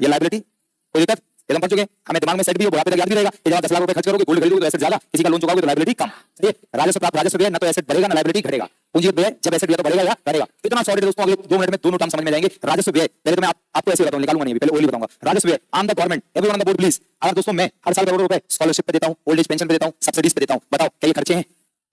ये लायबिलिटी, कोई दिक्कत? एकदम कर चुके, हमें दिमाग में सेट भी हो, बुढ़ापे तक याद भी रहेगा कि जब 10 लाख रुपए खर्च करोगे, गोल्ड खरीदोगे तो एसेट ज्यादा, किसी का लोन चुकाओगे तो लायबिलिटी कम। सही है। राजस्व प्राप्त, राजस्व व्यय, ना तो एसेट बढ़ेगा ना लायबिलिटी घटेगा। पूंजीगत व्यय, जब एसेट व्यय तो बढ़ेगा या घटेगा। इतना सॉर्टेड दोस्तों, अगले 2 मिनट में दोनों टर्म समझ में जाएंगे। राजस्व व्यय, पहले तो मैं आपको ऐसे बताऊं, निकालूंगा नहीं, पहले ओनली बताऊंगा। राजस्व व्यय, on the government, everyone on the board please. अगर दोस्तों मैं हर साल करोड़ों रुपए स्कॉलरशिप पे देता हूं, ओल्ड एज पेंशन पे देता हूं, सब्सिडीज पे देता हूं, बताओ क्या ये खर्चे हैं?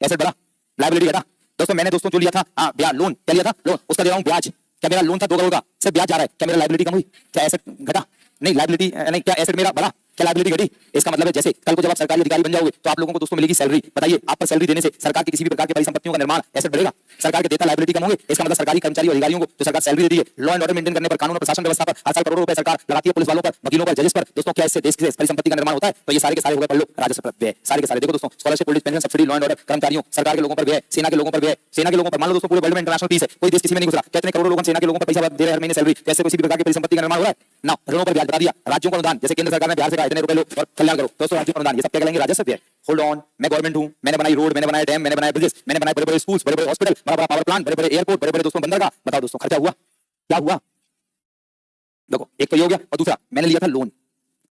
एसेट बढ़ा, लायबिलिटी घटा। दोस्तों मैंने दोस्तों जो लिया था ब्याज, लोन क्या लिया था? लोन, उसका दे रहा हूं ब्याज। क्या मेरा लोन था 2 करोड़ का, सिर्फ ब्याज जा रहा है, क्या मेरा लायबिलिटी कम हुई? क्या एसेट घटा? नहीं, लायबिलिटी नहीं, क्या एसेट मेरा बढ़ा? क्या लायबिलिटी घटी? इसका मतलब है जैसे कल को जब आप सरकारी अधिकारी बन जाओगे तो आप लोगों को दोस्तों मिलेगी सैलरी। बताइए, आप पर सैलरी देने से सरकार की किसी भी प्रकार की परिसंपत्तियों का निर्माण, एसेट बढ़ेगा? सरकार के देता लायबिलिटी कम होंगे, इसका मतलब सरकारी कर्मचारी और अधिकारियों को जो सरकार सैलरी देती है, लॉ एंड ऑर्डर मेंटेन करने पर, कानून और प्रशासन व्यवस्था पर हर साल करोड़ों रुपए सरकार लगाती है, पुलिस वालों पर, वकीलों पर, जजेस पर। दोस्तों क्या इससे देश की परिसंपत्ति का निर्माण होता है? तो ये सारे के सारे हो गए पढ़ लो, राजस्व व्यय, सारे के सारे। देखो दोस्तों, scholarship, old age pension, subsidy, law and order, कर्मचारियों, सरकार के लोगों पर व्यय, सेना के लोगों पर व्यय, सेना के लोगों पर मान लो दोस्तों पूरे वर्ल्ड में इंटरनेशनल पीस है, कोई देश किसी में नहीं घुस रहा, कितने करोड़ों लोग सेना के लोगों पर पैसा दे रहे हैं हर महीने सैलरी, कैसे किसी भी प्रकार की परिसंपत्ति का निर्माण हो रहा है ना। ऋणों पर ब्याज बता दिया, राज्यों को अनुदान, जैसे केंद्र सरकार ने बिहार से कहा इतने रुपए लो और कल्याण करो, दोस्तों राज्यों को अनुदान, ये सब क्या कहलाएंगे? राजस्व व्यय। होल्ड ऑन, मैं गवर्नमेंट हूं, मैंने बनाई रोड, मैंने बनाया डैम, मैंने बनाया ब्रिजेस, मैंने बनाए बड़े बड़े स्कूल्स, बड़े बड़े हॉस्पिटल, बड़ा बड़ा पावर प्लांट, बड़े बड़े एयरपोर्ट, बड़े बड़े दोस्तों बंदरगाह। बताओ दोस्तों खर्चा हुआ? क्या हुआ? देखो एक तो ये हो गया, और दूसरा मैंने लिया था लोन,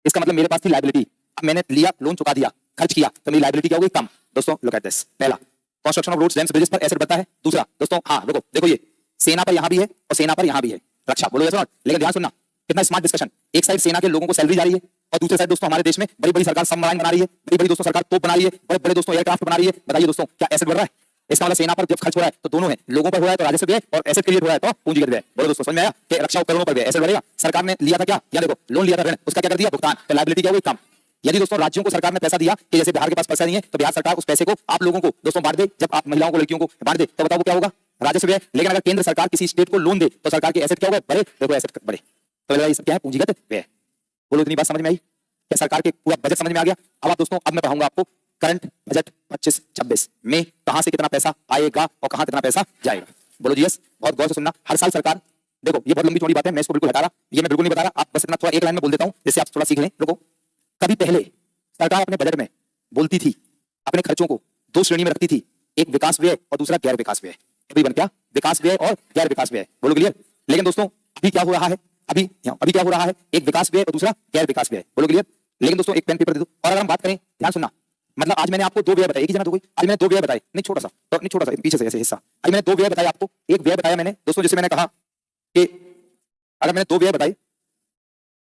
इसका मतलब मेरे पास थी लायबिलिटी। अब मैंने लिया लोन, चुका दिया, खर्च किया, तो मेरी लायबिलिटी क्या हो गई? कम। दोस्तों लुक एट दिस, पहला construction of roads, dams, bridges पर एसेट बढ़ता है। दूसरा दोस्तों, हाँ देखो ये सेना पर यहां भी है और सेना पर यहां भी है, रक्षा बोलो यस नॉट। लेकिन ध्यान सुनना, कितना स्मार्ट डिस्कशन। एक साइड सेना के लोगों को सैलरी जा रही है, और दूसरे साइड दोस्तों हमारे देश में बड़ी बड़ी सरकार सबमराइन बना रही है, बड़ी बड़ी दोस्तों सरकार तोप बना रही है, बड़े बड़े दोस्तों एयरक्राफ्ट बना रही है। बताइए दोस्तों क्या एसेट बढ़ रहा है? इसका मतलब सेना पर जब खर्च हो रहा है तो दोनों है, लोगों पर हो रहा है तो राजस्व व्यय, और एसेट क्रिएट हो रहा है तो पूंजीगत व्यय। बोलो दोस्तों समझ में आया कि रक्षा उपकरणों पर व्यय, एसेट बढ़ेगा। सरकार ने लिया था क्या? या देखो लोन लिया था ऋण, उसका क्या कर दिया? भुगतान, तो लायबिलिटी क्या हुई? कम। यदि दोस्तों राज्यों को सरकार ने पैसा दिया कि जैसे बिहार के पास पैसा नहीं है तो बिहार सरकार उस पैसे को आप लोगों को दोस्तों बांट दे, जब आप महिलाओं को, लड़कियों को बांट दे, तो बताओ वो क्या होगा? राजस्व व्यय। लेकिन अगर केंद्र सरकार किसी स्टेट को लोन दे तो सरकार के एसेट क्या होगा? बढ़े। देखो एसेट बढ़े, तो ये सब क्या है? पूंजीगत व्यय। बोलो इतनी बात समझ में आई? क्या सरकार के पूरा बजट समझ में आ गया? अब आप दोस्तों, अब मैं पढ़ाऊंगा आपको करंट बजट 25-26 में कहां से कितना पैसा आएगा और कहां कितना पैसा जाएगा। बोलो जी यस। बहुत गौर से सुनना। हर साल सरकार, देखो ये बहुत लंबी चौड़ी बात है, मैं इसको बिल्कुल हटा रहा, ये मैं बिल्कुल नहीं बता रहा, आप बस इतना थोड़ा एक लाइन में बोल देता हूं जिससे आप थोड़ा सीख लें। देखो कभी पहले सरकार अपने बजट में बोलती थी, अपने खर्चों को 2 श्रेणी में रखती थी, एक विकास व्यय और दूसरा गैर विकास व्यय। अभी बन क्या? विकास व्यय और गैर विकास व्यय। बोलो क्लियर? लेकिन दोस्तों अभी क्या हो रहा है? अभी क्या हो रहा है? एक विकास व्यय और दूसरा गैर विकास व्यय। बोलो क्लियर? लेकिन दोस्तों एक पेन पेपर दे दो, और अगर हम बात करें, ध्यान सुनना, मतलब आज मैंने आपको 2 व्यय बताए, एक ही जना तो कोई, आज मैंने 2 व्यय बताए, नहीं छोटा सा, तो नहीं छोटा सा, पीछे से ऐसे हिस्सा, आज मैंने 2 व्यय बताए आपको। एक व्यय बताया मैंने दोस्तों, जैसे मैंने कहा कि अगर मैंने 2 व्यय बताए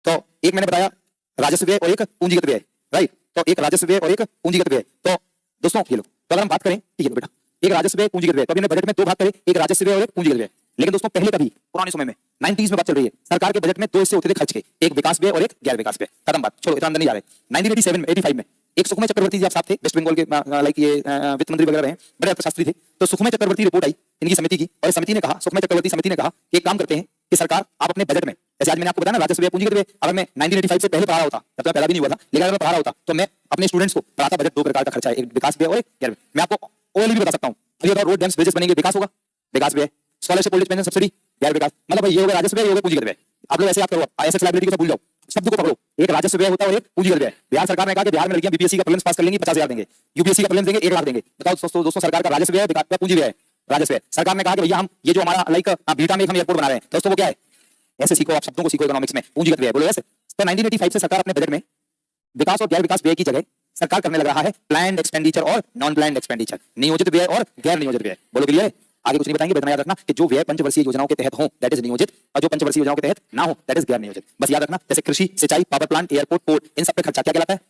तो एक मैंने बताया राजस्व व्यय और एक पूंजीगत व्यय, राइट? तो एक राजस्व व्यय और एक पूंजीगत व्यय। तो दोस्तों ये लो, तो अगर हम बात करें, ठीक है बेटा, एक राजस्व व्यय, पूंजीगत व्यय, तो हमने बजट में 2 भाग करे, एक राजस्व व्यय और एक पूंजीगत व्यय। लेकिन दोस्तों पहले कभी पुराने समय में 90s में बात चल रही है, सरकार के बजट में 2 हिस्से होते थे खर्च के, एक विकास व्यय और एक गैर विकास व्यय। खत्म बात, छोड़ो, इतना अंदर नहीं जा रहे। 1987 में 85 में एक सुखमय चक्रवर्ती जी आप साहब थे, वेस्ट बंगाल के, लाइक ये वित्त मंत्री वगैरह रहे, बड़े अर्थशास्त्री थे। तो सुखमय चक्रवर्ती रिपोर्ट आई इनकी समिति की, और समिति ने कहा, सुखमय चक्रवर्ती समिति ने कहा कि एक काम करते हैं कि सरकार आप अपने बजट में, जैसे आज मैंने आपको बताया ना राजस्व व्यय, पूंजीगत व्यय, अगर मैं 1985 से पहले पढ़ा रहा होता, तब तक पहला भी नहीं हुआ था, लेकिन अगर मैं पढ़ा रहा होता तो मैं अपने स्टूडेंट्स को पढ़ाता बजट 2 प्रकार का खर्चा है, एक विकास व्यय और एक गैर। मैं आपको ओएलई भी बता सकता हूं, अभी रोड डैम्स ब्रिजेस बनेंगे, विकास होगा, विकास व्यय। Scholarship, old age pension, subsidy, गैर विकास। मतलब भाई ये होगा राजस्व व्यय, ये होगा पूंजीगत व्यय। आप लोग ऐसे आप करो, एसेट्स लायबिलिटी को भूल जाओ, शब्द को पकड़ो, एक राजस्व व्यय होता है और एक पूंजीगत व्यय। बिहार सरकार ने कहा कि बिहार में लड़कियां बीपीएससी का प्रीलिम्स पास कर लेंगी 50,000 देंगे, यूपीएससी का प्रीलिम्स देंगे 1 लाख देंगे। बताओ दोस्तों सरकार का राजस्व व्यय, पूंजी व्यय। राजस्व व्यय, सरकार ने कहा कि भैया हम ये जो हमारा लाइक बीटा में हम एयरपोर्ट बना रहे हैं, दोस्तों वो क्या है? ऐसे सीखो, आप शब्दों को सीखो इकोनॉमिक्स में। पूंजीगत व्यय, बोलो ऐसे। तो 1985 से सरकार अपने बजट में विकास और गैर विकास व्यय की जगह सरकार करने लग रहा है प्लान्ड एक्सपेंडिचर और नॉन प्लान्ड एक्सपेंडिचर, नियोजित व्यय और गैर नियोजित व्यय। बोलो क्लियर है? आगे कुछ नहीं बताएंगे, बस याद रखना कि जो व्यय पंचवर्षीय योजनाओं के तहत हो दैट इज नियोजित, और जो पंचवर्षीय योजनाओं के तहत ना हो दैट इज गैर नियोजित। बस याद रखना, जैसे कृषि, सिंचाई, पावर प्लांट, एयरपोर्ट, पोर्ट, इन सब पे खर्चा क्या कहलाता है?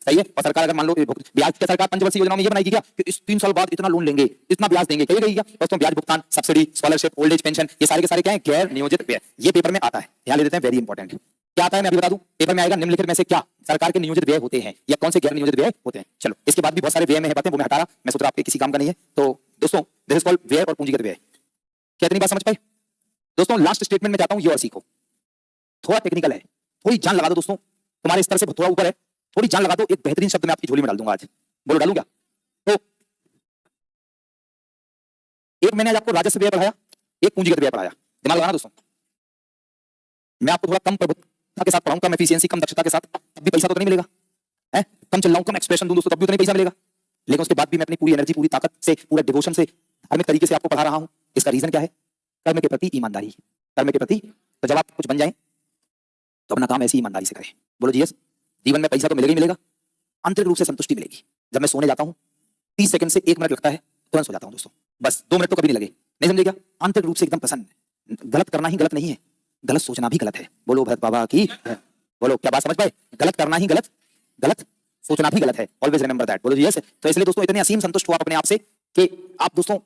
सही है। और सरकार अगर मान लो ब्याज क्या सरकार पंचवर्षीय योजना में ये बनाएगी क्या कि इस 3 साल बाद इतना लोन लेंगे, इतना ब्याज देंगे, कहेगी क्या? दोस्तों ब्याज भुगतान, subsidy, scholarship, old age pension, ये सारे के सारे क्या है? गैर नियोजित व्यय। ये पेपर में आता है, ध्यान ले देते हैं, वेरी इंपॉर्टेंट। क्या आता है मैं अभी बता दूं, पेपर में आएगा निम्नलिखित में से क्या सरकार के नियोजित व्यय होते हैं या कौन से गैर नियोजित व्यय होते हैं। चलो इसके बाद भी बहुत सारे व्यय में है बातें, वो मैं हटा रहा, मैं सोच रहा आपके किसी काम का नहीं है। तो दोस्तों दिस इज कॉल्ड व्यय और पूंजीगत व्यय। क्या इतनी बात समझ पाए? दोस्तों लास्ट स्टेटमेंट में जाता हूं, ये और सीखो, थोड़ा टेक्निकल है, थोड़ी जान लगा दो दोस्तों, तुम्हारे स्तर से थोड़ा ऊपर है, थोड़ी जान लगा दो। एक बेहतरीन शब्द मैं आपकी झोली में डाल दूंगा आज, बोलो डालूं क्या? तो एक मैंने आज आपको राजस्व व्यय पढ़ाया, एक पूंजीगत व्यय पढ़ाया, दिमाग लगाना दोस्तों। मैं आपको थोड़ा कम प्रभुत्व के साथ पढ़ाऊं, कम एफिशिएंसी, कम दक्षता के साथ, तब भी पैसा तो नहीं मिलेगा है, कम चल रहा हूं, कम एक्सप्रेशन दूं दोस्तों, तब भी उतना ही पैसा मिलेगा। लेकिन उसके बाद भी मैं अपनी पूरी एनर्जी, पूरी ताकत से, पूरे डिवोशन से, धार्मिक तरीके से आपको पढ़ा रहा हूं। इसका रीजन क्या है? कर्म के प्रति ईमानदारी, कर्म के प्रति। तो जब आप कुछ बन जाएं तो अपना काम ऐसी ईमानदारी से करें। बोलो जी यस। जीवन में पैसा तो मिलेगा ही मिलेगा, आंतरिक रूप से संतुष्टि मिलेगी। जब मैं सोने जाता हूं 30 सेकंड से 1 मिनट लगता है, तुरंत सो जाता हूं दोस्तों, बस 2 मिनट तो कभी नहीं लगे, नहीं समझे क्या? आंतरिक रूप से एकदम प्रसन्न। गलत करना ही गलत नहीं है, गलत सोचना भी गलत है। बोलो भरत बाबा की, बोलो क्या बात समझ पाए? गलत करना ही गलत, गलत सोचना भी गलत है। Always remember that. बोलो जी यस। तो इसलिए दोस्तों इतने असीम संतुष्ट हो आप अपने आप से कि आप दोस्तों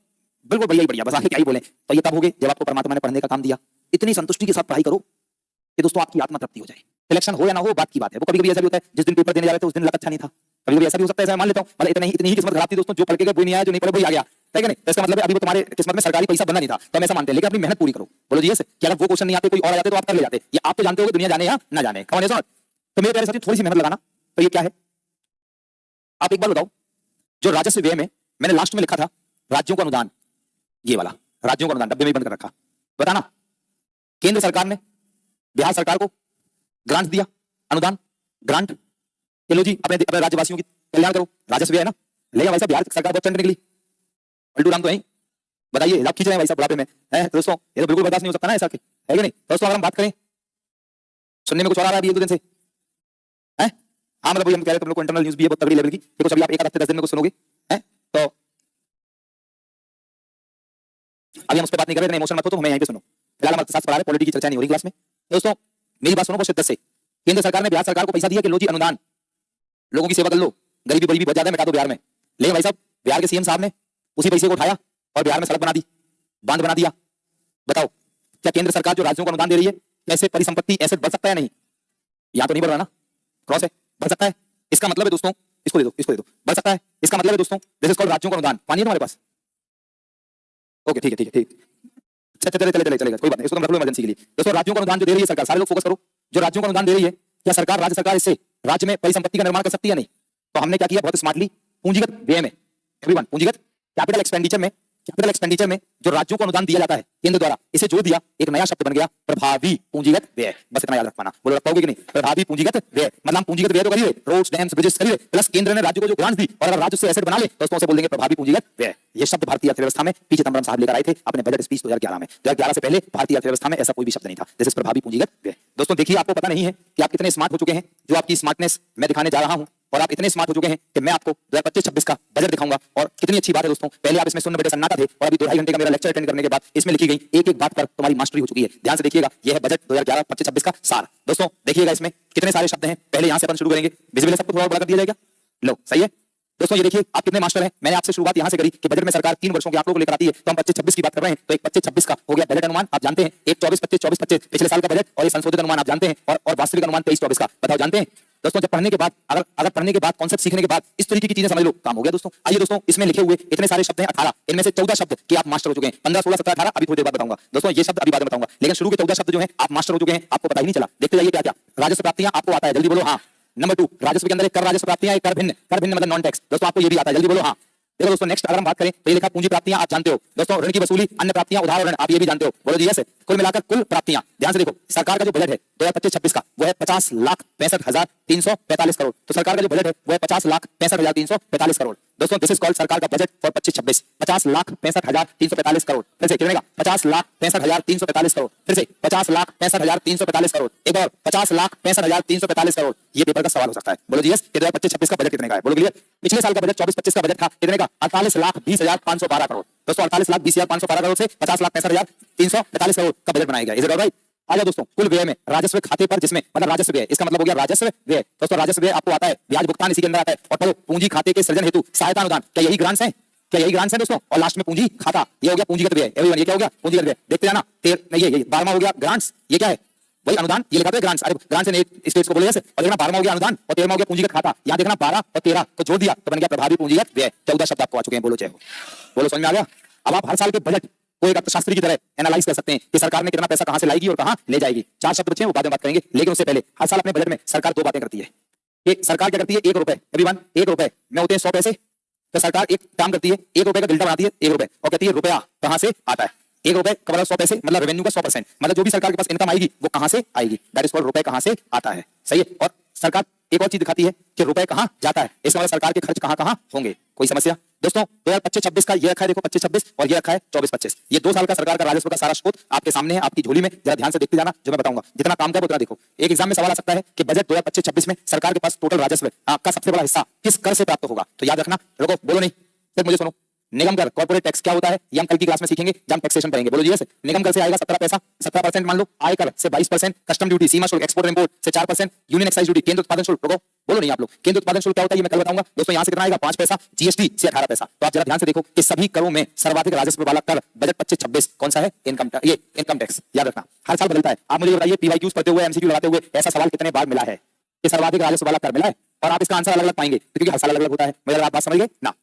बिल्कुल बढ़िया ही बढ़िया, बस आगे क्या ही बोले। तो ये तब होगे जब आपको परमात्मा ने पढ़ने का काम दिया। इतनी संतुष्टि के साथ पढ़ाई करो कि दोस्तों आपकी आत्मा तृप्ति हो जाए। सिलेक्शन हो या ना हो बात की बात है। वो कभी कभी ऐसा भी होता है, जिस दिन पेपर देने जा रहे थे उस दिन लक अच्छा नहीं था, कभी कभी ऐसा भी हो सकता है, ऐसा मान लेता हूं। मतलब इतनी ही किस्मत खराब थी दोस्तों, जो पढ़ के गए वो नहीं आया, जो नहीं पढ़े वही आ गया, है कि नहीं? तो इसका मतलब है अभी वो तुम्हारे किस्मत में सरकारी पैसा बनना नहीं था, तो हम ऐसा मानते हैं। लेकिन अपनी मेहनत पूरी करो। बोलो जी यस। कि अगर वो क्वेश्चन नहीं आते, कोई और आ जाते तो आप कर ले जाते। ये आप तो जानते हो दुनिया जाने या ना जाने, कौन है सर? तो मेरे प्यारे साथी थोड़ी सी मेहनत लगाना। तो ये क्या है आप एक बार बताओ। जो राजस्व व्यय में मैंने लास्ट में लिखा था राज्यों का अनुदान, ये वाला राज्यों का अनुदान डब्बे में बंद कर रखा, बताना केंद्र सरकार ने बिहार सरकार को ग्रांट दिया, अनुदान ग्रांट, चलो जी अपने राज्यवासियों की कल्याण करो, राजस्व है ना। ले भाई साहब बिहार सरकार बहुत चंड निकली, पलटू राम तो है, बताइए लाभ खींच रहे हैं भाई साहब बुढ़ापे में, है दोस्तों? ये तो बिल्कुल बर्दाश्त नहीं हो सकता ना ऐसा, है कि नहीं दोस्तों? अगर हम बात करें, सुनने में कुछ और आ रहा है अभी 1-2 दिन से, है? हाँ मतलब हम कह रहे तुम लोग को इंटरनल न्यूज़ भी है बहुत तगड़ी लेवल की, देखो अभी आप 1 हफ्ते 10 दिन में कुछ सुनोगे, है? तो अभी हम उस पर बात नहीं कर रहे, इमोशन मत हो, तो हमें यहीं पे सुनो। फिलहाल हम अर्थशास्त्र पढ़ा रहे, पॉलिटिक्स की चर्चा नहीं हो रही क्लास में। दोस्तों मेरी बात सुनो बहुत शिद्दत से। केंद्र सरकार ने बिहार सरकार को पैसा दिया कि लो जी अनुदान, लोगों की सेवा कर लो, गरीबी बड़ी बहुत ज्यादा है, मिटा दो बिहार में। लेकिन भाई साहब बिहार के सीएम साहब ने उसी पैसे को उठाया और बिहार में सड़क बना दी, बांध बना दिया। बताओ क्या केंद्र सरकार जो राज्यों को अनुदान दे रही है, कैसे परिसंपत्ति एसेट बढ़ सकता है? नहीं, यहाँ तो नहीं बढ़ रहा ना, क्रॉस है, बढ़ सकता है। इसका मतलब है दोस्तों, इसको दे दो, इसको दे दो, बढ़ सकता है। इसका मतलब है दोस्तों दिस इज कॉल्ड राज्यों का अनुदान। पानी है तुम्हारे पास? ओके ठीक है ठीक है ठीक। चलेगा कोई बात नहीं, इसको तुम रख लो इमरजेंसी के लिए। दोस्तों राज्यों का अनुदान जो दे रही है सरकार, सारे लोग फोकस करो, जो राज्यों का अनुदान दे रही है, क्या सरकार राज्य सरकार इससे राज्य में परिसंपत्ति का निर्माण कर सकती है? नहीं। तो हमने क्या किया बहुत स्मार्टली, पूंजीगत व्यय में, एवरीवन पूंजीगत कैपिटल एक्सपेंडिचर में जो राज्यों को अनुदान दिया जाता है केंद्र द्वारा, इसे जोड़ दिया, एक नया शब्द बन गया प्रभावी पूंजीगत व्यय। बस इतना याद रख पाना। बोलो रख पाओगे कि नहीं? प्रभावी पूंजीगत व्यय मतलब पूंजीगत व्यय तो करिए, रोड्स डैम्स ब्रिजेस करिए, प्लस केंद्र ने राज्य को जो ग्रांट दी और अगर राज्य से एसेट बना ले तो उससे बोल देंगे प्रभावी पूंजीगत व्यय। ये शब्द भारतीय अर्थव्यवस्था में पी चिदंबरम साहब लेकर आए थे अपने बजट स्पीच 2011 में। 2011 से पहले भारतीय अर्थव्यवस्था में ऐसा कोई भी शब्द नहीं था। दिस इज प्रभावी पूंजीगत व्यय। दोस्तों देखिए आपको पता नहीं है कि आप कितने स्मार्ट हो चुके हैं, जो आपकी स्मार्टनेस मैं दिखाने जा रहा हूं, और आप इतने स्मार्ट हो चुके हैं कि मैं आपको 2025-26 का बजट दिखाऊंगा। और कितनी अच्छी बात है दोस्तों, पहले आप इसमें सुनने बैठे सन्नाटा थे और अभी 2-2.5 घंटे का मेरा लेक्चर अटेंड करने के बाद इसमें लिखी गई एक एक बात पर तुम्हारी मास्टरी हो चुकी है। ध्यान से देखिएगा, यह है बजट 2011-25-26 का सार। दोस्तों देखिएगा इसमें कितने सारे शब्द हैं। पहले यहां से अपन शुरू करेंगे, विजिबल है सबको थोड़ा बड़ा कर दिया जाएगा। लो सही है दोस्तों, ये देखिए आप कितने मास्टर हैं। मैंने आपसे शुरुआत यहां से करी कि बजट में सरकार 3 वर्षों के आप लोगों को लेकर आती है, तो हम 25-26 की बात कर रहे हैं। तो एक 25-26 का हो गया बजट अनुमान, आप जानते हैं। एक 24-25 पिछले साल का बजट और ये संशोधित अनुमान आप जानते हैं, और वास्तविक अनुमान 23-24 का बताओ जानते हैं दोस्तों। जब पढ़ने के बाद अगर पढ़ने के बाद कॉन्सेप्ट सीखने के बाद इस तरीके की चीजें समझ लो, काम हो गया दोस्तों। आइए दोस्तों इसमें लिखे हुए इतने सारे शब्द हैं 18, इनमें से 14 शब्द कि आप मास्टर हो चुके हैं। 15, 16, 17, 18 अभी थोड़ी देर बाद बताऊंगा दोस्तों, ये शब्द अभी बाद में बताऊंगा। लेकिन शुरू के 14 शब्द जो हैं आप मास्टर हो चुके हैं, आपको पता ही नहीं चला। देखते जाइए क्या क्या राजस्व प्राप्तियां आपको आता है, जल्दी बोलो हाँ। नंबर 2 राजस्व के अंदर एक कर राजस्व प्राप्तियां, एक कर भिन्न मतलब नॉन टैक्स। दोस्तों आपको ये भी आता है, जल्दी बोलो हाँ। देखो दोस्तों नेक्स्ट अगर हम बात करें तो ये लिखा पूंजी प्राप्तियां आप जानते हो दोस्तों, ऋण की वसूली, अन्य प्राप्तियां, उधार ऋण आप ये भी जानते हो। बोलो जी यस। कुल मिलाकर कुल प्राप्तियां, ध्यान से देखो सरकार का जो बजट है 2025-26 का वो है 50,65,345 करोड़। तो सरकार का जो बजट है वो है 50,65,345 करोड़। दोस्तों दिस इज कॉल्ड सरकार का बजट फॉर 25-26, 50,65,345 करोड़। फिर से कितने का? 50,65,345 करोड़। फिर से 50,65,345 करोड़। एक और 50,65,345 करोड़। ये पेपर का सवाल हो सकता है। बोलो जी यस। 2025-26 का बजट कितने का है? बोलो क्लियर। पिछले साल का बजट 24-25 का बजट था कितने का? 48,20,512 करोड़। दोस्तों 48,20,512 करोड़ से 50,65,345 करोड़ का बजट बनाया गया। Is it alright? आ जाओ दोस्तों, कुल व्यय में राजस्व खाते पर जिसमें मतलब राजस्व व्यय, इसका मतलब हो गया राजस्व व्यय। दोस्तों राजस्व व्यय आपको आता है, ब्याज भुगतान इसी के अंदर आता है। और पढ़ो पूंजी खाते के सृजन हेतु सहायता अनुदान, क्या यही ग्रांट्स हैं? क्या यही ग्रांट्स हैं दोस्तों? और लास्ट में पूंजी खाता, ये हो गया पूंजीगत व्यय। एवरीवन ये क्या हो गया? पूंजीगत व्यय। देखते जाना, ये 12वां हो गया ग्रांट्स, ये क्या है? वही अनुदान, ये लिखा था ग्रांट्स। अरे ग्रांट्स ने स्टेट्स को बोले जैसे, और देखना 12वां हो गया अनुदान और 13वां हो गया पूंजीगत खाता। यहाँ देखना 12 और 13 को जोड़ दिया तो बन गया प्रभावी पूंजीगत व्यय। 14 शब्द आपको आ चुके हैं, बोलो जय हो। बोलो समझ में आ गया? अब आप हर साल के बजट को एक अर्थशास्त्री की तरह एनालाइज कर सकते हैं कि सरकार ने कितना पैसा कहां से लाएगी और कहां ले जाएगी। 4 शब्द बचे हैं, वो बाद में बात करेंगे, लेकिन उससे पहले हर साल अपने बजट में सरकार 2 बातें करती है। कि सरकार क्या करती है? 1 रुपए, एवरीवन 1 रुपए में होते हैं 100 पैसे। तो सरकार एक काम करती है, 1 रुपए का गिल्टा बनाती है 1 रुपए और कहती है रुपया कहां से आता है। 1 रुपए का मतलब 100 पैसे, मतलब रेवेन्यू का 100%, मतलब जो भी सरकार के पास इनकम आएगी वो कहां से आएगी, दैट इज कॉल्ड रुपए कहां से आता है। सही है। और सरकार एक और चीज दिखाती है कि रुपए कहां जाता है, इसका मतलब सरकार के खर्च कहां कहां होंगे। कोई समस्या? दोस्तों 2025-26 का ये रखा है, देखो 25-26 और ये रखा है 24-25। ये 2 साल का सरकार का राजस्व का सारा स्रोत आपके सामने है, आपकी झोली में। जरा ध्यान से देखते जाना, जो मैं बताऊंगा। जितना काम का उतना देखो। एक एग्जाम में सवाल आ सकता है कि बजट 2025-26 में सरकार के पास टोटल राजस्व का सबसे बड़ा हिस्सा किस कर से प्राप्त होगा। तो याद रखना, रुको बोलो नहीं, सिर्फ मुझे सुनो। निगम कर, कॉर्पोरेट टैक्स क्या होता है ये हम कल की क्लास में सीखेंगे जब हम टैक्सेशन पढ़ेंगे। बोलो जी यस। निगम कर से आएगा 17 पैसा, 17% मान लो। आयकर से 22%, कस्टम ड्यूटी, सीमा शुल्क, एक्सपोर्ट इंपोर्ट से 4%, यूनियन एक्साइज ड्यूटी, केंद्र उत्पादन शुल्क। रुको बोलो नहीं आप लोग, केंद्र उत्पादन शुल्क क्या होता है ये मैं कल बताऊंगा। दोस्तों यहां से कितना आएगा? 5 पैसा। जीएसटी से 18 पैसा। तो आप जरा ध्यान से देखो कि सभी करों में सर्वाधिक राजस्व वाला कर बजट 25-26 कौन सा है? Income tax. याद रखना, हर साल बदलता है। आप मुझे बताइए पीवाईक्यूज पढ़ते हुए, एमसीक्यू लगाते हुए ऐसा सवाल कितने बार मिला है कि सर्वाधिक राजस्व वाला कर मिला है? और आप इसका आंसर अलग अलग पाएंगे क्योंकि हर साल अलग अलग होता है। मुझे आप बात समझ गए ना?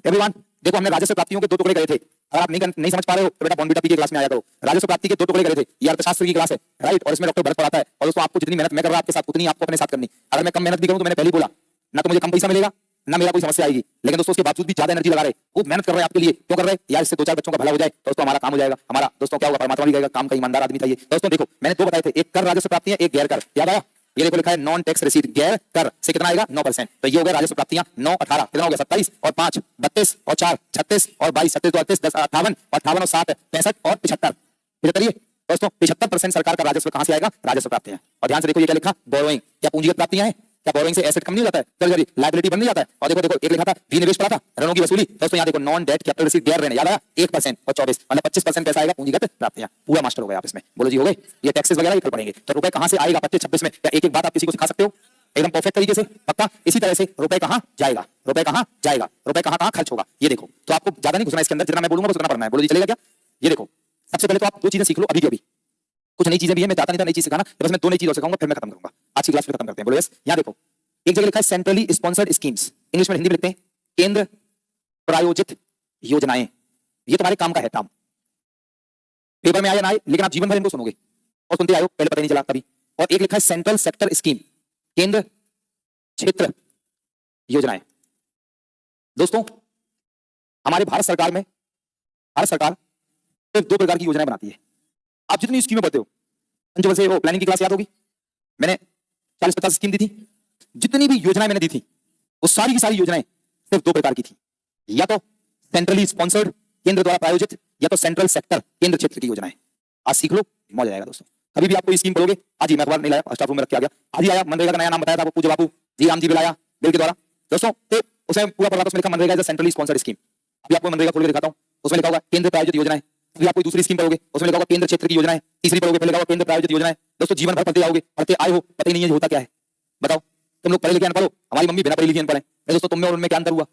एवरीवन देखो, हमने राजस्व प्राप्तियों के 2 टुकड़े करे थे। अगर आप नहीं समझ पा रहे हो तो बेटा बॉन्बिटा पी के क्लास में आया करो। राजस्व प्राप्ति के 2 टुकड़े करे थे। ये अर्थशास्त्र की क्लास है, राइट? और इसमें डॉक्टर भरत पढ़ाता है। और दोस्तों आपको जितनी मेहनत मैं कर रहा आपके साथ, उतनी आपको अपने साथ करनी। अगर मैं कम मेहनत भी करूं तो मैंने पहले ही बोला ना, तो मुझे कम पैसा मिलेगा ना मेरा कोई समस्या आएगी। लेकिन दोस्तों उसके बावजूद भी ज्यादा एनर्जी लगा रहे, खूब मेहनत कर रहे हैं आपके लिए। क्यों कर रहे हैं यार? इससे 2-4 बच्चों का भला हो जाए, दोस्तों हमारा काम हो जाएगा। हमारा दोस्तों क्या होगा? परमात्मा भी कहेगा काम का ईमानदार आदमी था ये। दोस्तों देखो मैंने 2 बताए थे, एक कर राजस्व प्राप्तियां, एक गैर कर। याद आया? ये देखो लिखा है नॉन टैक्स रिसीट। गैर कर से कितना आएगा? 9%। तो ये हो गया राजस्व प्राप्तियां। 9 18 कितना हो गया? 27 और 5 32 और 4 36 और 22 27 तो 38 10 58 और 58 और 7 65 और 75। 75 दोस्तों 75% सरकार का राजस्व कहां से आएगा? राजस्व प्राप्तियां। और ध्यान से देखो ये क्या लिखा? बोरोइंग। क्या पूंजीगत प्राप्तियां हैं? क्या बोरोइंग से एसेट कम नहीं हो जाता है? जल्दी लायबिलिटी बन नहीं जाता है? और देखो एक लिखा था विनिवेश पड़ा था, ऋणों की वसूली। दोस्तों यहाँ देखो नॉन डेट कैपिटल रिसीट गैर ऋण, याद आया? 1% और 24 मतलब 25% पैसा आएगा पूंजीगत प्राप्तियां। पूरा मास्टर हो गया आप इसमें। बोलो जी हो गए। ये टैक्सेस वगैरह कल पढ़ेंगे। तो रुपए कहां से आएगा 25-26 में? क्या एक बात आप किसी को सिखा सकते हो एकदम परफेक्ट तरीके से? पक्का? इसी तरह से रुपए कहां जाएगा, रुपए कहां जाएगा, रुपए कहां खर्च होगा, ये देखो। तो आपको ज्यादा नहीं घुसना इसके अंदर, जितना मैं बोलूंगा बस उतना पढ़ना है। बोलो जी चलेगा क्या? ये देखो सबसे पहले तो आप 2 चीजें सीख लो अभी के अभी। कुछ नई चीजें भी है, मैं चाहता नहीं था नई चीज सिखाना, बस मैं 2 नई चीजें सिखाऊंगा फिर मैं खत्म करूंगा। आज की क्लास में खत्म करते हैं। बोलो यस। यहाँ देखो एक जगह लिखा है सेंट्रली स्पॉन्सर्ड स्कीम्स, इंग्लिश में हिंदी में लिखते हैं केंद्र प्रायोजित योजनाएं। ये तुम्हारे काम का है काम। पेपर में आया ना आए, लेकिन आप जीवन भर इनको सुनोगे और सुनते आए हो, पहले पता नहीं चला कभी। और एक लिखा है सेंट्रल सेक्टर स्कीम, केंद्र क्षेत्र योजनाएं। दोस्तों हमारे भारत सरकार में, भारत सरकार सिर्फ 2 प्रकार की योजनाएं बनाती है। आप जितनी स्कीमें पढ़ते हो, पंचवर्षीय से वो प्लानिंग की क्लास याद होगी, मैंने 40-50 स्कीम दी थी। जितनी भी योजनाएं मैंने दी थी वो सारी की सारी योजनाएं सिर्फ 2 प्रकार की थी, या तो सेंट्रली स्पॉन्सर्ड केंद्र द्वारा प्रायोजित, या तो सेंट्रल सेक्टर केंद्र क्षेत्र की योजनाएं। आज सीख लो, मजा आएगा दोस्तों। कभी भी आप कोई स्कीम पढ़ोगे, आज ही मैं अखबार नहीं लाया, स्टाफ रूम में रख के आ गया, आज ही आया मनरेगा का नया नाम बताया था, वो पूज्य बापू जी राम जी बिलाया बिल के द्वारा। दोस्तों तो उसे पूरा पढ़ा था, उसमें लिखा MNREGA is a centrally sponsored scheme. अभी आपको मनरेगा खोल के दिखाता हूं, उसमें लिखा होगा केंद्र प्रायोजित योजनाएं। अभी आप कोई दूसरी स्कीम पढ़ोगे, उसमें लिखा होगा केंद्र क्षेत्र की योजनाएं। तीसरी पढ़ोगे, पहले लिखा होगा केंद्र प्रायोजित योजनाएं। दोस्तों जीवन भर पढ़ते आओगे, पढ़ते आए हो, पता ही नहीं है होता क्या है। बताओ तुम लोग पढ़े लिखे अनपढ़ हो, हमारी मम्मी बिना पढ़ी लिखी अनपढ़ है। दोस्तों तुम में और उनमें क्या अंतर हुआ?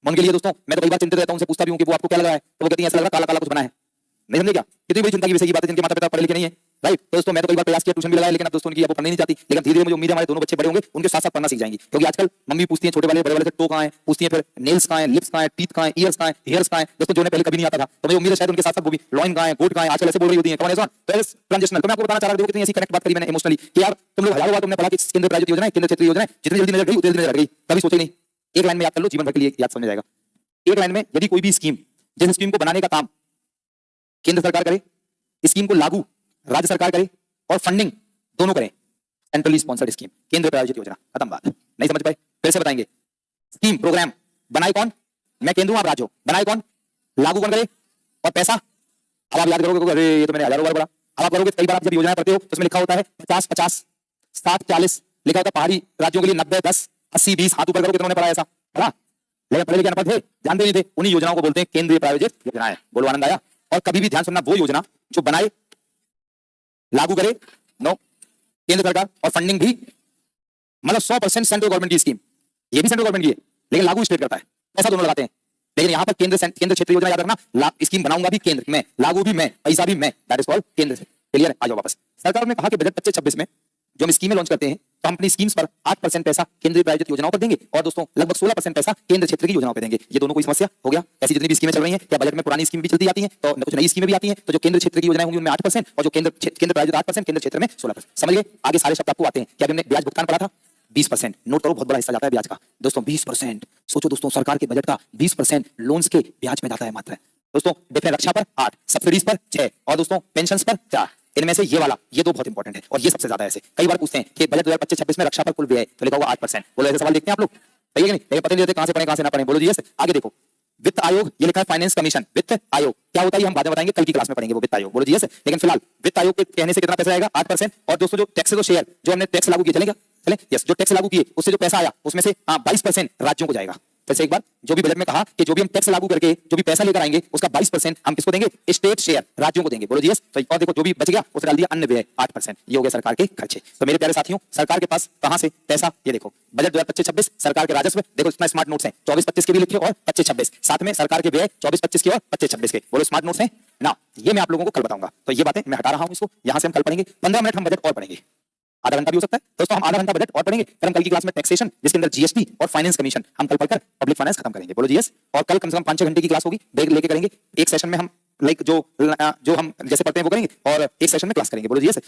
मन के लिए दोस्तों मैं तो कई बार चिंतित रहता हूं, उनसे पूछता भी हूं कि वो आपको क्या लग रहा है, तो वो कहती है ऐसा लग रहा है काला काला कुछ बना है। नहीं समझे क्या? कितनी बड़ी चिंता की विषय की बात है, जिनके माता पिता पढ़े लिखे नहीं है, राइट? तो दोस्तों मैं तो कई बार प्रयास किया, ट्यूशन भी लगाया, लेकिन अब दोस्तों उनकी अब पढ़नी नहीं चाहती। लेकिन धीरे धीरे मुझे उम्मीद है हमारे दोनों बच्चे बड़े होंगे, उनके साथ साथ पढ़ना सीख जाएंगी। क्योंकि आजकल मम्मी पूछती है छोटे वाले बड़े वाले से टो कहां है, पूछती है फिर नेल्स कहां है, लिप्स कहां है, टीथ कहां है, ईयर्स कहां है, हेयर्स कहां है। दोस्तों जो ने पहले कभी नहीं आता था, तो मुझे उम्मीद है शायद उनके साथ साथ वो भी लॉइन कहां है, गोट कहां है, आजकल ऐसे बोल रही होती है। कौन है सॉन? तो एज ट्रांजिशनल। तो मैं आपको बताना चाह रहा हूं, कितनी ऐसी कनेक्ट बात करी मैंने इमोशनली कि यार तुम लोग हजारों बार तुमने पढ़ा कि केंद्र प्रायोजित योजना है, केंद्र क्षेत्रीय योजना है, जितनी जल्दी नजर गई उतनी जल्दी नजर गई, कभी सोचा ही नहीं। एक लाइन में याद कर लो, जीवन भर के लिए याद समझ जाएगा। एक लाइन में यदि कोई भी स्कीम, जिस स्कीम को बनाने का काम केंद्र सरकार करे, स्कीम को लागू राज्य सरकार करे और फंडिंग दोनों करें, सेंट्रली स्पॉन्सर्ड स्कीम, केंद्र प्रायोजित योजना। खत्म बात। नहीं समझ पाए? फिर से बताएंगे। स्कीम प्रोग्राम बनाए कौन? मैं केंद्र हूं, आप राज्य हो। बनाए कौन? लागू कौन करे? और पैसा? अब आप याद करोगे, अरे ये तो मैंने हजारों बार पढ़ा। अब आप करोगे, कई बार आप जब योजना पढ़ते हो तो उसमें लिखा होता है 50-50 60-40, लिखा होता है पहाड़ी राज्यों के लिए 90-10 80-20। हाथ ऊपर करो, कितनों ने पढ़ा ऐसा? पढ़ा? लेकिन पढ़े लिखे अनपढ़ थे, जानते नहीं थे। उन्हीं योजनाओं को बोलते हैं केंद्रीय प्रायोजित योजनाएं। बोलो आनंद आया? और कभी भी ध्यान सुनना, वो योजना जो बनाए, लागू करे नो, केंद्र सरकार, और फंडिंग भी मतलब 100% सेंट्रल गवर्नमेंट की स्कीम, ये भी सेंट्रल गवर्नमेंट की है, लेकिन लागू स्टेट करता है, पैसा दोनों लगाते हैं। लेकिन यहां पर केंद्र क्षेत्र योजना याद रखना, स्कीम बनाऊंगा भी केंद्र में, लागू भी मैं, पैसा भी मैं, दैट इज कॉल्ड केंद्र से। क्लियर है? आ जाओ वापस। सरकार ने कहा कि बजट 25-26 में जो हम स्कीमें लॉन्च करते हैं तो हम अपनी स्कीम्स पर 8% पैसा केंद्रीय प्रायोजित योजनाओं पर देंगे और दोस्तों लगभग 16% पैसा केंद्र क्षेत्र की योजनाओं पर देंगे। ये दोनों कोई समस्या हो गया? ऐसी जितनी भी स्कीमें चल रही हैं, क्या बजट में पुरानी स्कीम भी चलती जाती हैं, तो कुछ नई स्कीमें भी आती हैं, तो जो केंद्र क्षेत्र की योजनाएं होंगी उनमें 8% और जो केंद्र प्रायोजित 8%, केंद्र क्षेत्र में 16%। समझ गए? आगे सारे शब्द आपको आते हैं। क्या हमने ब्याज भुगतान पढ़ा था? 20%। नोट करो, बहुत बड़ा हिस्सा जाता है ब्याज का दोस्तों, 20%। सोचो दोस्तों, सरकार के बजट का 20% लोन्स के ब्याज में जाता है मात्र। दोस्तों डिफरेंट रक्षा पर 8, सब्सिडीज पर 6 और दोस्तों पेंशन्स पर 4। इनमें से ये वाला, ये दो बहुत इंपॉर्टेंट है और ये सबसे ज्यादा ऐसे कई बार पूछते हैं कि बजट 2025-26 में रक्षा पर कुल व्यय तो लिखा होगा 8%। बोलो ऐसे सवाल देखते हैं आप लोग, सही है कि नहीं? लेकिन पता नहीं रहते कहां से पढ़े कहां से ना पढ़े। बोलो जी यस। आगे देखो, वित्त आयोग, ये लिखा है फाइनेंस कमीशन। वित्त आयोग क्या होता है ये हम बाद में बताएंगे, कल की क्लास में पढ़ेंगे वो वित्त आयोग। बोलो जी यस। लेकिन फिलहाल वित्त आयोग के कहने से कितना पैसा आएगा? 8%। और दोस्तों जो टैक्स तो शेयर जो हमने टैक्स लागू किए, चलेगा? चले? यस। जो टैक्स लागू किए उससे जो पैसा आया उसमें से 22% राज्यों को जाएगा। फिर से एक बार, जो भी बजट में कहा कि जो भी हम टैक्स लागू करके जो भी पैसा लेकर आएंगे उसका 22% हम किसको देंगे? स्टेट शेयर, राज्यों को देंगे। बोलो जी यस। तो और देखो जो भी बच गया उसे डाल दिया अन्य व्यय 8%। ये हो गया सरकार के खर्चे। तो मेरे प्यारे साथियों, सरकार के पास कहां से पैसा? ये देखो बजट 2025-26 सरकार के राजस्व, देखो इतना स्मार्ट नोट्स हैं, 24-25 के भी लिखे और 25-26, साथ में सरकार के व्यय 24-25 के और 25-26 के। बोलो स्मार्ट नोट्स हैं ना? ये मैं आप लोगों को कल बताऊंगा। तो ये बातें मैं हटा रहा हूं, इसको यहां से हम कल पढ़ेंगे। 15 मिनट हम बजट और पढ़ेंगे, आधा घंटा भी हो सकता है दोस्तों, हम आधा घंटा बजट और पढ़ेंगे। फिर हम कल की क्लास में टैक्सेशन जिसके अंदर जीएसटी और फाइनेंस कमीशन हम कल पढ़कर पब्लिक फाइनेंस खत्म करेंगे। बोलो जी यस। और कल कम से कम 5-6 घंटे की क्लास होगी, ब्रेक लेके करेंगे। एक सेशन में हम लाइक जो हम जैसे पढ़ते हैं वो करेंगे और एक सेशन में क्लास करेंगे। बोलो जी यस।